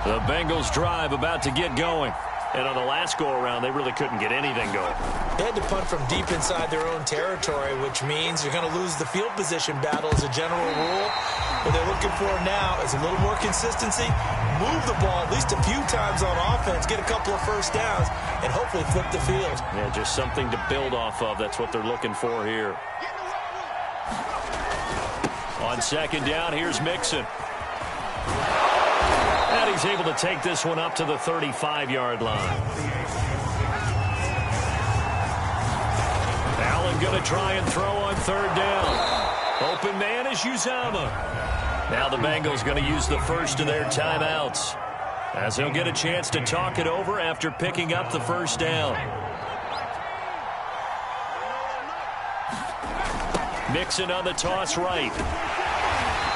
A: The Bengals drive about to get going. And on the last go-around, they really couldn't get anything going.
B: They had to punt from deep inside their own territory, which means you're going to lose the field position battle as a general rule. What they're looking for now is a little more consistency, move the ball at least a few times on offense, get a couple of first downs, and hopefully flip the field.
A: Yeah, just something to build off of. That's what they're looking for here. On second down, here's Mixon. And he's able to take this one up to the 35-yard line. Allen going to try and throw on third down. Open man is Uzama. Now the Bengals going to use the first of their timeouts, as he'll get a chance to talk it over after picking up the first down. Mixon on the toss right.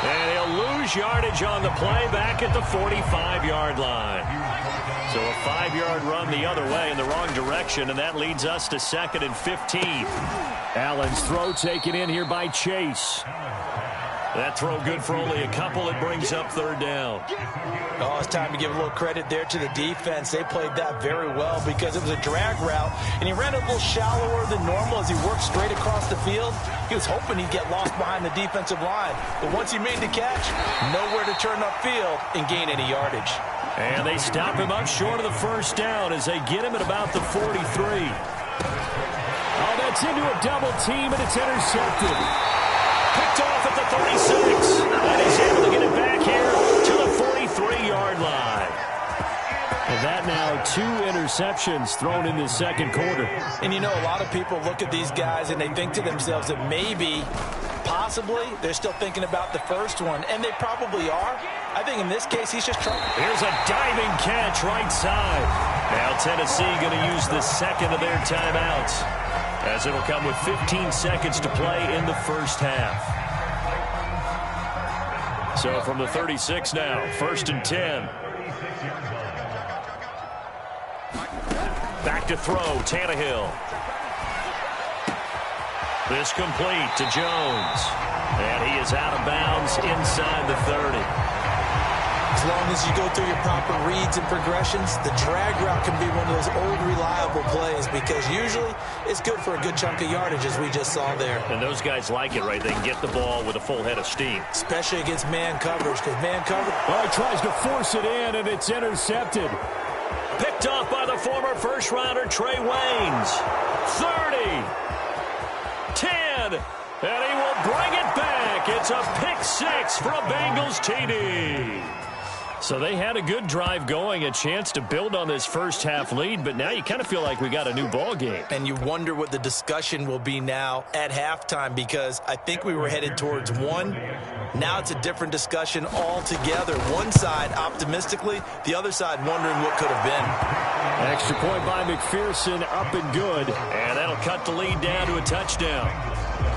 A: And he'll lose yardage on the play back at the 45-yard line. So a 5-yard run the other way in the wrong direction, and that leads us to 2nd and 15. Allen's throw taken in here by Chase. That throw good for only a couple. It brings up third down.
B: Oh, it's time to give a little credit there to the defense. They played that very well because it was a drag route, and he ran a little shallower than normal as he worked straight across the field. He was hoping he'd get lost behind the defensive line. But once he made the catch, nowhere to turn upfield and gain any yardage.
A: And they stop him up short of the first down as they get him at about the 43. Oh, that's into a double team, and it's intercepted. Picked off at the 36. And he's able to get it back here to the 43-yard line. And that now 2 interceptions thrown in the second quarter.
B: And you know, a lot of people look at these guys and they think to themselves that maybe, possibly, they're still thinking about the first one. And they probably are. I think in this case, he's just trying.
A: Here's a diving catch right side. Now Tennessee going to use the second of their timeouts, as it'll come with 15 seconds to play in the first half. So from the 36 now, 1st and 10. Back to throw, Tannehill. This complete to Jones. And he is out of bounds inside the 30.
B: As long as you go through your proper reads and progressions, the drag route can be one of those old reliable plays because usually it's good for a good chunk of yardage, as we just saw there.
A: And those guys like it, right? They can get the ball with a full head of steam.
B: Especially against man coverage, because man coverage.
A: Oh, he tries to force it in, and it's intercepted. Picked off by the former first-rounder Trey Waynes. 30. 10. And he will bring it back. It's a pick 6 for a Bengals TD.
D: So they had a good drive going, a chance to build on this first half lead, but now you kind of feel like we got a new ball game.
B: And you wonder what the discussion will be now at halftime, because I think we were headed towards one. Now it's a different discussion altogether. One side optimistically, the other side wondering what could have been.
D: Extra point by McPherson, up and good. And that'll cut the lead down to a touchdown.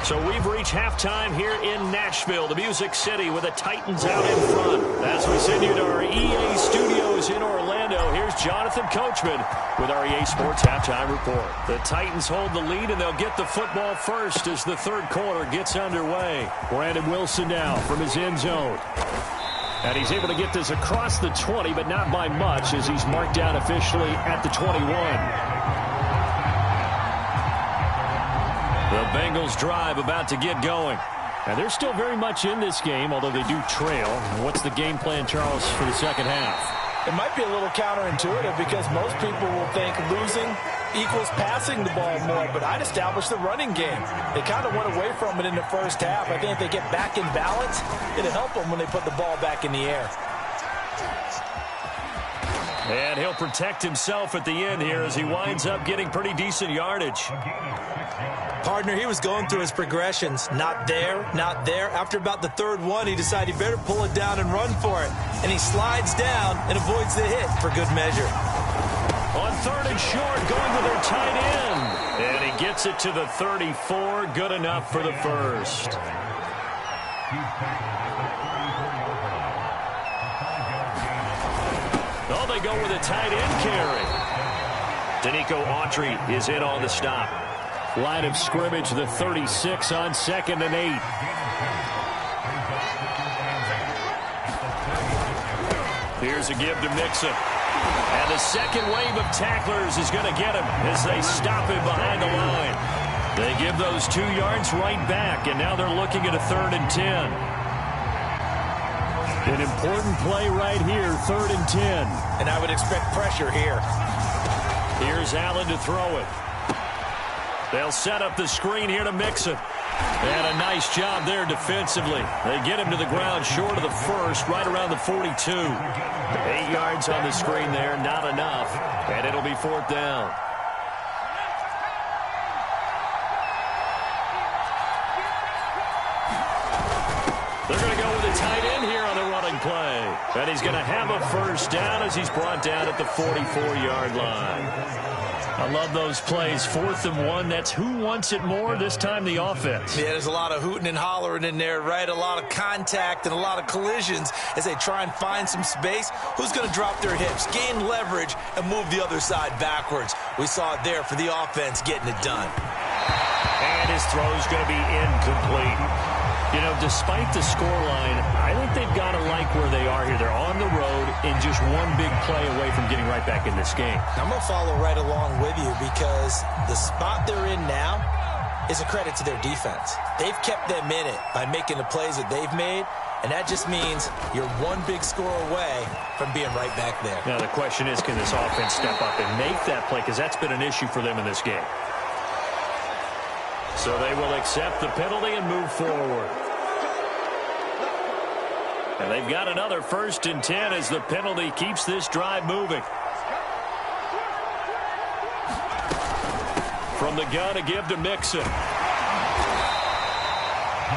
D: So we've reached halftime here in Nashville, the Music City, with the Titans out in front. As we send you to our EA studios in Orlando, here's Jonathan Coachman with our EA Sports Halftime Report. The Titans hold the lead, and they'll get the football first as the third quarter gets underway. Brandon Wilson now from his end zone. And he's able to get this across the 20, but not by much, as he's marked down officially at the 21. The Bengals drive about to get going. And they're still very much in this game, although they do trail. What's the game plan, Charles, for the second half?
B: It might be a little counterintuitive because most people will think losing equals passing the ball more, but I'd establish the running game. They kind of went away from it in the first half. I think if they get back in balance, it'll help them when they put the ball back in the air.
D: And he'll protect himself at the end here as he winds up getting pretty decent yardage.
B: Partner, he was going through his progressions. Not there, not there. After about the third one, he decided he better pull it down and run for it. And he slides down and avoids the hit for good measure.
D: On third and short, going with their tight end. And he gets it to the 34. Good enough for the first. Oh, they go with a tight end carry. Danico Autry is in on the stop. Line of scrimmage, the 36 on 2nd and 8. Here's a give to Mixon. And the second wave of tacklers is going to get him as they stop him behind the line. They give those 2 yards right back, and now they're looking at a 3rd and 10. An important play right here, 3rd and 10.
B: And I would expect pressure here.
D: Here's Allen to throw it. They'll set up the screen here to Mixon. And a nice job there defensively. They get him to the ground short of the first, right around the 42. 8 yards on the screen there, not enough. And it'll be 4th down. They're going to go with a tight end here on the running play. And he's going to have a first down as he's brought down at the 44-yard line. I love those plays. 4th and 1. That's who wants it more, this time the offense.
B: Yeah, there's a lot of hooting and hollering in there, right? A lot of contact and a lot of collisions as they try and find some space. Who's going to drop their hips, gain leverage, and move the other side backwards? We saw it there for the offense getting it done.
D: And his throw's going to be incomplete. You know, despite the scoreline, I think they've got to like where they are here. They're on the road and just one big play away from getting right back in this game.
B: I'm going to follow right along with you because the spot they're in now is a credit to their defense. They've kept them in it by making the plays that they've made, and that just means you're one big score away from being right back there.
D: Now, the question is, can this offense step up and make that play? Because that's been an issue for them in this game. So they will accept the penalty and move forward. And they've got another 1st and 10 as the penalty keeps this drive moving. From the gun, a give to Mixon.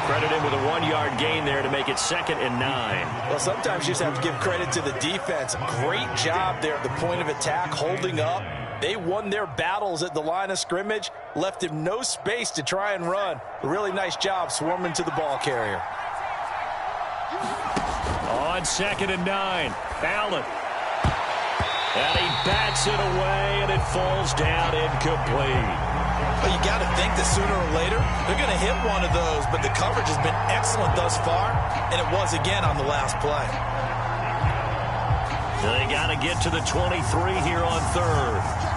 D: Credited with a 1-yard gain there to make it 2nd and 9.
B: Well, sometimes you just have to give credit to the defense. Great job there at the point of attack, holding up. They won their battles at the line of scrimmage, left him no space to try and run. A really nice job swarming to the ball carrier.
D: On 2nd and 9, Allen. And he bats it away, and it falls down incomplete.
B: Well, you got to think that sooner or later they're going to hit one of those, but the coverage has been excellent thus far, and it was again on the last play.
D: They got to get to the 23 here on 3rd.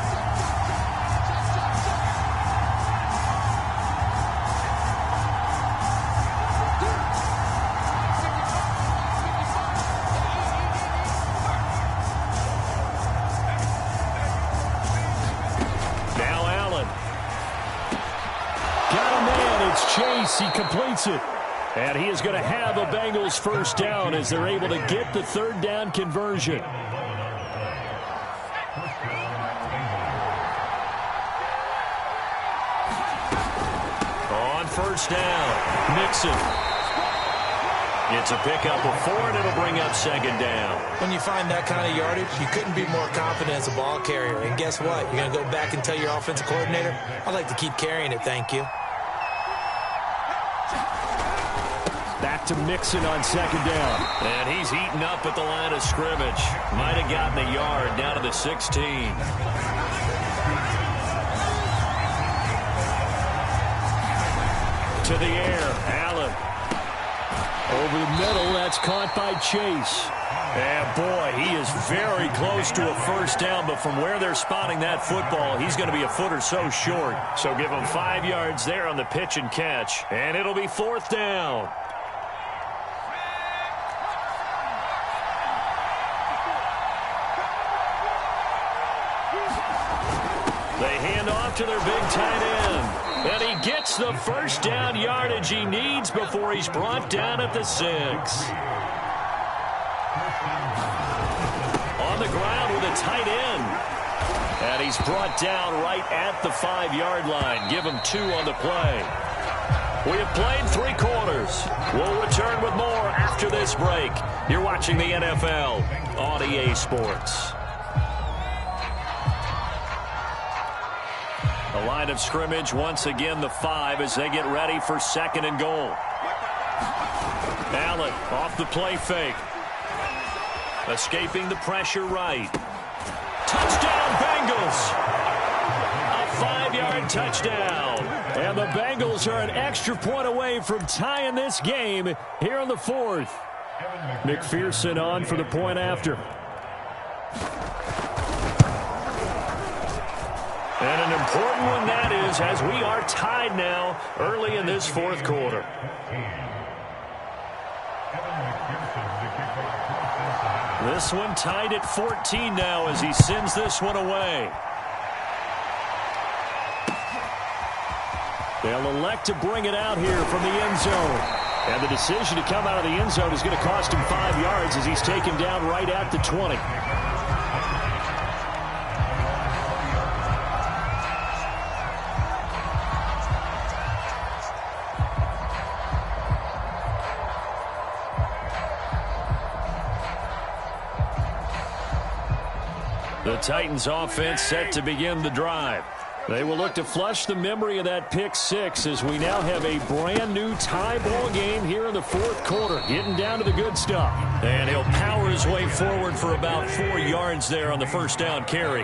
D: Chase, he completes it. And he is going to have a Bengals first down as they're able to get the third down conversion. On first down, Mixon. It's a pickup of 4, and it'll bring up second down.
B: When you find that kind of yardage, you couldn't be more confident as a ball carrier. And guess what? You're going to go back and tell your offensive coordinator, I'd like to keep carrying it, thank you.
D: Back to Mixon on second down.
A: And he's heating up at the line of scrimmage. Might have gotten a yard down to the 16.
D: To the air, Allen. Over the middle, that's caught by Chase.
A: And boy, he is very close to a first down, but from where they're spotting that football, he's going to be a foot or so short. So give him 5 yards there on the pitch and catch, and it'll be fourth down. They hand off to their big tight end. And he gets the first down yardage he needs before he's brought down at the 6. On the ground with a tight end. And he's brought down right at the 5-yard line. Give him 2 on the play. We have played 3 quarters. We'll return with more after this break. You're watching the NFL on EA Sports. The line of scrimmage, once again, the 5 as they get ready for second and goal. Allen off the play fake. Escaping the pressure right. Touchdown, Bengals! A 5-yard touchdown.
D: And the Bengals are an extra point away from tying this game here in the 4th. McPherson on for the point after.
A: And an important one that is, as we are tied now early in this 4th quarter. This one tied at 14 now as he sends this one away.
D: They'll elect to bring it out here from the end zone. And the decision to come out of the end zone is going to cost him 5 yards as he's taken down right at the 20.
A: The Titans offense set to begin the drive.
D: They will look to flush the memory of that pick 6 as we now have a brand new tie ball game here in the 4th quarter, getting down to the good stuff.
A: And he'll power his way forward for about 4 yards there on the first down carry.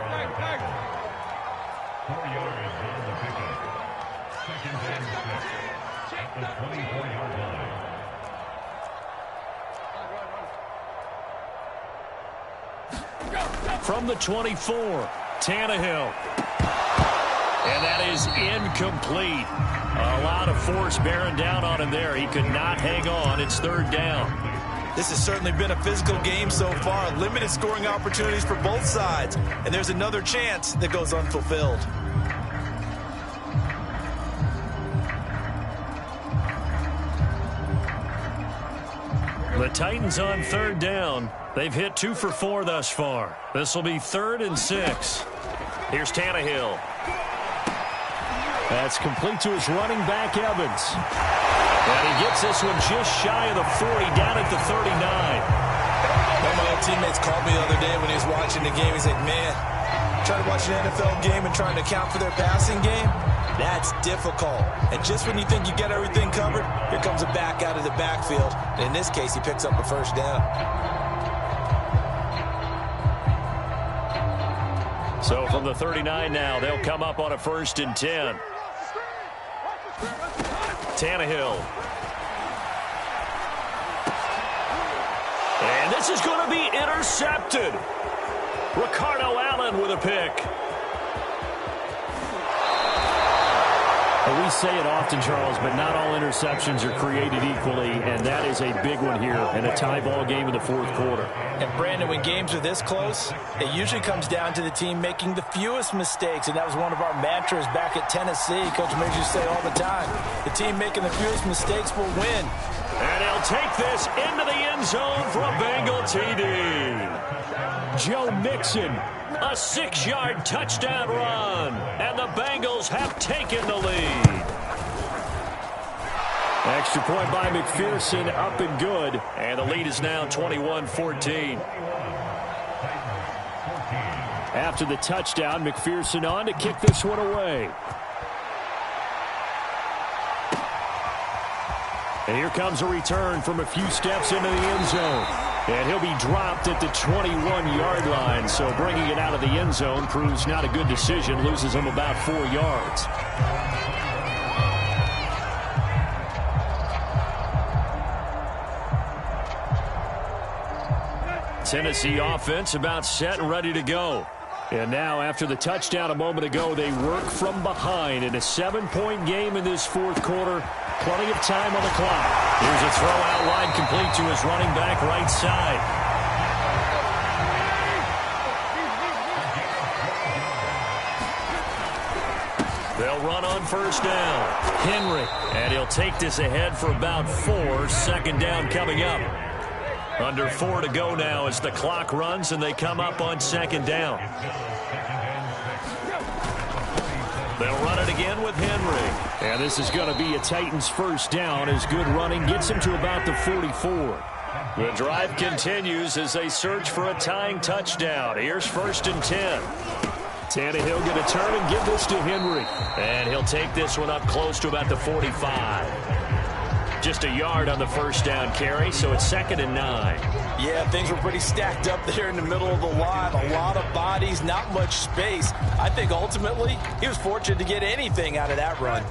A: From the 24, Tannehill. And that is incomplete. A lot of force bearing down on him there. He could not hang on. It's third down.
B: This has certainly been a physical game so far. Limited scoring opportunities for both sides. And there's another chance that goes unfulfilled.
A: The Titans on third down. They've hit 2 for 4 thus far. This will be 3rd and 6. Here's Tannehill.
D: That's complete to his running back, Evans.
A: And he gets this one just shy of the 40, down at the 39.
B: One of my old teammates called me the other day when he was watching the game. He's like, man, trying to watch an NFL game and trying to account for their passing game, that's difficult. And just when you think you get everything covered, here comes a back out of the backfield. And in this case, he picks up a first down.
A: So from the 39 now, they'll come up on a 1st and 10. Tannehill. And this is going to be intercepted. Ricardo Allen with a pick.
D: A We say it often, Charles, but not all interceptions are created equally, and that is a big one here in a tie ball game in the fourth quarter.
B: And, Brandon, when games are this close, it usually comes down to the team making the fewest mistakes, and that was one of our mantras back at Tennessee. Coach makes you say all the time, the team making the fewest mistakes will win.
A: And he'll take this into the end zone for a Bengal TD. Joe Mixon, a 6-yard touchdown run, and the Bengals have taken the lead.
D: Extra point by McPherson, up and good.
A: And the lead is now 21-14.
D: After the touchdown, McPherson on to kick this one away. And here comes a return from a few steps into the end zone. And he'll be dropped at the 21-yard line. So bringing it out of the end zone proves not a good decision. Loses him about 4 yards. Tennessee offense about set and ready to go. And now, after the touchdown a moment ago, they work from behind in a 7-point game in this fourth quarter. Plenty of time on the clock. Here's a throw out wide, complete to his running back right side. They'll run on first down. Henry. And he'll take this ahead for about 4. Second down coming up. Under 4 to go now as the clock runs and they come up on second down. They'll run it again with Henry. And this is going to be a Titans first down as good running gets him to about the 44. The drive continues as they search for a tying touchdown. Here's 1st and 10. Tannehill going to turn and give this to Henry. And he'll take this one up close to about the 45. Just a yard on the first down carry, so it's 2nd and 9.
B: Yeah, things were pretty stacked up there in the middle of the line. A lot of bodies, not much space. I think ultimately he was fortunate to get anything out of that run.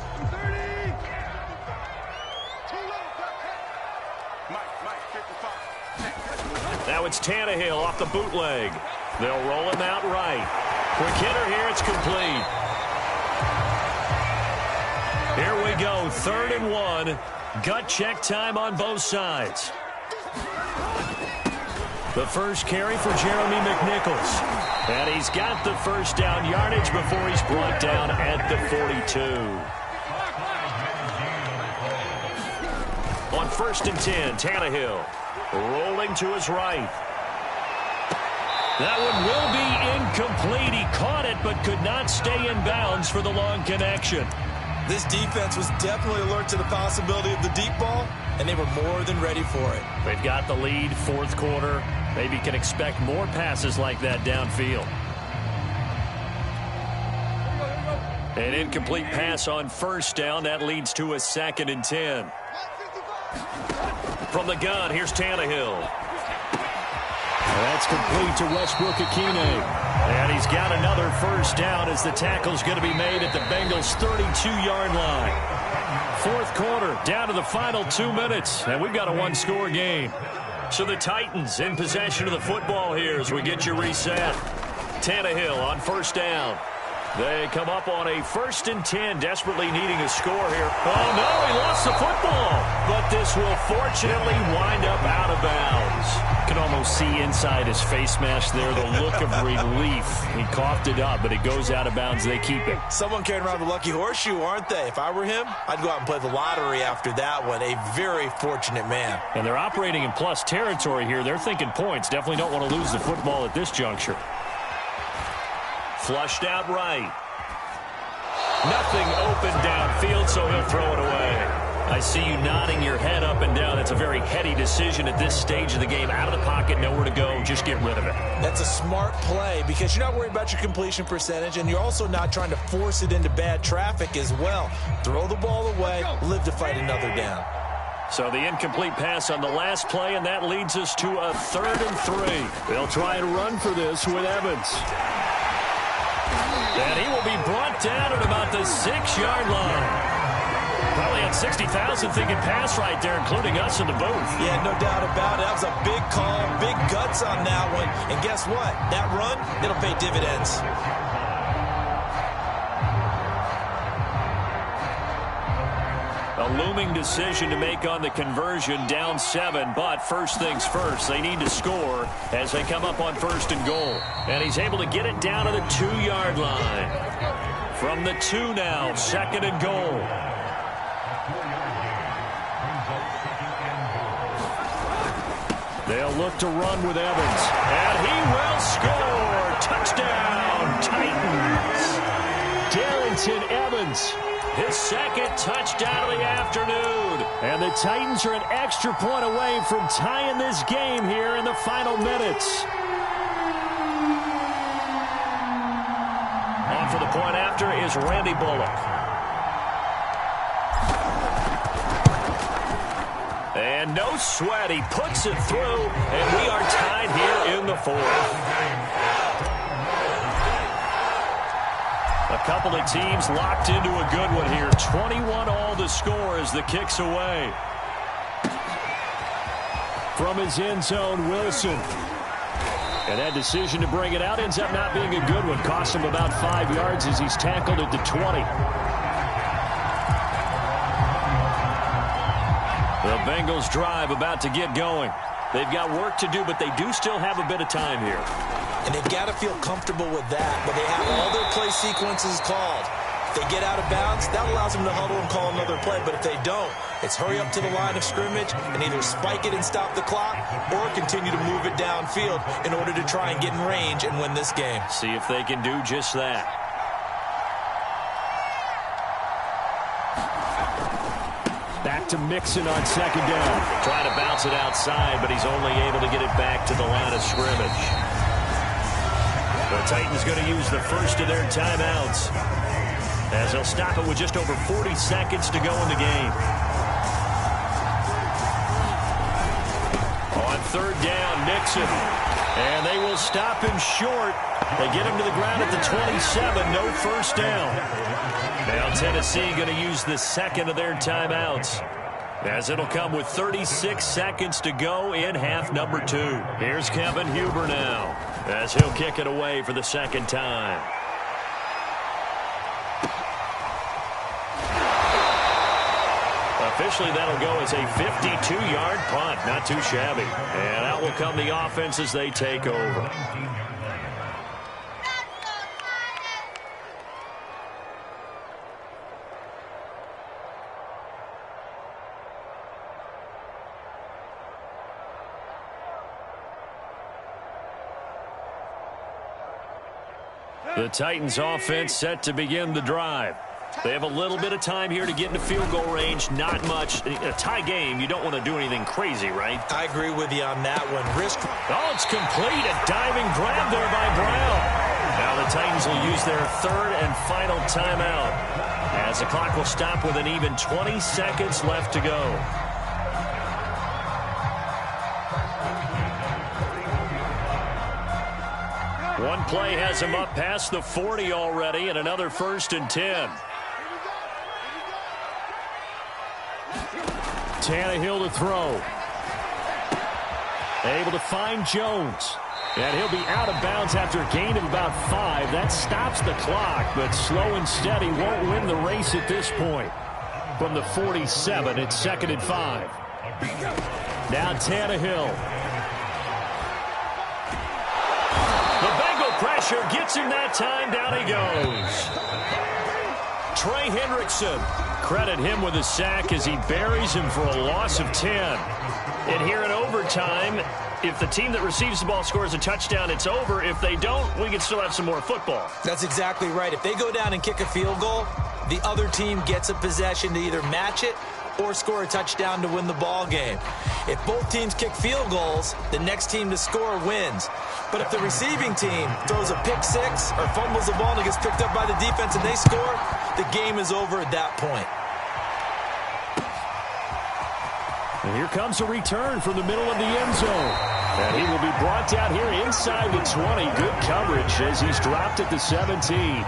A: Now it's Tannehill off the bootleg. They'll roll him out right. Quick hitter here, it's complete. Here we go, 3rd and 1. Gut check time on both sides. The first carry for Jeremy McNichols. And he's got the first down yardage before he's brought down at the 42. On 1st and 10, Tannehill rolling to his right. That one will be incomplete. He caught it but could not stay in bounds for the long connection.
B: This defense was definitely alert to the possibility of the deep ball, and they were more than ready for it.
D: They've got the lead, fourth quarter. Maybe can expect more passes like that downfield. An incomplete pass on first down. That leads to a 2nd and 10. From the gun, here's Tannehill. That's complete to Westbrook-Ikhine. And he's got another first down as the tackle's going to be made at the Bengals' 32-yard line. Fourth quarter, down to the final 2 minutes, and we've got a one-score game. So the Titans in possession of the football here as we get you reset. Tannehill on first down. They come up on a 1st and 10, desperately needing a score here. Oh, no, he lost the football. But this will fortunately wind up out of bounds. You can almost see inside his face mask there the look of relief. He coughed it up, but it goes out of bounds. They keep it.
B: Someone carrying around the lucky horseshoe, aren't they? If I were him, I'd go out and play the lottery after that one. A very fortunate man.
D: And they're operating in plus territory here. They're thinking points. Definitely don't want to lose the football at this juncture.
A: Flushed out right. Nothing open downfield, so he'll throw it away. I see you nodding your head up and down. That's a very heady decision at this stage of the game. Out of the pocket, nowhere to go. Just get rid of it.
B: That's a smart play because you're not worried about your completion percentage, and you're also not trying to force it into bad traffic as well. Throw the ball away, live to fight another down.
A: So the incomplete pass on the last play, and that leads us to a 3rd and 3.
D: They'll try and run for this with Evans.
A: And he will be brought down at about the 6-yard line. Probably had 60,000 thinking pass right there, including us in the booth.
B: Yeah, no doubt about it. That was a big call, big guts on that one. And guess what? That run, it'll pay dividends.
A: looming decision to make on the conversion, down 7. But first things first, they need to score as they come up on 1st and goal. And he's able to get it down to the 2-yard line. From the 2 now, 2nd and goal. They'll look to run with Evans. And he will score. Touchdown, Titans. Darrington Evans, his 2nd touchdown of the afternoon. And the Titans are an extra point away from tying this game here in the final minutes. On for the point after is Randy Bullock. And no sweat, he puts it through, and we are tied here in the 4th. A couple of teams locked into a good one here. 21 all to score as the kick's away. From his end zone, Wilson. And that decision to bring it out ends up not being a good one. Cost him about 5 yards as he's tackled at the 20. The Bengals drive about to get going. They've got work to do, but they do still have a bit of time here.
B: And they've got to feel comfortable with that, but they have all their play sequences called. If they get out of bounds, that allows them to huddle and call another play. But if they don't, it's hurry up to the line of scrimmage and either spike it and stop the clock or continue to move it downfield in order to try and get in range and win this game.
A: See if they can do just that.
D: Back to Mixon on 2nd down.
A: Trying to bounce it outside, but he's only able to get it back to the line of scrimmage. The Titans going to use the first of their timeouts as they'll stop it with just over 40 seconds to go in the game. On 3rd down, Mixon. And they will stop him short. They get him to the ground at the 27. No first down. Now Tennessee going to use the 2nd of their timeouts as it'll come with 36 seconds to go in half number 2. Here's Kevin Huber now as he'll kick it away for the 2nd time. Officially, that'll go as a 52-yard punt. Not too shabby. And out will come the offense as they take over. The Titans offense set to begin the drive. They have a little bit of time here to get into field goal range. Not much. A tie game, you don't want to do anything crazy, right?
B: I agree with you on that one.
A: Oh, it's complete. A diving grab there by Brown. Now the Titans will use their 3rd and final timeout as the clock will stop with an even 20 seconds left to go. One play has him up past the 40 already, and another 1st and 10.
D: Tannehill to throw. Able to find Jones. And he'll be out of bounds after a gain of about 5. That stops the clock, but slow and steady won't win the race at this point. From the 47, it's 2nd and 5. Now Tannehill. Pressure gets him that time. Down he goes. Trey Hendrickson. Credit him with a sack as he buries him for a loss of 10. And here in overtime, if the team that receives the ball scores a touchdown, it's over. If they don't, we can still have some more football.
B: That's exactly right. If they go down and kick a field goal, the other team gets a possession to either match it or score a touchdown to win the ball game. If both teams kick field goals, the next team to score wins. But if the receiving team throws a pick 6 or fumbles the ball and it gets picked up by the defense and they score, the game is over at that point.
D: And here comes a return from the middle of the end zone. And he will be brought down here inside the 20. Good coverage as he's dropped at the 17.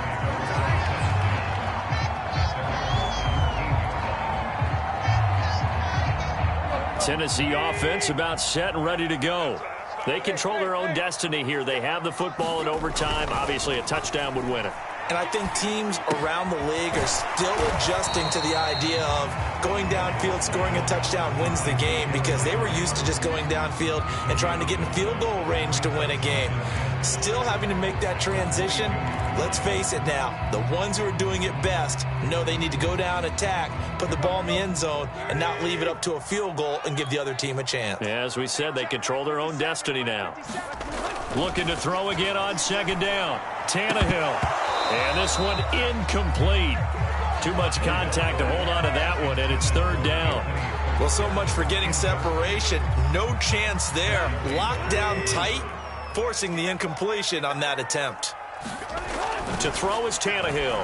D: Tennessee offense about set and ready to go. They control their own destiny here. They have the football in overtime. Obviously, a touchdown would win it.
B: And I think teams around the league are still adjusting to the idea of going downfield, scoring a touchdown wins the game, because they were used to just going downfield and trying to get in field goal range to win a game. Still having to make that transition. Let's face it now, the ones who are doing it best know they need to go down, attack, put the ball in the end zone, and not leave it up to a field goal and give the other team a chance.
D: Yeah, as we said, they control their own destiny now. Looking to throw again on second down. Tannehill. And this one incomplete. Too much contact to hold on to that one, and it's third down.
B: Well, so much for getting separation. No chance there. Locked down tight, forcing the incompletion on that attempt.
D: To throw is Tannehill.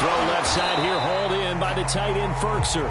D: Throw left side here, hauled in by the tight end, Ferkser.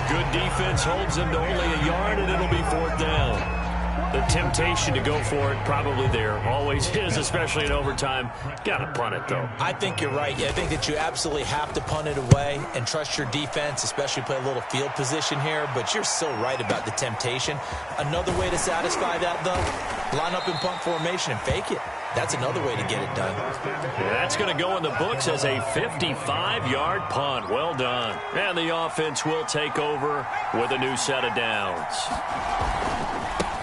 D: Good defense holds him to only a yard, and it'll be fourth down. The temptation to go for it probably there. Always is, especially in overtime. Got to punt it, though.
B: I think you're right. I think that you absolutely have to punt it away and trust your defense, especially play a little field position here. But you're so right about the temptation. Another way to satisfy that, though, line up in punt formation and fake it. That's another way to get it done.
D: Yeah, that's going to go in the books as a 55-yard punt. Well done. And the offense will take over with a new set of downs.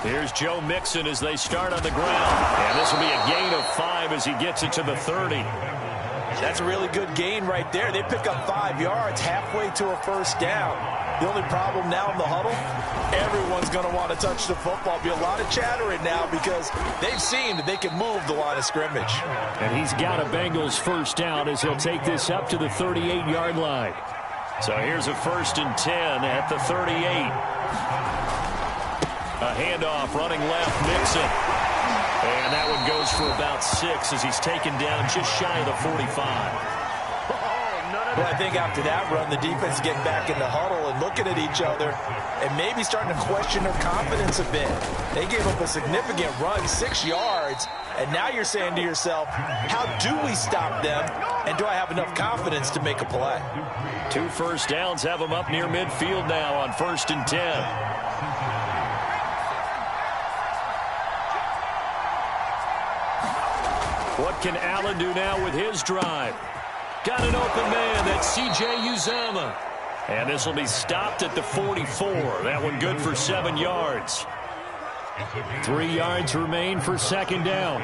D: Here's Joe Mixon as they start on the ground. And this will be a gain of 5 as he gets it to the 30.
B: That's a really good gain right there. They pick up 5 yards halfway to a first down. The only problem now in the huddle, everyone's going to want to touch the football. Be a lot of chattering now because they've seen that they can move the line of scrimmage.
D: And he's got a Bengals first down as he'll take this up to the 38-yard line. So here's a 1st and 10 at the 38. A handoff, running left, Mixon. And that one goes for about 6 as he's taken down just shy of the 45.
B: Well, I think after that run, the defense is getting back in the huddle and looking at each other and maybe starting to question their confidence a bit. They gave up a significant run, 6 yards, and now you're saying to yourself, how do we stop them, and do I have enough confidence to make a play?
D: 2 first downs have them up near midfield now on 1st and 10. What can Allen do now with his drive? Got an open man. That's C.J. Uzomah. And this will be stopped at the 44. That one good for 7 yards. 3 yards remain for second down.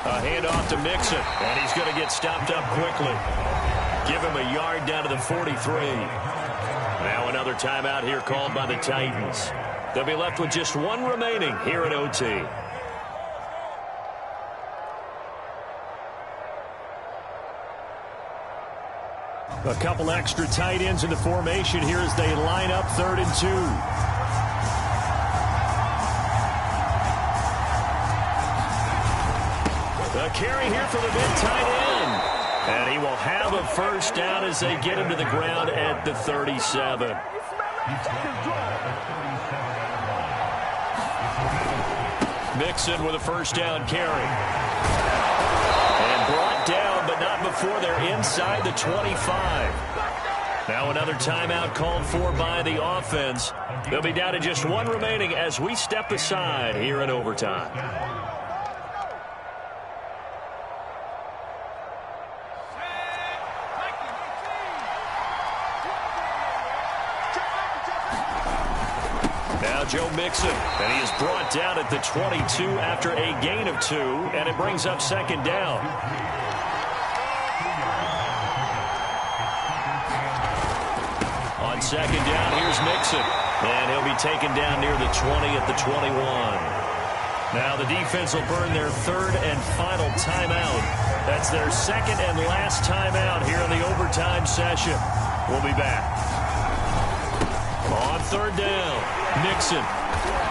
D: A handoff to Mixon. And he's going to get stopped up quickly. Give him a yard down to the 43. Now another timeout here called by the Titans. They'll be left with just 1 remaining here at OT. A couple extra tight ends in the formation here as they line up 3rd and 2. The carry here for the mid tight end. And he will have a first down as they get him to the ground at the 37. Mixon with a first down carry. And brought down, but not before they're inside the 25. Now another timeout called for by the offense. They'll be down to just 1 remaining as we step aside here in overtime. Joe Mixon, and he is brought down at the 22 after a gain of 2, and it brings up second down. On second down, here's Mixon, and he'll be taken down near the 20 at the 21. Now the defense will burn their 3rd and final timeout. That's their 2nd and last timeout here in the overtime session. We'll be back. On 3rd down, Mixon.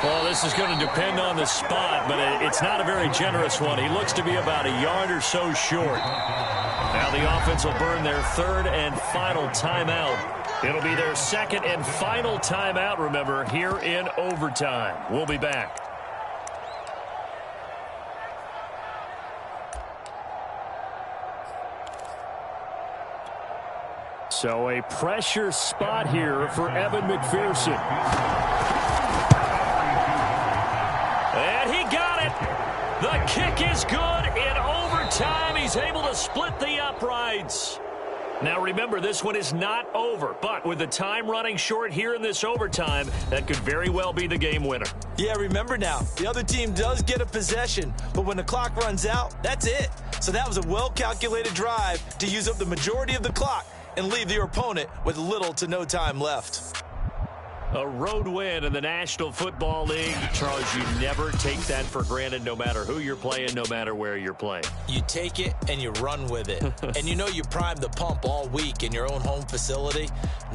D: Well, this is going to depend on the spot, but it's not a very generous one. He looks to be about a yard or so short. Now the offense will burn their 3rd and final timeout. It'll be their 2nd and final timeout, remember, here in overtime. We'll be back. So a pressure spot here for Evan McPherson.
A: kick is good in overtime. He's able to split the uprights. Now remember, this one is not over, but with the time running short here in this overtime, that could very well be the game winner.
B: Yeah, remember now, the other team does get a possession, but when the clock runs out, that's it. So that was a well-calculated drive to use up the majority of the clock and leave your opponent with little to no time left.
A: A road win in the National Football League. Charles, you never take that for granted no matter who you're playing, no matter where you're playing.
B: You take it and you run with it. And you know you primed the pump all week in your own home facility.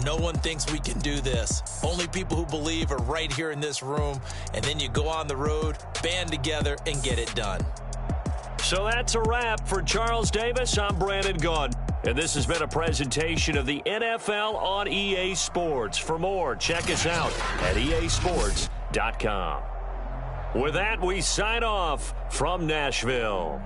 B: No one thinks we can do this. Only people who believe are right here in this room. And then you go on the road, band together, and get it done.
A: So that's a wrap. For Charles Davis, I'm Brandon Gaudin. And this has been a presentation of the NFL on EA Sports. For more, check us out at easports.com. With that, we sign off from Nashville.